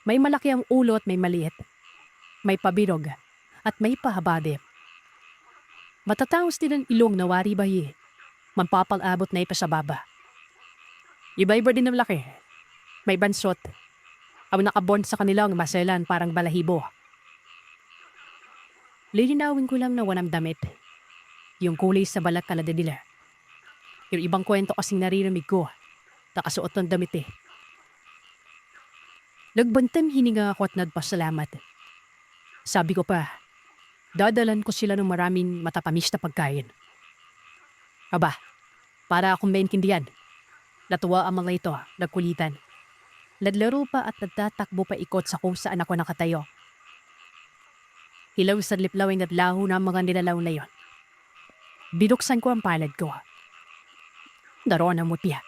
[SPEAKER 1] May malaki ang ulo at may maliit. May pabirog at may pahabade. Matataos din ang ilong na wari bayi. Mampapal-abot na ipa sa baba. Iba-iba din ang laki. May bansot. Ang nakabond sa kanilang maselan parang balahibo. Lilinawin ko lang na walang damit. Yung kulay sa balat kalada nila. Yung ibang kwento kasing nariramig ko. Nakasuot ng damit eh. Nagbantang hininga ako at nagpasalamat. Sabi ko pa, Dadalan ko sila ng maraming matapamis na pagkain. Aba, para akong maintindihan. Natuwa ang mga ito, nagkulitan. Ladlaro pa at nagtatakbo pa ikot sa kung saan ako nakatayo. Hilaw sa liplawing at laho ng mga nilalaw na yon. Binuksan ko ang palad ko. Daroon ang mutya.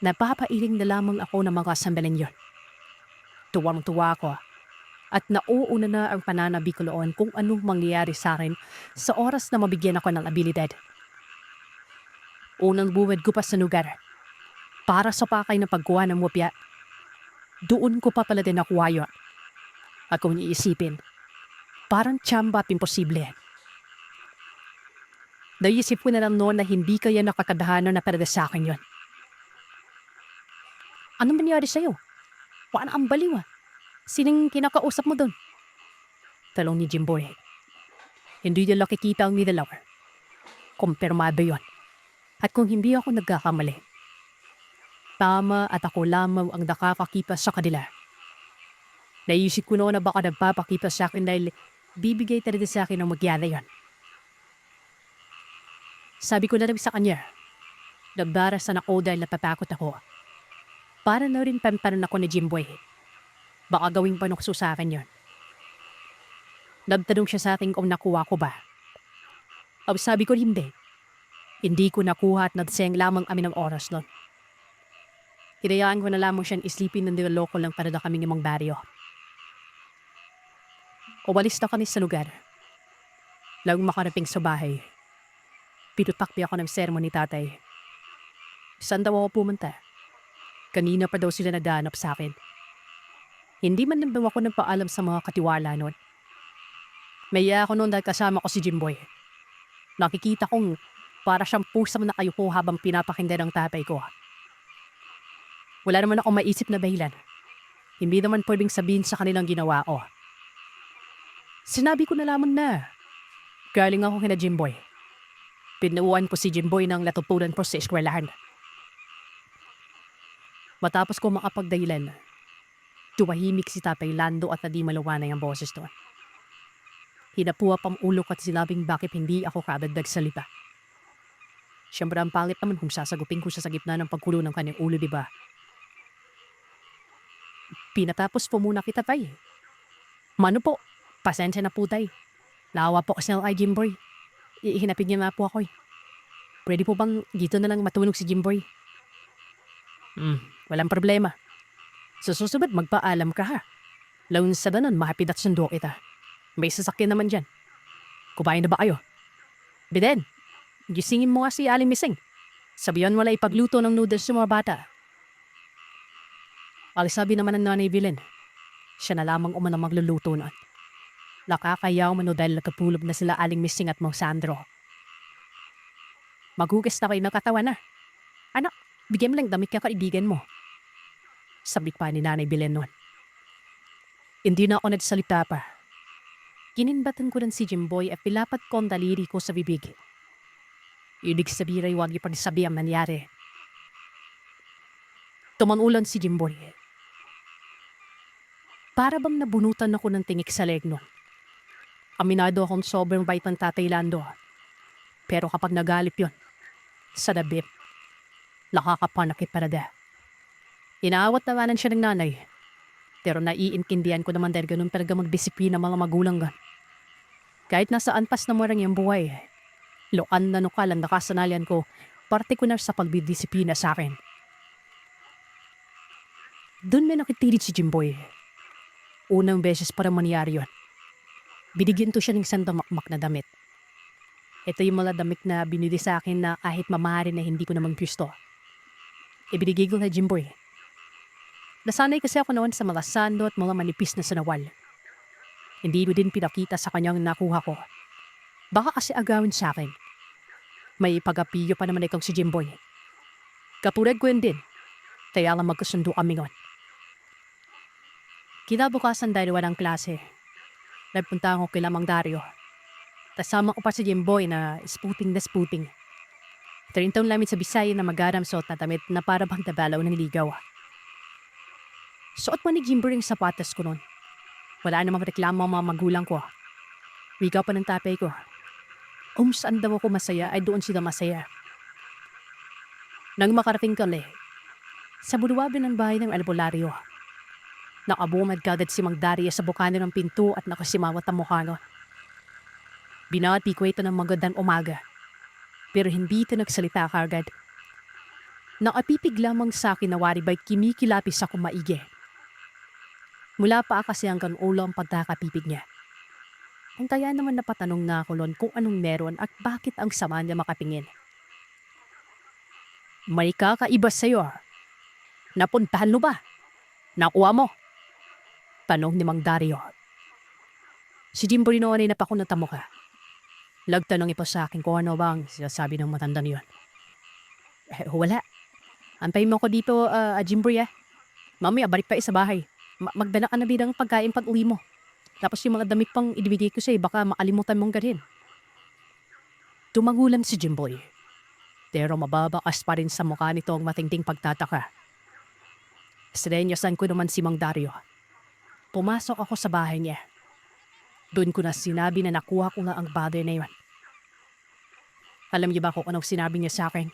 [SPEAKER 1] Napapailing na lamang ako ng mga sambalan yon. Tuwang-tuwa ko at nauuna na ang pananabi ko noon kung anong mangyayari sa akin sa oras na mabigyan ako ng abilidad. Unang buwad ko pa sa lugar. Para sa pakay na pagkuha ng mupya, doon ko pa pala din nakuha yun. At kung iisipin, parang tsamba at imposible. Naisip ko na lang noon na hindi kaya nakakadahanan na pera sa akin yun. Anong nangyari sa'yo? Paano ang baliw ah? Sinong kinakausap mo doon? Talong ni Jimboy. Hindi niya nakikita ang nilalaw. Kumpirmado yun. At kung hindi ako nagkakamali, tama at ako lamang ang nakakakita sa kanila. Naisip ko noon na baka nagpapakita sa akin dahil bibigay talaga sa akin ang magyana yon. Sabi ko na rin sa kanya, nagdarasan ako dahil napatakot ako. Para na rin pamparan ako ni Jimboy. Baka gawing panukso sa akin yon. Nagtanong siya sa akin kung nakuha ko ba. Sabi ko hindi. Hindi ko nakuha at nagsayang lamang amin ng oras nun. Hinayaan ko na lamang siyang islipin ng niloloko lang para na kaming imang baryo. Uwalis na kami sa lugar. Lang makaraping sa bahay. Pinutakpi ako ng sermon ni tatay. Saan daw ako pumunta? Kanina pa daw sila naghahanap sa akin. Hindi man lang daw ako nagpaalam sa mga katiwala nun. Maya ako noon dahil kasama ko si Jimboy. Nakikita kong para siyang pusang nakayuko habang pinapakinggan ng tatay ko. Wala naman akong maisip na dahilan. Hindi naman pwedeng sabihin sa kanilang ginawa ko. Sinabi ko na lamang na galing ako kina Jimboy. Pinuuan ko si Jimboy ng natutunan ko sa eskwelahan. Matapos ko makapagdahilan, tumahimik si Tatay Lando at nadi maluwanay ang boses doon. Hinapuha pang ulo ko at sinabing bakit hindi ako kadagdag salita. Siyempre ang pangit naman kung sasagupin ko siya sa gitna ng pagkulo ng kanyang ulo, di ba? Pinatapos po muna kita, tay. Mano po, pasensya na po, tay. Lawa po kasi ng kay Jimboy. Ihinapin niya na po ako eh. Pwede po bang dito na lang matulog si Jimboy? Walang problema. Sa susunod magpaalam ka ha. Laun sa danon mahapid at sundo kita. May sasakyan naman dyan. Kumain na ba kayo? Biden, gisingin mo nga si Aling Mising. Sabihan mo lang ipagluto ng noodles sa mga bata. Sabi naman ng Nanay Belen, siya na lamang umanang magluluto nun. Nakakayaw man o dahil nagkapulog na sila Aling Mising at Mang Sandro. Maghugas na kayo ng katawan na. Anak, bigyan mo lang damit ka kaibigan mo. Sabi pa ni Nanay Belen nun. Hindi na ako nagsalita pa. Gininbatan ko rin si Jimboy at pilapat ko ang daliri ko sa bibig. Ibig sabihin ay huwag ipagsabi ang nangyari. Tumanulan si Jimboy. Para bang nabunutan ako ng tingik sa leg nun. Aminado akong sobrang bait ng Tatay Lando. Pero kapag nagalip yon, sa dabip, nakakapanakit parada. Inaawat naman siya ng nanay. Pero naiintindihan ko naman dahil ganun talaga magdisiplina mga magulang gan. Kahit nasaan pas na morang yung buhay, loan na nukal ang nakasanalian ko, partikular sa pagbidisiplina sa akin. Doon may nakitirid si Jimboy. Unang beses para mangyari yun. Binigyan to siya ng isang damakmak na damit. Ito yung mga damit na binili sa akin na kahit mamaharin na hindi ko naman gusto. Ibinigay ko na Jimboy. Nasanay kasi ako noon sa mga sando at mga manipis na sanawal. Hindi ko din pinakita sa kanyang nakuha ko. Baka kasi agawin sa akin. May pag-apiyo pa naman ikong si Jimboy. Kapurad ko yun din. Kaya lang magkasundo kami ngon. Kinabukasan dahil walang klase. Nagpunta ako kila Mang Dario. Kasama ko pa si Jimboy na sputing na sputing. 30 taon lamit sa Bisaya na magaram suot na damit na para bang tabalaw ng ligaw. Suot mo ni Jimboy yung sapatos ko noon. Wala namang reklamo ang mga magulang ko. Wika pa ng tatay ko. Kung saan daw ako masaya ay doon sila masaya. Nang makarating kami, sa buduwabi ng bahay ng albularyo, nakabungad kagad si Mang Daria sa bukano ng pinto at nakasimawat ang mukha no. Binati ko ito ng magandang umaga, pero hindi ito nagsalita kagad. Nakapipig lamang sa akin na waribay kimikilapis ako maigi. Mula pa kasi hanggang ulo ang pagkakapipig niya. Ang kaya naman napatanong na ako noon kung anong meron at bakit ang sama niya makapingin. May kakaiba sa'yo. Napuntahan mo ba? Nakuha mo? Tanong ni Mang Dario. Si Jimbo rin noon ay napakunata mo ka. Lagtanong ipo sa akin kung ano bang sinasabi ng matanda niyon. Wala. Antayin mo ko dito, Jimbo ya. Mamaya balik pa sa bahay. Magdala ka na bidang pagkain pag uwi mo. Tapos yung mga damit pang ibibigay ko sa'yo, baka makalimutan mong garin. Tumangulan si Jimboy. Pero mababakas pa rin sa mukha nito ang matinding pagtataka. Sirenyasan ko naman si Mang Dario. Pumasok ako sa bahay niya. Doon ko na sinabi na nakuha ko nga ang bagay na yun. Alam niyo ba kung anong sinabi niya sa akin?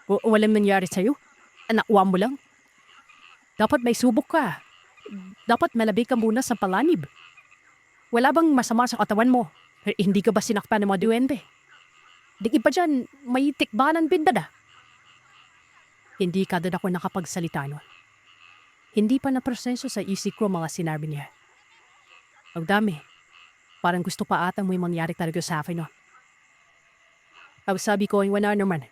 [SPEAKER 1] Walang nangyari sa'yo? Nakuha mo lang? Dapat may subok ka. Dapat malabig ka muna sa palanib. Wala bang masama sa katawan mo? Hindi ka ba sinakpan ng mga duwende? Di iba dyan, may tikbanan bindada. Hindi kadad ako nakapagsalita nun. Hindi pa naproseso sa isip ko mga sinabi niya. Ang dami. Parang gusto pa ata may mangyari talaga sa akin no. Ang sabi ko ay wala naman.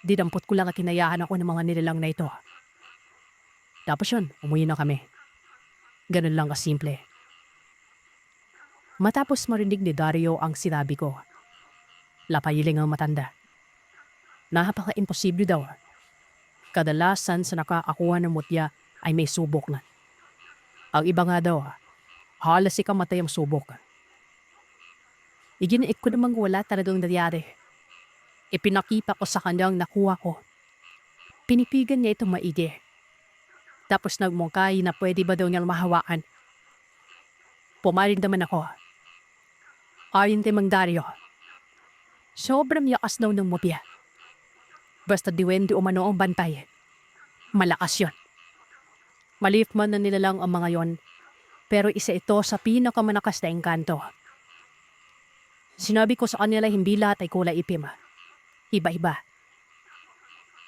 [SPEAKER 1] Didampot ko lang at kinayahan ako ng mga nilalang na ito. Tapos yun, umuwi na kami. Ganun lang kasimple. Matapos marinig ni Dario ang sinabi ko, lapayiling ang matanda. Napaka-imposible daw. Kadalasan sa nakakakuha ng mutya ay may subok na. Ang iba nga daw, halos ikamatay ang subok. Iginaik ko namang wala talagang nangyari. Ipinakita ko sa kanyang nakuha ko. Pinipigan niya itong maigi. Tapos nagmungkay na pwede ba daw niyang mahawakan. Pumarin naman ako. Ayon kay Mang Dario, sobrang yakas daw ng mupya. Basta diwende umano ang bantay. Malakas yon. Maliit man na nilalang ang mga yon, pero isa ito sa pinakamanakas na engkanto. Sinabi ko sa kanila hindi lahat ay kulay itim. Iba-iba.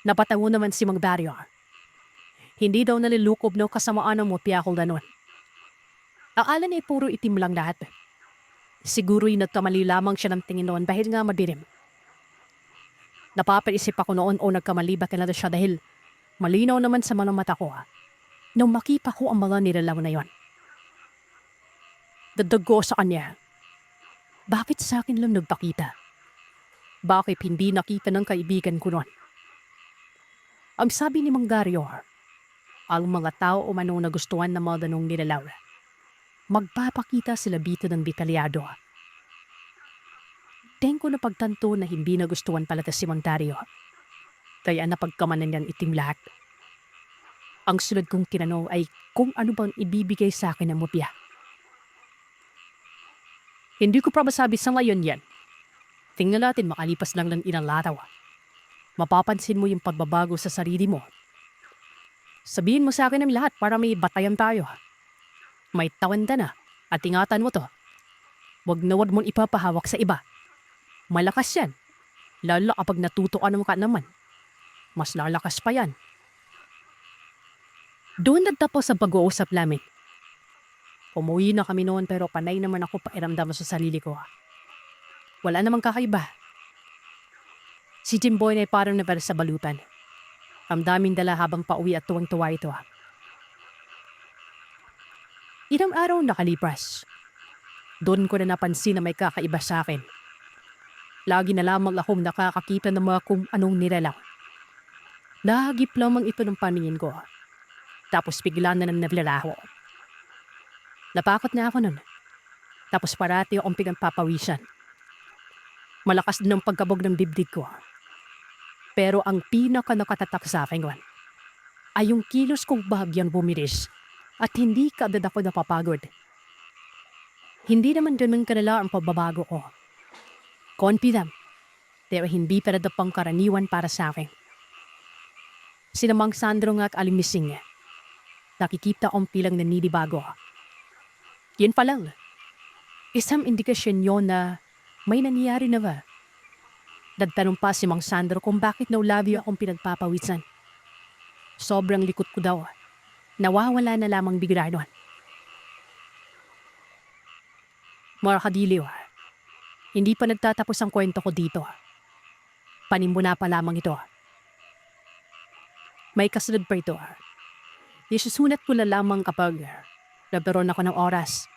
[SPEAKER 1] Napatango naman si Mang Dario. Hindi daw nalilukob na kasamaan ng mupya kung ganon. Akala niya puro itim lang lahat. Siguro'y nagkamali lamang siya ng tingin noon dahil nga madilim. Napapaisip ako noon o nagkamali ba kanila siya dahil malinaw naman sa mga mata ko nung makita ko ang mga nilalaw na yon. Dadago sa kanya. Bakit sa akin lang nagpakita? Bakit hindi nakita ng kaibigan ko noon? Ang sabi ni Mang Dario, ang mga tao umano nagustuhan ng mga ganong nilalaw. Magpapakita sila dito ng detalyado. Tingin ko na pagtanto na hindi nagustuhan pala si Mang Dario. Kaya napagkamanan niyan itim lahat. Ang sunod kong tinanong ay kung ano bang ibibigay sa akin ng mupya. Hindi ko pa masabi sa ngayon yan. Tingnan natin makalipas lang ng ilang araw. Mapapansin mo yung pagbabago sa sarili mo. Sabihin mo sa akin ng lahat para may batayan tayo. May tawanda na at ingatan mo to. Huwag na huwag mong ipapahawak sa iba. Malakas yan. Lalo kapag natutukan mo ka naman. Mas lalakas pa yan. Doon nagtapos ang pag-uusap namin. Umuwi na kami noon pero panay naman ako pairamdam sa sarili ko. Wala namang kakaiba. Si Jimboy ay parang nabar sa balutan. Ang daming dala habang pauwi at tuwang-tuwa ito. Ilang araw nakalipas. Doon ko na napansin na may kakaiba sa akin. Lagi na lamang akong nakakakita ng mga kung anong nilalaw. Nahagip lamang ito ng paningin ko. Tapos bigla na naglalaho. Napakot na ako nun. Tapos parati akong pinagpapawisan. Malakas din ang pagkabog ng dibdib ko. Pero ang pinaka nakatatak sa akin ay yung kilos kong bahagyang bumilis at hindi kaagad ako napapagod. Hindi naman ganun kalala ang pagbabago ko. Konti lang, pero hindi pa rin pangkaraniwan para sa akin. Sinamang Sandro nga alimising. Nakikita kong pilang naninibago. Yan pa lang. Isang indikasyon yon na may nangyari na ba? Nagtanong pa si Mang Sandro kung bakit naulabyo akong pinagpapawisan. Sobrang likot ko daw. Nawawala na lamang bigla nun. Mga kadiliw, hindi pa nagtatapos ang kwento ko dito. Panimula pa lamang ito. May kasunod pa ito. Isusunat ko na lamang kapag nagkaroon ako ng oras.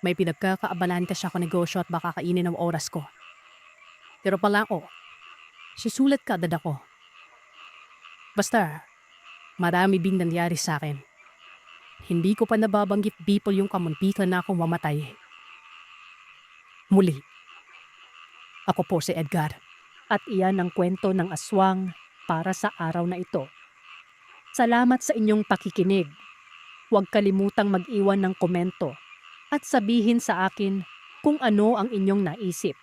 [SPEAKER 1] May pinagkakaabalan kasi ako negosyo at baka kainin ang oras ko. Pero pala ako, susulat ka agad ako. Basta, marami ding nangyari sa akin. Hindi ko pa nababanggit people yung kamuntikan na akong mamatay. Muli, ako po si Edgar.
[SPEAKER 2] At iyan ang kwento ng aswang para sa araw na ito. Salamat sa inyong pakikinig. Huwag kalimutang mag-iwan ng komento at sabihin sa akin kung ano ang inyong naisip.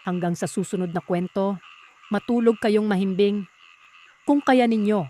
[SPEAKER 2] Hanggang sa susunod na kwento, matulog kayong mahimbing kung kaya ninyo.